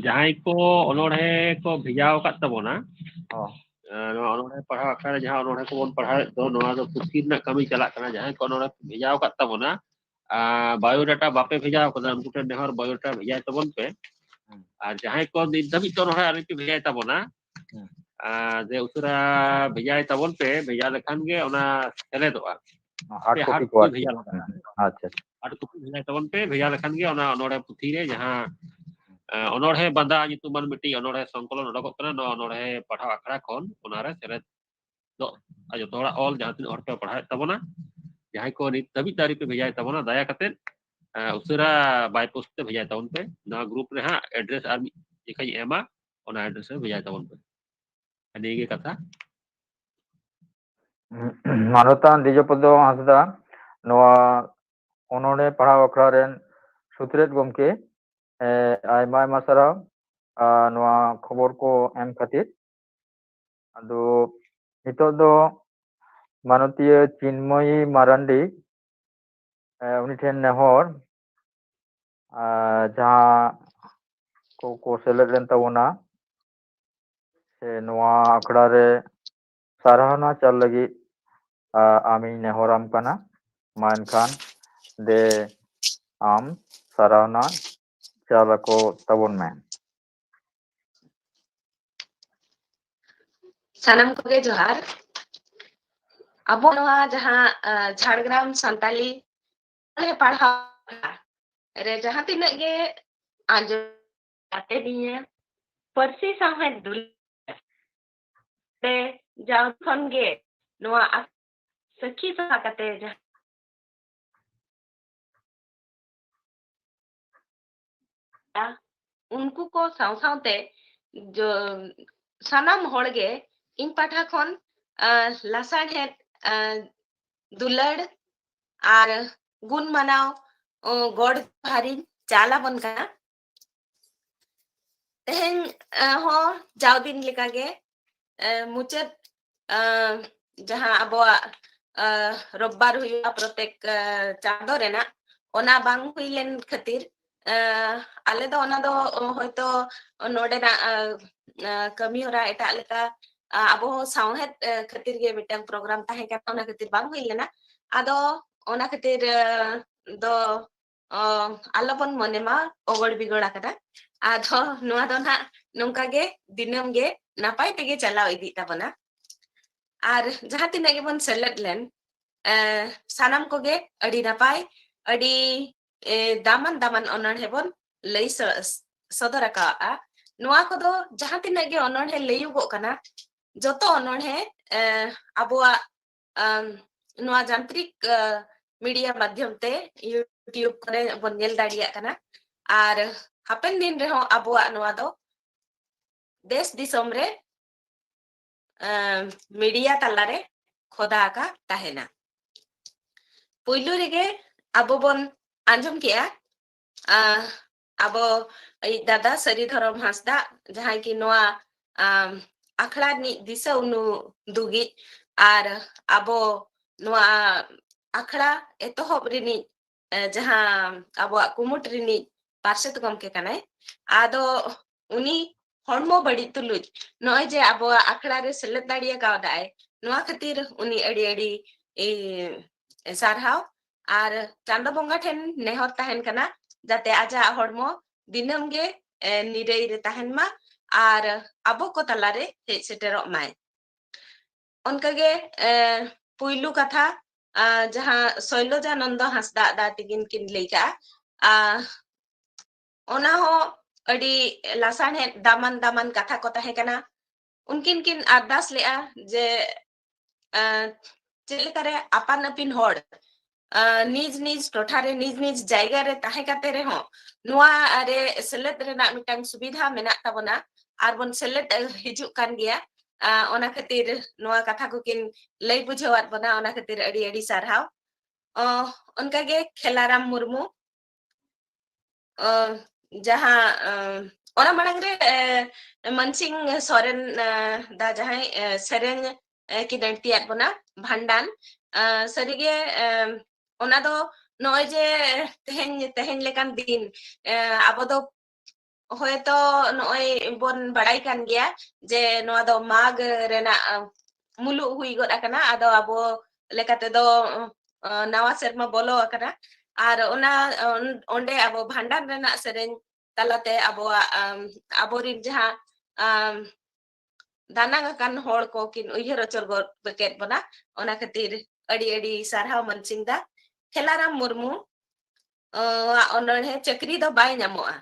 ᱡᱟᱦᱟᱸᱭ ᱠᱚ ᱚᱱᱚᱬᱦᱮ ᱠᱚ ᱵᱷᱮᱡᱟᱣ ᱟᱠᱟᱫ ᱛᱟᱵᱚᱱᱟ ᱱᱚᱣᱟ ᱚᱱᱚᱬᱦᱮ ᱯᱟᱲᱦᱟᱣ ᱟᱠᱷᱲᱟ ᱨᱮ ᱡᱟᱦᱟᱸ ᱚᱱᱚᱬᱦᱮ ᱠᱚᱵᱚᱱ ᱯᱟᱲᱦᱟᱣᱮᱫ ᱫᱚ ᱱᱚᱣᱟ ᱫᱚ ᱯᱩᱛᱷᱤ ᱨᱮᱱᱟᱜ ᱠᱟᱹᱢᱤ ᱪᱟᱞᱟᱜ ᱠᱟᱱᱟ ᱡᱟᱦᱟᱸᱭ ᱠᱚ ᱚᱱᱚᱬᱦᱮ ᱵᱷᱮᱡᱟᱣ ᱟᱠᱟᱫ ᱛᱟᱵᱚᱱᱟ ᱵᱟᱭᱳᱰᱟᱴᱟ ᱵᱟᱯᱮ ᱵᱷᱮᱡᱟᱣ ᱟᱠᱟᱫᱟ ᱩᱱᱠᱩ ᱴᱷᱮᱱ ᱱᱮᱦᱚᱨ ᱵᱟᱭᱳᱰᱟᱴᱟ ᱵᱷᱮᱡᱟᱭ ᱛᱟᱵᱚᱱ ᱯᱮ ᱟᱨ ᱡᱟᱦᱟᱸᱭ ᱠᱚ ᱱᱤᱛ ᱫᱷᱟᱹᱵᱤᱡ ᱛᱮ ᱚᱱᱚᱬᱦᱮ ᱟᱹᱣᱨᱤ ᱯᱮ ᱵᱷᱮᱡᱟᱭ ᱛᱟᱵᱚᱱᱟ ᱡᱮ ᱩᱥᱟᱹᱨᱟ ᱵᱷᱮᱡᱟᱭ ᱛᱟᱵᱚᱱ ᱯᱮ ᱵᱷᱮᱡᱟ ᱞᱮᱠᱷᱟᱱ ᱜᱮ ᱚᱱᱟ ᱥᱮᱞᱮᱫᱚᱜᱼᱟ ᱦᱟᱨᱰ ᱠᱚᱯᱤ ᱠᱚ ᱵᱷᱮᱡᱟ ᱞᱟᱜᱟᱜᱼᱟ ᱟᱪᱪᱷᱟ ᱦᱟᱨᱰ ᱠᱚᱯᱤ ᱵᱷᱮᱡᱟᱭ ᱛᱟᱵᱚᱱ ᱯᱮ ᱵᱷᱮᱡᱟ ᱞᱮᱠᱷᱟᱱ ᱜᱮ ᱚᱱᱟ ᱚᱱᱚᱬᱦᱮ ᱯᱩᱛᱷᱤ ᱨᱮ ᱡᱟᱦᱟᱸ অনড়হে বাঁধা ᱧᱩᱛᱩᱢᱟᱱ ᱢᱤᱫᱴᱤᱡ অনড়হে সংকলন উᱰুᱠᱚᱜ ᱠᱟᱱᱟ ᱱᱚᱣᱟ অনড়হে ᱯᱟᱲᱦᱟᱣ ᱟᱠᱷᱲᱟ ᱠᱷᱚᱱ ᱚᱱᱟᱨᱮ ᱥᱮᱞᱮᱫ ᱫᱚ ᱡᱚᱛᱚ ᱦᱚᱲᱟᱜ ᱚᱞ ᱡᱟᱦᱟᱸ ᱛᱤᱱᱟᱹᱜ ᱦᱚᱲ ᱯᱮ ᱯᱟᱲᱦᱟᱣᱮᱫ ᱛᱟᱵᱚᱱᱟ ᱡᱟᱦᱟᱸᱭ ᱠᱚ ᱱᱤᱛ ᱫᱷᱟᱹᱵᱤᱡ ᱫᱟᱹᱨᱤ ᱯᱮ ᱵᱷᱮᱡᱟᱭ ᱛᱟᱵᱚᱱᱟ ᱫᱟᱭᱟ ᱠᱟᱛᱮᱫ ᱩᱥᱟᱹᱨᱟ ᱵᱟᱭ ᱯᱳᱥᱴ ᱛᱮ ᱵᱷᱮᱡᱟᱭ ᱛᱟᱵᱚᱱ ᱯᱮ ᱱᱚᱣᱟ ᱜᱨᱩᱯ ᱨᱮ ᱦᱟᱸᱜ ᱮᱰᱨᱮᱥ ᱟᱨ ᱢᱤᱫ ᱡᱮᱠᱷᱟᱧ ᱮᱢᱟ ᱚᱱᱟ ᱮᱰᱨᱮᱥ ᱨᱮ ᱵᱷᱮᱡᱟᱭ ᱛᱟᱵᱚᱱ ᱯᱮ ᱱᱤᱭᱟᱹ ᱜᱮ ᱠᱟᱛᱷᱟ ᱢᱟᱱᱚᱛᱟᱱ ᱫᱤᱡᱚᱯᱚᱫᱽᱫᱚ ᱦᱟᱸᱥᱫᱟ ᱱᱚᱣᱟ ᱚᱱᱚᱬᱦᱮ ᱯᱟᱲᱦᱟᱣ ᱟᱠᱷᱲᱟ ᱨᱮᱱ ᱥᱩᱛᱨᱮᱫ ᱜᱚᱢᱠᱮ ᱟᱭᱢᱟ ᱟᱭᱢᱟ ᱥᱟᱨᱦᱟᱣ ᱱᱚᱣᱟ ᱠᱷᱚᱵᱚᱨ ᱠᱚ ᱮᱢ ᱠᱷᱟᱹᱛᱤᱨ ᱟᱫᱚ ᱱᱤᱛᱚᱜ ᱫᱚ ᱢᱟᱱᱚᱛᱤᱭᱟᱹ ᱪᱤᱱᱢᱚᱭী ᱢᱟᱨᱟᱱᱰᱤ ᱩᱱᱤ ᱴᱷᱮᱱ ᱱᱮᱦᱚᱨ ᱡᱟᱦᱟᱸ ᱠᱚ ᱥᱮᱞᱮᱫ ᱞᱮᱱ ᱛᱟᱵᱚᱱᱟ ᱥᱮ ᱱᱚᱣᱟ ᱟᱠᱷᱲᱟ ᱨᱮ ᱥᱟᱨᱦᱟᱣᱱᱟ ᱪᱟᱞ ᱞᱟᱹᱜᱤᱫ ᱟᱢᱤᱧ ᱱᱮᱦᱚᱨᱟᱢ ᱠᱟᱱᱟ ᱢᱟ ᱮᱱᱠᱷᱟᱱ ᱫᱮ ᱟᱢ ᱥᱟᱨᱦᱟᱣᱱᱟ ᱪᱟᱞ ᱟᱠᱚ ᱛᱟᱵᱚᱱ ᱢᱮ ᱥᱟᱱᱟᱢ ᱠᱚᱜᱮ ᱡᱚᱦᱟᱨ ᱟᱵᱚ ᱱᱚᱣᱟ ᱡᱟᱦᱟᱸ ᱡᱷᱟᱲᱜᱨᱟᱢ ᱥᱟᱱᱛᱟᱞᱤ ᱯᱟᱲᱦᱟᱣ ᱨᱮ ᱡᱟᱦᱟᱸ ᱛᱤᱱᱟᱹᱜ ᱜᱮ ᱟᱸᱡᱚᱢ ᱠᱟᱛᱮ ᱱᱤᱭᱟᱹ ᱯᱟᱹᱨᱥᱤ ᱥᱟᱶᱦᱮᱫ ᱛᱮ ᱡᱟᱣ ᱠᱷᱚᱱ ᱜᱮ ᱱᱚᱣᱟ ᱥᱟᱹᱠᱷᱤ ᱥᱟᱦᱟ ᱠᱟᱛᱮ उनको को साव सावते जो सानाम होड़गे इन पाठा खन लासान है दुलड़ आर गुण मनाव गॉड भारी चाला बनका तेहन हो जाव दिन लेका गे मुचत जहां अबो रब्बार हुआ प्रत्येक चांदो रेना ओना बांग हुइलेन खातिर आले दो ओना दो होयतो नोडे ना कमी होरा एटा लेका अबो सावहेद खातिर गे मिटन प्रोग्राम ताहे का ओना खातिर बांग हुइलेना आदो ओना खातिर दो आलोपन मनेमा ओगड़ बिगड़ आकदा आदो नुआ दो ना नोंका गे दिनम गे नापाय तेगे चलाव इदी ताबना आर जहां तिना गे बन सेलेक्ट लेन सानाम को गे अडी नापाय अडी दामन दामन अनड़हे बन लई सदर का नुआ को दो जहां तिना गे अनड़हे लईगो कना जतो अनड़हे अबोआ नुआ यांत्रिक मीडिया माध्यम ते यूट्यूब करे बन नेल दाड़िया कना आर हापेन दिन रे हो अबोआ नुआ दो des disom re media talare khoda aka tahena. Puylu rege abo bon anjom kea abo dada Sari Dharam Hasda jahan ki noa akhla ni disa unu dugi ar abo noa akhla etohob rini jahan abo kumut rini parshet gomke kanai ado uni hormo badi tuluj noy je abo akhla re selet dadiya kaudai noa khatir uni adi sarhaw ar chanda bonga then nehor tahen kana jate aja hormo dinam ge nirei re tahen ma ar abo ko talare hej seterok mai onka ge puilu katha jaha Soiloja Nando Hasda da tigin kin leika ona ho adi lasan he daman katha ko tahe kana unkin kin ardas lea je chilekare apan apin hor niz tothare niz jaiga re tahe kate re ho noa are selet rena mitang subidha menak tabona ar bon selet hijuk kan gea ona khatir noa katha ko kin lei bujhawat bona ona khatir adi sarhaw onka ge Khelaram Murmu jaha ona marang re Mansing Soren da jahai sereng ki dantiat bona bhandan sarige ona do noy je tehen lekan din abo do hoyto noy bon badai kan gea je noa do mag rena mulu hui god akana ado abo lekate do nawa serma bolo akana ar ona onde abo bhandan rena sereng talate abo aborin jaha danang akan hor ko kin uyhar ochor god beket bona ona khatir adi sarhaw Mansing da Khelaram Murmu onol he chakri do bai nyamoa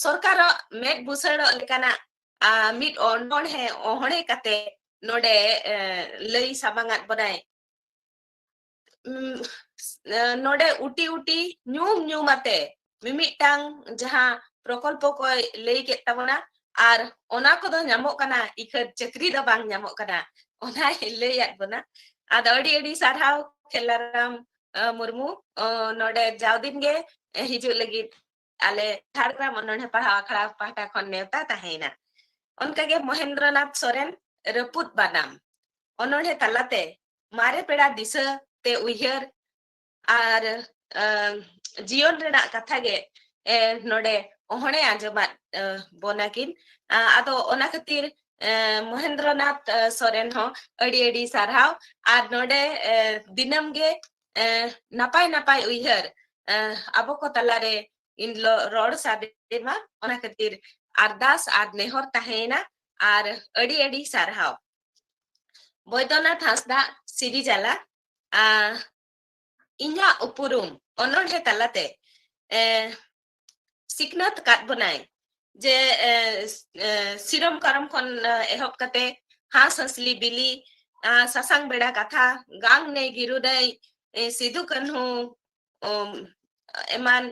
sorkar med busaro lekana mid onol he ohone kate node lei sabangat bonai node uti nyum ate mimitang jaha prokolpo ko lei ke tabona ar ona ko do nyamok kana ikhar chakri do bang nyamok kana ona lei at bona ado adi sarhaw Khelaram Murmu node jaudin ge hijuk lagi ale Jhargram onol he pahwa akhla pahta khon neuta tahena onka ge Mohendranath Soren Raput Banam onol he talate mare peda disa te uyhar ar jion rena katha ge node ohone anjomat bonakin ado ona khatir Mohendranath Soren ho adi sarhaw ar node dinam ge napai uyhar abo ko talare in rod sadema ona khatir ardas ar nehor tahena ar adi sarhaw Boidonath Hasda Siri Jala inya upurum onol he talate siknat kat bonai je siram karam kon ehop kate has hasli bili sasang beda katha gang ne girudai Sidhu Kanhu eman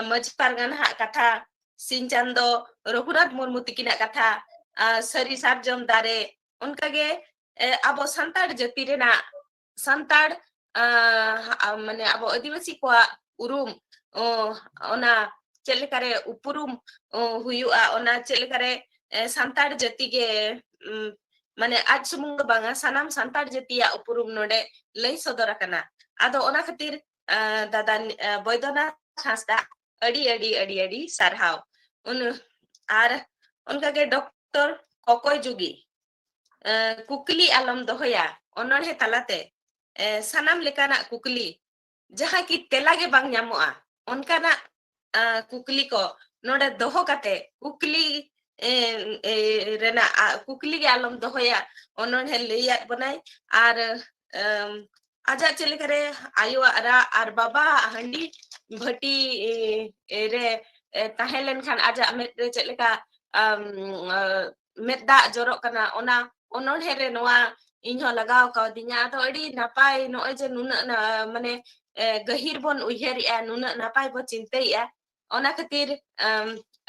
majpargan ha katha Sinchando Raghunath Murmu tikina katha Sari Sarjom dare onka ge abo santar jati rena santar mane abo adivasi ko urum ona chelekare upurum huyua ona chelekare santar jati ge mane aj sumung banga sanam santar jati ya upurum node lei sodora kana ado ona khatir dada Boidonath Hasda adi sarhaw ar onka ge Dr. Kokoy Jugi kukli alam dohoya onol he talate sanam lekana kukli jaha ki tela ge bang nyamoa onkana kukli ko node doho kate kukli rena kukli ge alam dohoya onol he leyat bonai ar aja chelekare ayo ara ar baba handi bhati re tahelen khan aja met re cheleka med da jorok kana ona onol here noa inho lagaw ka dinya to adi napai no je nuna mane gahir bon uyheri nuna napai bo chintei ona khatir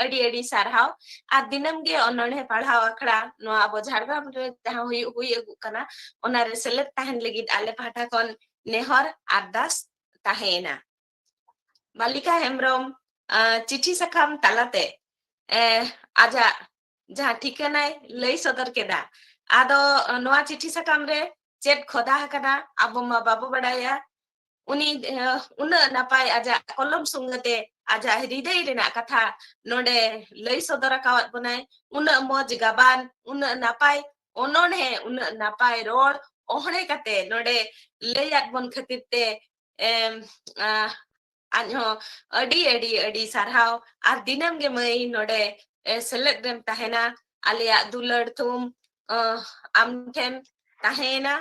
ᱟᱹᱰᱤ ᱥᱟᱨᱦᱟᱣ ᱟᱨ ᱫᱤᱱᱟᱹᱢ ᱜᱮ ᱚᱱᱚᱬᱦᱮ ᱯᱟᱲᱦᱟᱣ ᱟᱠᱷᱲᱟ ᱱᱚᱣᱟ ᱟᱵᱚ ᱡᱷᱟᱲᱜᱨᱟᱢ ᱨᱮ ᱡᱟᱦᱟᱸ ᱦᱩᱭ ᱟᱹᱜᱩᱜ ᱠᱟᱱᱟ ᱚᱱᱟᱨᱮ ᱥᱮᱞᱮᱫ ᱛᱟᱦᱮᱱ ᱞᱟᱹᱜᱤᱫ ᱟᱞᱮ ᱯᱟᱦᱴᱟ ᱠᱷᱚᱱ ᱱᱮᱦᱚᱨ ᱟᱨᱫᱟᱥ ᱛᱟᱦᱮᱸᱭᱮᱱᱟ ᱢᱟᱞᱤᱠᱟ ᱦᱮᱢᱵᱨᱚᱢ चिठी साकाम तालाते आजा जहाँ ठिकानाय लई सदर केदा आदो नोआ चिठी साकाम रे चेत खोदा हकना आबो मा बाबू बडाया उनी उन नापाय आजा कलम सुंगते आजा हृदय रेना कथा नोडे लई सदर कावत बनाय उन मौज गाबान उन नापाय ओनोने उन नापाय रोड ओहणे कते नोडे लईयात बन खतिरते आन्हो अडी सारहाव आर दिनम गे मई नोडे सेलेद रेम ताहेना आलिया दुलड़ तुम आम ठेन ताहेना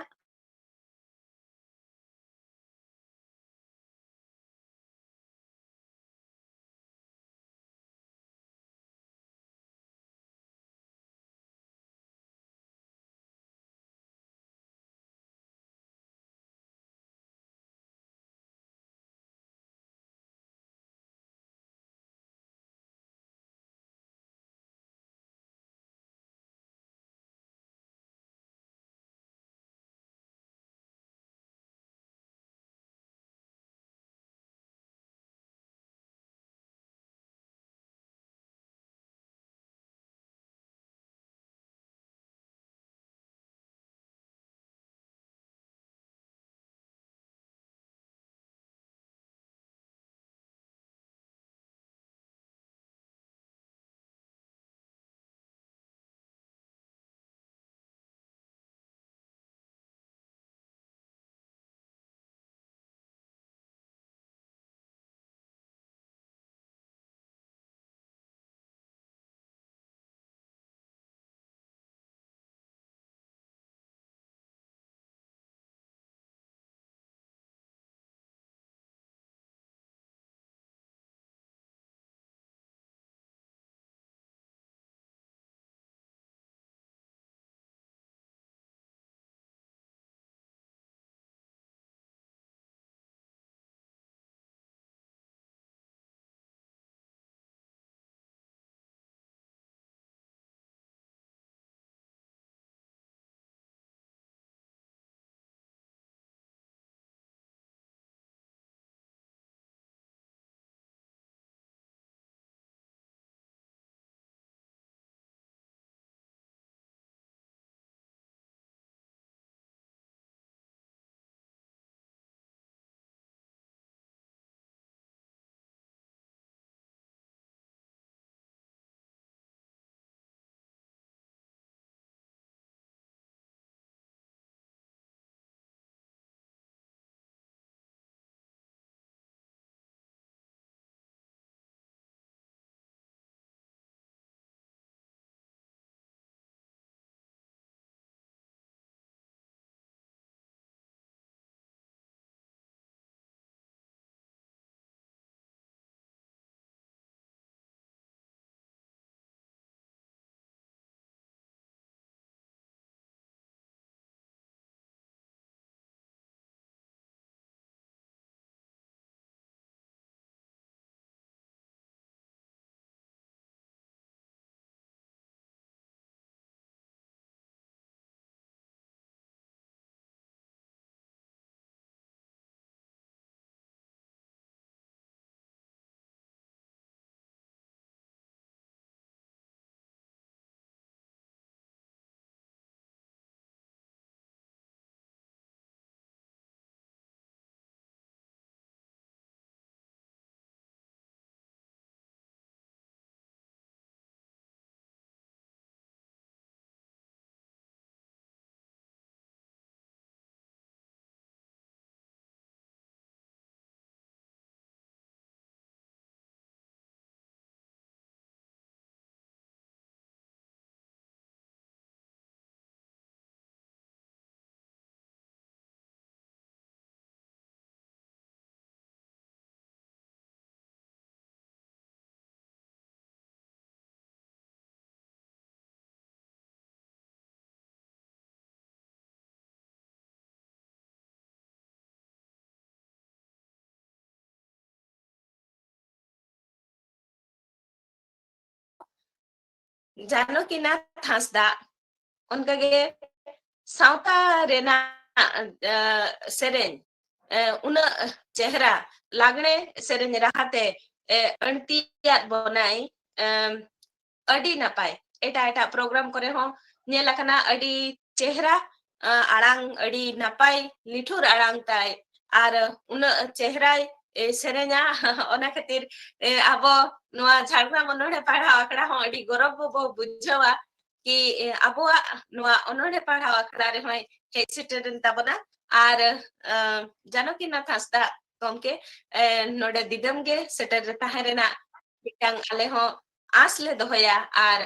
Janokinath Hasda onkage sauta rena sereny una chehra lagne sereny rahate antiyat bonai adi napai eta program kore ho nyelakana adi chehra arang adi napai lithur arang tai ar una chehrai serenya ona khatir abo noa Jharkhand onode padhaw akra ho adi gorob bo bujhawa ki abo noa onode padhaw akra re hoi hej seteren tabona ar Janokinath Hasda gomke node didam ge seter taherena mitang ale ho asle dohoya ar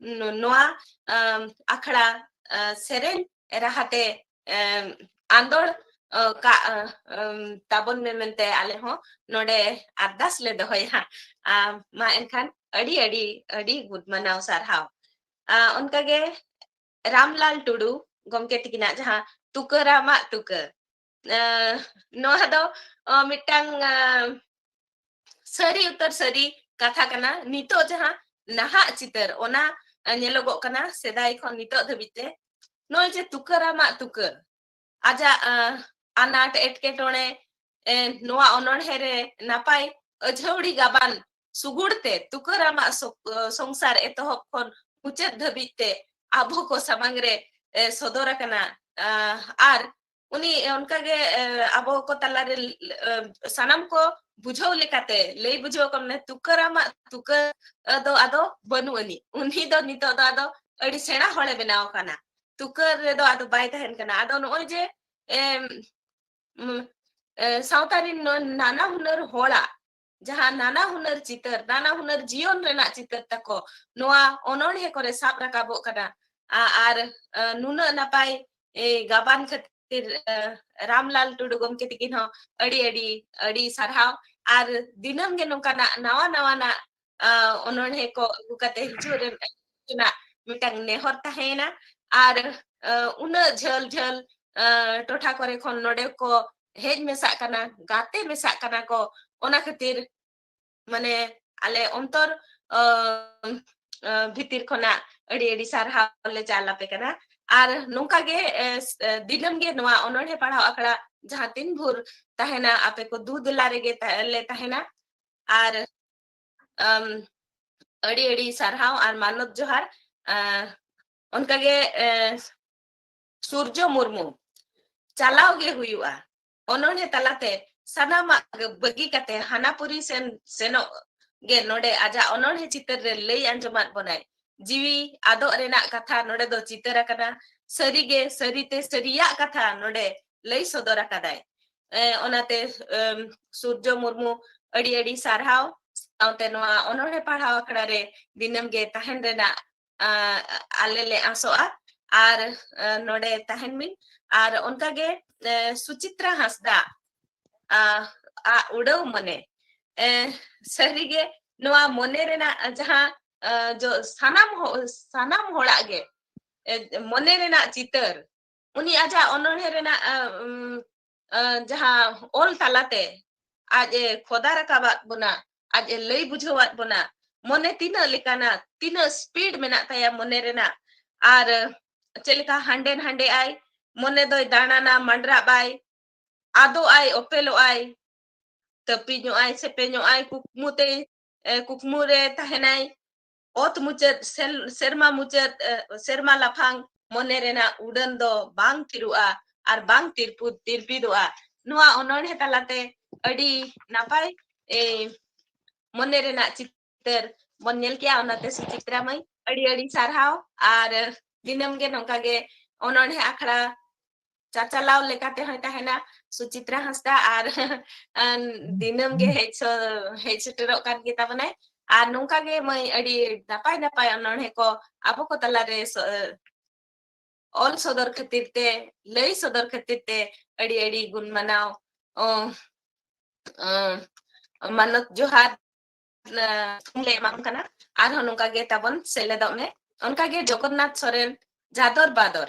noa akhara seren rahate andor ka tabon memente ale ho node ardas le dohoya ma enkan adi good manaw sarhaw onkage Ramlal Tudu gomke tikina jaha tukarama tuka noa do mitang sari utar sari katha kana nito jaha naha chitar ona nyelogok kana sedai khon nito dhabite noy je tukarama tuka aja anat etketone noa ononhere napai ajhaudi gaban sugurte tukarama songsar etohop khon muchat dhabite abo ko samangre sodora kana ar uni onkage abo ko talare sanam ko bujhaw lekate lei bujhaw komne tukarama tuka do ado banu ani uni do nito do ado adi sena hole benaw kana tukar re do ado bai tahen kana ado no je sautarin nana hunar hola jahan nana hunar chitar nana hunar jion rena chitar tako noa ononhe kore sab rakabok kana ar nuna napai gaban khatir Ramlal Tudu gomke tikin ho adi sarhaw ar dinam ge nongka nawa na ononhe ko gukate hijur na mitang nehor tahena ar una jhal totha kore khon node ko hej mesak kana gate mesak kana ko ona khatir mane ale ontor bhitir khona adi sarhaw le chalape kana ar nongka ge dinam ge noa ononhe padhaw akra jaha tin bhur tahena ape ko dud lare ge le tahena ar adi sarhaw ar manot johar onka ge Surjo Murmu chalaw ge huyua ononhe talate sanama bagi kate Hanapuri seno ge node aja ononhe chitar re lei anjomat bonai jiwi ado rena katha node do chitar akana sarige sarite sariya katha node lei sodora kadai onate Surjo Murmu adi sarhaw saute noa ononhe padhaw akra re dinam ge tahen rena alele asoa ar node tahen min ar onkage Suchitra Hasda udaw mone sarige noa mone rena jaha jo sanam hola ge mone rena chitar uni aja ononhe rena jaha ol talate aj khoda rakabat bona aj lei bujhawat bona mone tina lekana tina speed mena taya mone rena ar chelika hande ai mone doy danana mandra bai ado ai opelo ai tapi ai sepenyo ai kukmure tahenai ot mucet serma mucet serma laphang mone rena udan do bang tirua ar bang tirpidua noa ononhe talate adi napai mone rena chitar bon nyel kya onate Suchitra mai adi sarhaw ar dinam ge nongka ge ononhe akhra chachalaw lekate hoy tahena Suchitra Hasda ar dinam ge hej seterok kan kita banai ar nongka ge mai adi napai ononhe ko abo ko talare ol sodor khatir te lei sodor khatir te adi gun manaw manot johar thumle emam kana ar nongka ge tabon seledok me onka ge Jogonnath Soren Jador Bador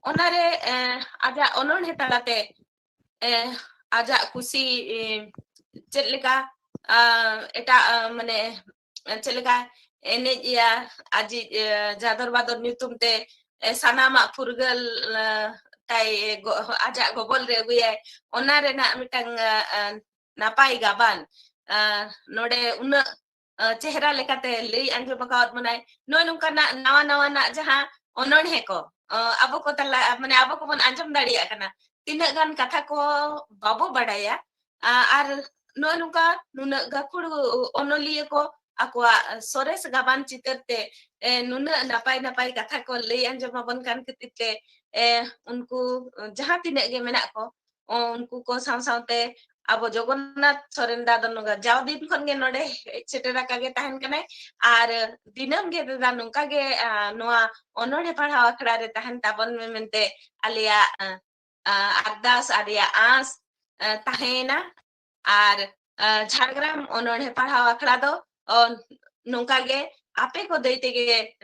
onare aja ononhe talate aja kusi chelika eta mane chelika enej ya aji jador bador nyutum te sanamak furgal tay ajak gobol re guya ona rena mitang napai gaban node una chehra lekate lei anjom bakawat manai no nungka nawa nawa na jaha onon heko abo ko tala mane abo ko bon anjom dariya kana tina gan katha ko babo badaya ar no nungka nuna gakuru onoliye ko akwa sores gaban chiterte nuna napai napai katha ko lei anjom abon kan ketite unku jaha tinak ge menak ko unku ko saw sawte abo Jagannath Soren dada nungka jaw din kon ge node cetera kage tahen kane ar dinam ge dada nungka ge noa onode parhaw akhra re tahen tabon mente alia ardas alia as tahena ar Jhargram onode parhaw akhra do nungka ge ape ko deite ge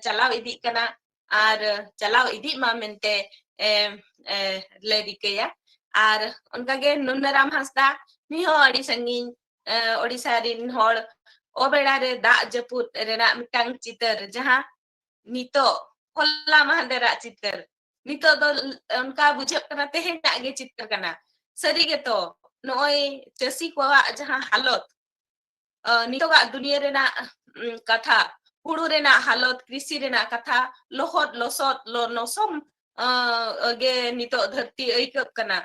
chalaw idi kana ar chalaw idi ma mente le dikeya ar onkage Nunaram Hasda niho adi sangin Odisha rin hor obera re da japut rena mitang chitar jaha nito holla mahandera chitar nito do onka bujhak kana tehena ge chitar kana sari ge to noi chasi ko jaha halot nito ga dunia rena katha huru rena halot krisi rena katha lohot losot lo nosom ge nito dharti aikap kana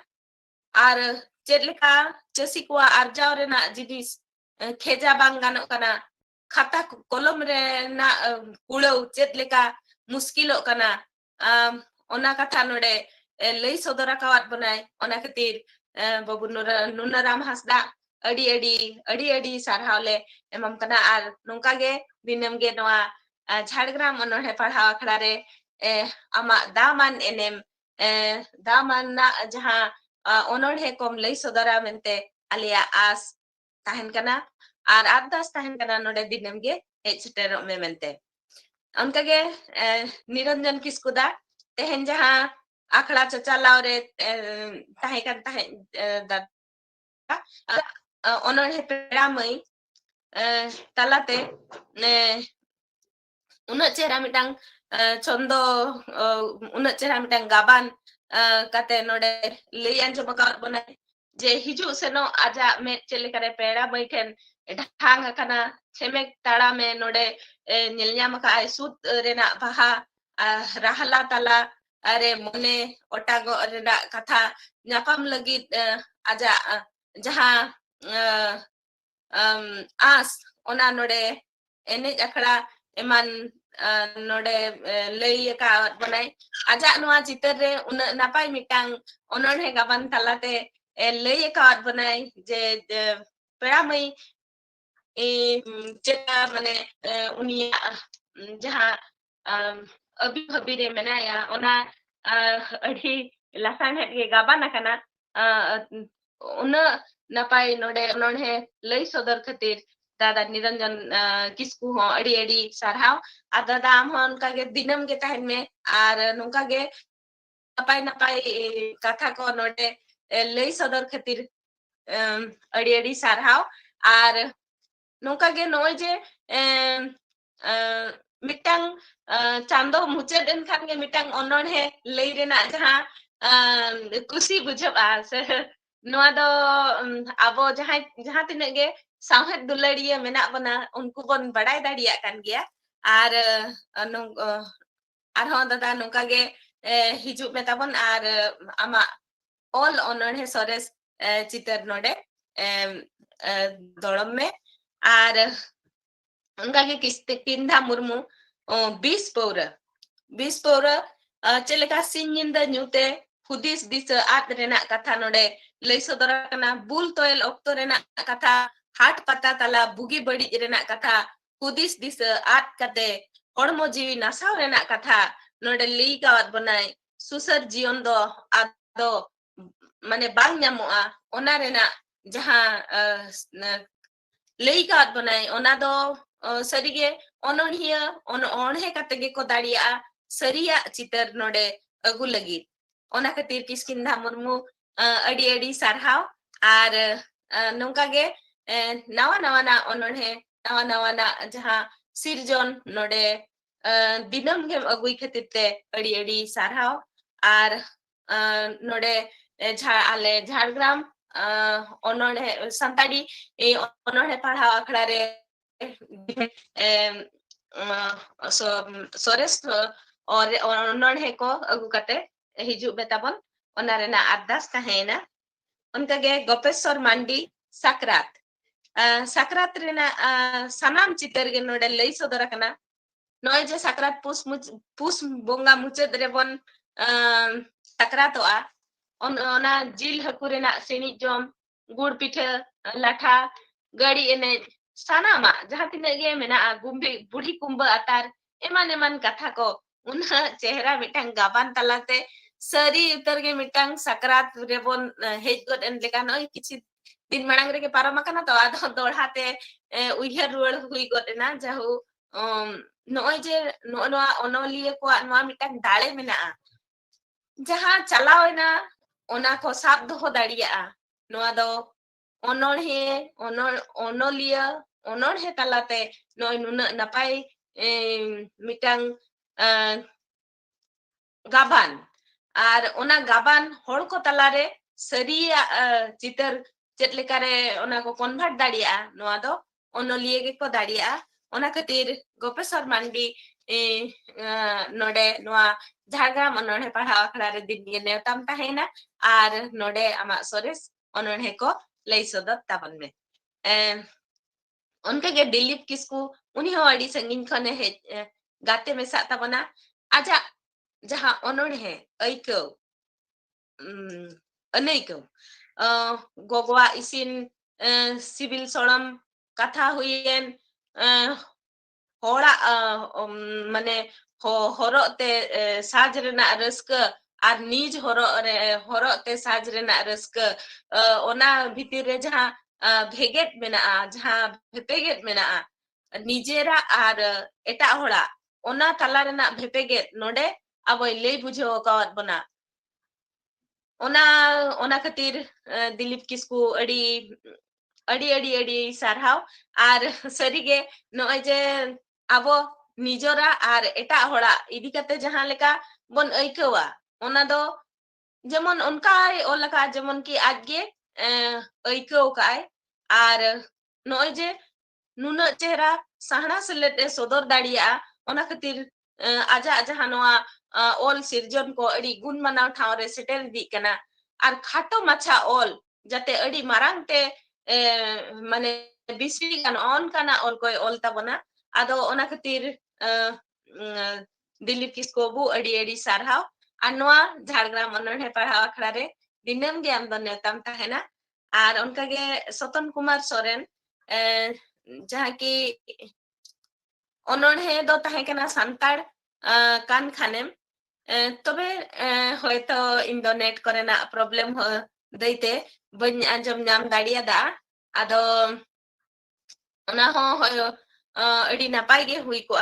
ar ched leka chasi ko arjaw rena jinis kheja bang ganok kana khata kolom rena kulau ched leka muskilok kana ona katha node lei sodora kawat banai ona khatir babu Nunaram Hasda adi sarhawle emam kana ar nungka ge dinam ge noa Jhargram onore parhaw akhra re ama daman enem daman na jaha onore kom lei sodora mente alia as tahen kana ar ardas tahen kana node dinam ge hechterok me mente onka ge Niranjan Kiskuda tehen jaha akhra chachalaw re tahen kan tahen onore peramai talate unat chehra mitang chondo unat chehra mitang gaban kate node lei anjom ka bonai je hiju seno aja me chelikare pera baiten dhang kana chemek tara me node nyelnyam ka ai sut rena baha rahala tala are mone otago rena katha nyapam lagit aja jaha as ona node enej akhra eman node lei ka banai aja noa chitar re una napai mitang onone gaban talate lei ka banai je peramai cheta mane unia jaha abi bhabi re menaya ona adi lasan het ge gaban kana una napai node onone lei sodor khatir dada Niranjan Kisku ho adi sarhaw ar dada am hon kage dinam ge tahen me ar nungka ge napai katha ko node lei sodor khatir adi sarhaw ar nungka ge noy je mitang chando muched en khan ge mitang onone lei rena jaha kusi bujhaba noa do abo jaha tinak ge sawhet dulariya menak bana unku bon badai dariya kan gya ar arhon dada nungka ge hiju metabon ar ama all onone sores chitar node dorom me ar unka ge Kindha Murmu 20 paura cheleka sinyinda nyute hudis disa at rena katha node lei sodora kana bul toel okto rena katha hat pata tala bugi badi rena katha hudis disa at kate hormo jiwi nasaw rena katha node lei kawat banai susar jion do ado mane bang nyamoa ona rena jaha lei kawat banai ona do sarige ononhia onhe kate ge ko daria saria chitar node agu lagi ona khatir Kindha Murmu adi sarhaw ar nongka ge nawa nawa na ononhe nawa nawa na jaha sirjon node dinam gem agui khatir te adi adi sarhaw ar node ale Jhargram onode santari e onode parhaw akhड़ा re sores onode ko agu kate hiju betabon ona rena ardas tahena onka ge Gopeswar Mandi sakrat sakrat rena sanam chitar ge node lay sodora kana noy je sakrat pus bonga muchet rebon sakratoa ona jil haku rena seni jom gur pitha latha gadi ene sanama jaha tinaga ge mena gumbi budi kumba atar eman eman katha ko una chehra mitang gaban talate sari utar ge mitang sakrat rebon hej god en leka noy kichi din marang rege paramakana to ado dorhate uihar ruar hui god na jahu noy je noa onoliye ko noa mitang dale mena jaha chalawena ona ko sab doho dariya noa do onolhe onoliya onolhe talate noy nuna napai mitang gaban ar ona gaban hor ko talare sariya chitar chet lekare ona ko convert dariya noa do onoliye ge ko dariya ona khatir Gopeswar Mandi node noa Jhargram onolhe parhaw akhड़ा re din ge neutam tahena ar node ama sores onolhe ko lay sodot tabon me onka ge Dilip Kisku uni ho adi sangin khone gate mesa tabona aja jaha onolhe aiko anaiko gogwa isin civil soram katha huyen hora mane horo te saj rena raska ar nij horo te saj rena raska ona bhitir re jaha bheget mena jaha bhepeget mena nijera ar eta hora ona tala rena bhepeget node aboy lay bujho kawat bona ona khatir Dilip Kisku adi sarhaw ar sarige noy je abo nijora ar eta hora idi kate jaha leka bon aikawa ona do jemon onkai olaka jemon ki ajge aikau kai ar noy je nuna chehra sahna selete sodor dariya ona khatir aja jaha noa ol sirjon ko adi gun manaw thawre setel di kana ar khato macha ol jate adi marang te mane bisri kan on kana ol koy ol tabona ado ona khatir Dilip Kisku bu adi sarhaw anwa Jhargram onolhe parhaw akhड़ा re dinam ge am don neutam tahena ar onka ge Soton Kumar Soren jaha ki onolhe do tahe kana santar kan khanem tobe hoyto indo net korena problem deite bany anjom nyam dariada ado ona ho adi napai ge hui ko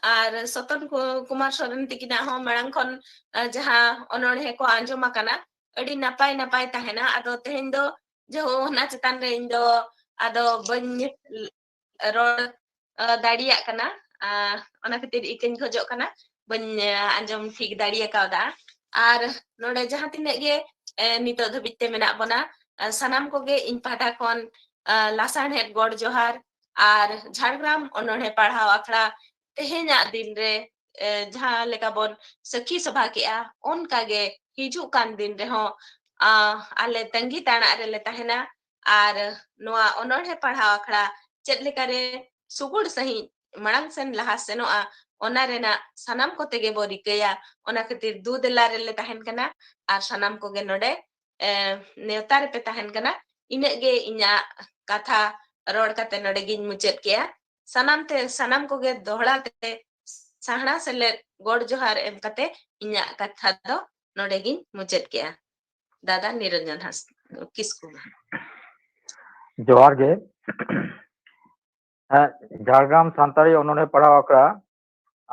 ar Soton Kumar Soren tikina ho marang khon jaha onolhe ko anjom akana adi napai tahena ado tehen do jaho na chetan re indo ado bany rol dariya kana ona khatir ikin khojok kana bany anjom thik dariya kauda ar node jaha tinak ge nito dhabit te mena bona sanam koge in pahta khon lasan het god johar ar Jhargram onolhe parhaw akhड़ा tehenya din re jaha leka bon sakhi sabha ke onka ge hiju kan din re ho ale tangi tana re le tahena ar noa onolhe parhaw akhड़ा chet lekare sugur sahi marang sen laha senoa ona rena sanam ko tege bo rikaya ona khatir du dela re le tahen kana ar sanam ko ge node neuta re pe tahen kana ina ge inya katha rod kate node gin muchet kya sanam ko ge dohla te sahna sele god johar em kate inya katha do node gin muchet kya dada Niranjan Kisku जोहार गे Jhargram सानताड़ी onolhe parhaw akhड़ा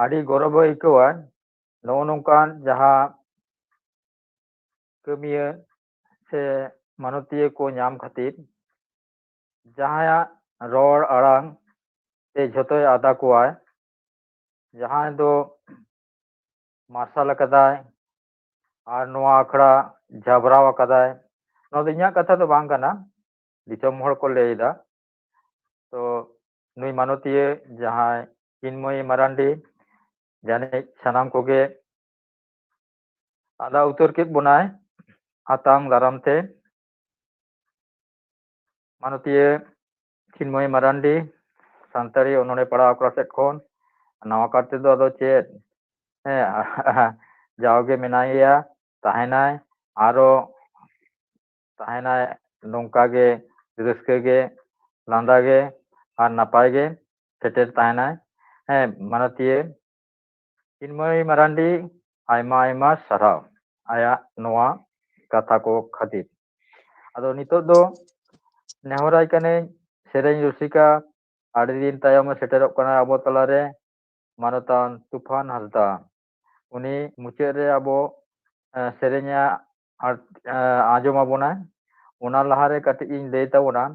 adi gorobo aikawa no nongkan jaha kamiya se manotiya ko nyam khatir jahaya ror arang से झोतोय आदा कोवाय जहां दो martial कदाय और नोआ आखड़ा झाबराव कदाय no दो इᱧᱟᱹᱜ कथा दो बांग कना दिसम हड़ को लेदा तो नुई मानवतीय जहां चिन्मयी मरांडी जाने सनाम कोगे आदा उतर के बनाए आतांग दारामते मानवतीय चिन्मयी मरांडी सानताड़ी उन्होंने पढ़ा अकड़ा सेट खोन नवा करते दो अदो चेत जाओगे मेनाइया ताहेनाय आरो ताहेनाय नोंकागे रस्केगे लांदागे और नापायगे सेटेर ताहेनाय मानवतीय चिन्मयी मरांडी आयमा आयमा सराव आया नोआ कथा को खातिर अदो नितो दो नेहराय कने सेरेñ रुसिका आड़ी दिन तायम सेटेरोग कना अबो तलारे मानतान तूफान हासदा उनी मुचाद रे अबो सेरेña आंजोम आबोना उना लहारे कटिज इन लay ताबोना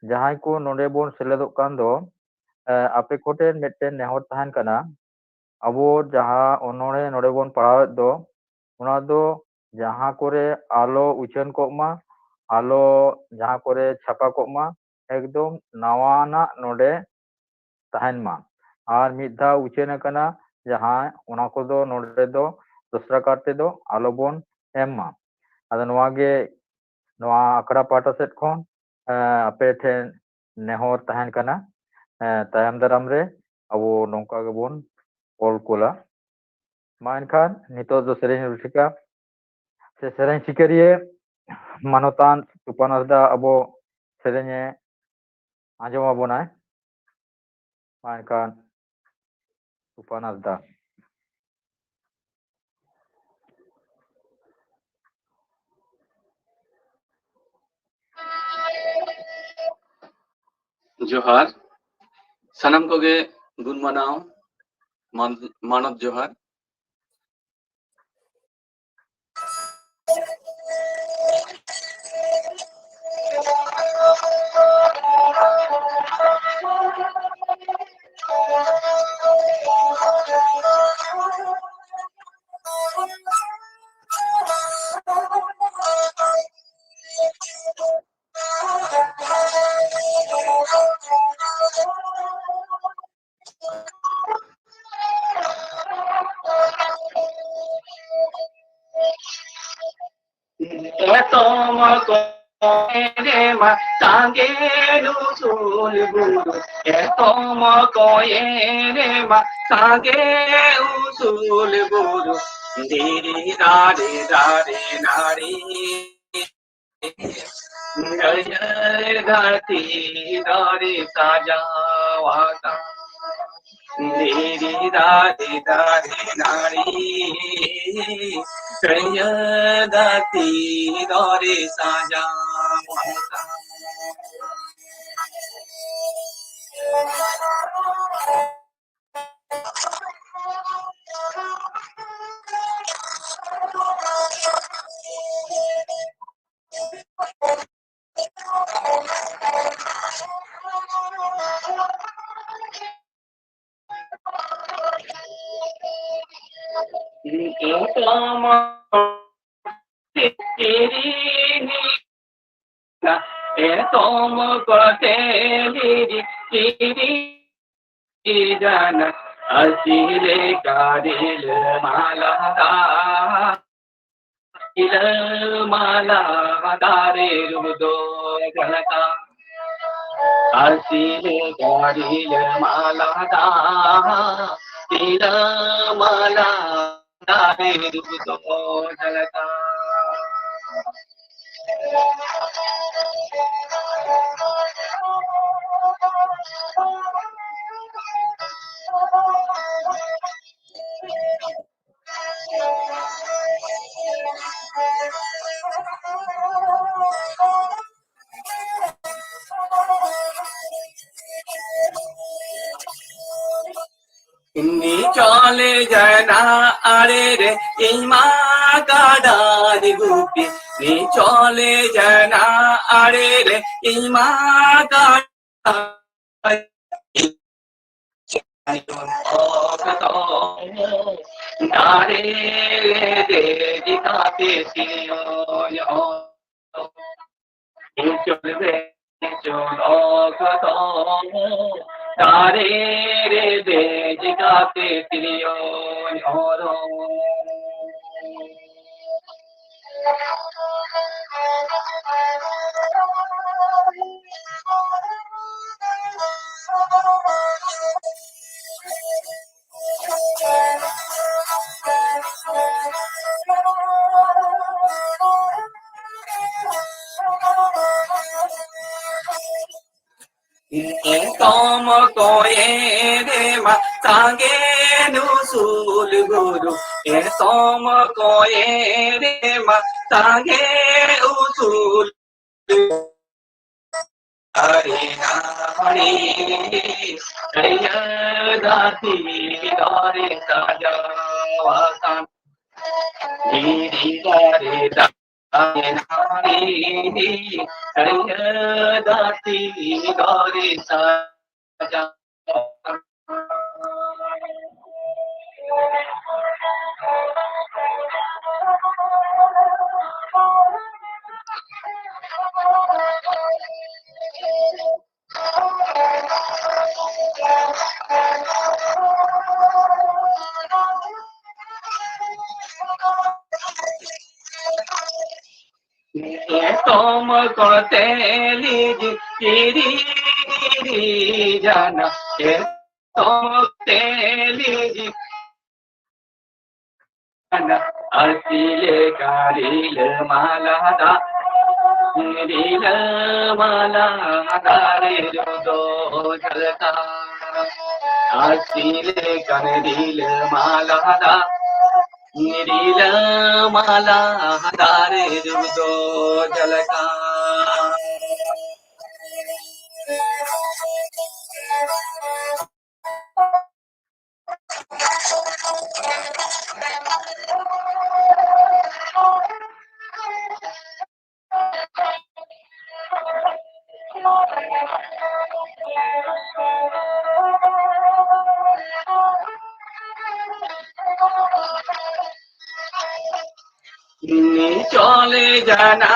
जहां को नोडे बोन सेलेदोग कान दो आपे कोटेन मिदटेन नेहर ताहन कना अबो जहां ओनोड़े नोडे बोन पढ़ावेद दो उना दो जहां कोरे आलो उछन कोमा आलो जहां कोरे छापा कोमा एकदम नवाना नोडे ताहन मा और मिधा उछन कना जहां उना को दो नोडे दो दूसरा करते दो आलो बोन एम मा अद नोवागे नोवा आकड़ा पाटा सेट खोन आपे ठेन नेहर ताहन कना तायम दाराम रे अबो नोंका गेबोन ऑल कोला मा एनखान नितो दो सेरेñ रुसिका से सेरेñ सिकरिये मानवतान तूफान हासदा अबो सेरेñe आंजोम आबोनाय मा एनखान तूफान हासदा जोहार सनम कोगे गुन मनाओ मानव जोहार चले जना अरे रे इमा काडार गुपी नी चले जना अरे रे इमा काडार Nare de jikate tiniyo Inchulve chulokto Nare de jikate tiniyo Tom koye de ma sange nu sul guru Tom koye de ma sange usul Hari Hari Jaya Dati Dare Saja Wasan Diri Dare Dare Hari Jaya Dati Dare Saja Tom kote lij kiri jana Tom kote lij jana Asile karile malada Rile malada re do jalta Asile karile malada Nirila mala dare judo jalaka চলে জানা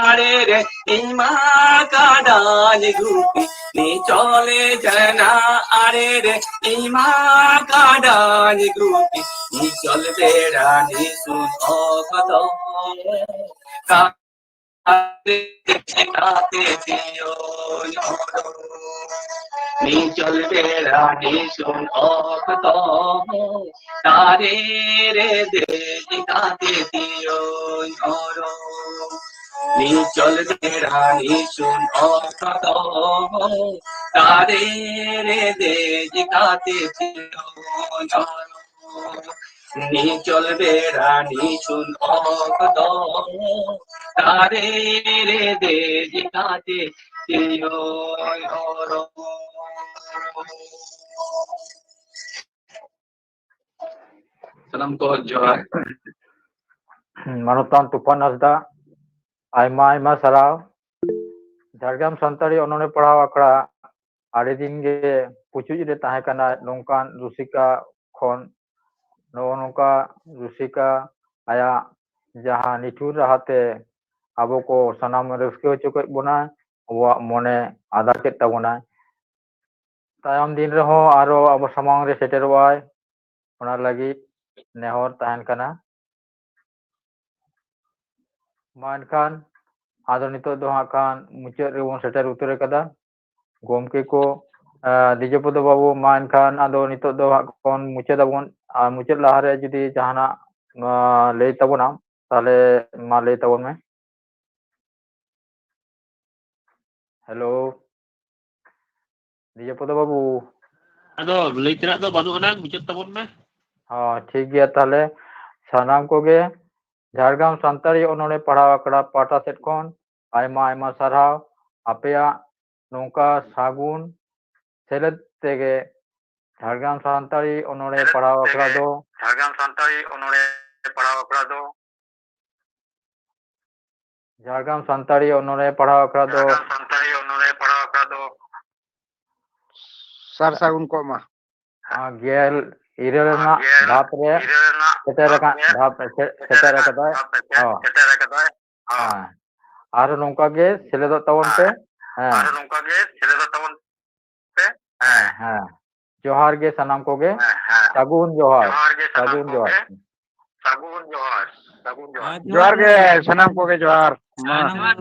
আরে রে ইমা কাদাল গুপি নি চলে জানা আরে রে ইমা কাদাল গুপি নি চলবে রানী সুন কত নি চলবে রানী সুন কত তারে রে দে জিকাতে দিও নরো নি চলবে রানী সুন কত তারে রে দে জিকাতে দিও নরো নি চলবে রানী সুন কত তারে রে দে জিকাতে দিও narrow Salam ko Johar. Manutan Tufan Hasda, Aima Sarau, Jhargram Santari Onone Parhau Akra, Adi Din ge Puchu Ide Tahe Kana Nongkan Rusika Khon Nongka Rusika Aya Jahan Nitur Rahate Abo ko Sanam Reuskeu Chukoi Bona Awa Mone Adar Ket Tabona Tayam Din Reho Aro Abo Samang Re Seterwai Ona lagi Nehor Tahan Kana Mankan ado nito do hakan mucet rewon seter utere kada gomke ko Dijapodo babu mankan ado nito do hakon mucet abon mucet lahare judi jahana lei tabona tale ma lei tabon me hello Dijapodo babu ado lei tenak do banu anang mucet tabon me ठीक गया ताले sanam koge Jhargram Santari Onone Parhau Akra Pata Set Khon Aima Sarhau Apeya Nongka Sagun Selet Tege Jhargram Santari Onone Parhau Akra do Jhargram Santari Onone Parhau Akra do Jhargram Santari Onone Parhau Akra do Sar Sagun ko ma ᱜᱮᱞ ᱤᱨᱟᱹᱞ ᱨᱮᱱᱟᱜ ᱫᱷᱟᱯ ᱨᱮ ᱥᱮᱴᱮᱨ ᱟᱠᱟᱫᱟᱭ ᱟᱨ ᱱᱚᱝᱠᱟ ᱜᱮ ᱥᱮᱞᱮᱫᱚᱜ ᱛᱟᱵᱚᱱ ᱯᱮ ᱦᱮᱸ ᱡᱚᱦᱟᱨ ᱜᱮ ᱥᱟᱱᱟᱢ ᱠᱚᱜᱮ ᱥᱟᱹᱜᱩᱱ ᱡᱚᱦᱟर ᱡᱚᱦᱟᱨ ᱜᱮ ᱥᱟᱱᱟᱢ ᱠᱚᱜᱮ ᱡᱚᱦᱟर ᱡᱚᱦᱟᱨ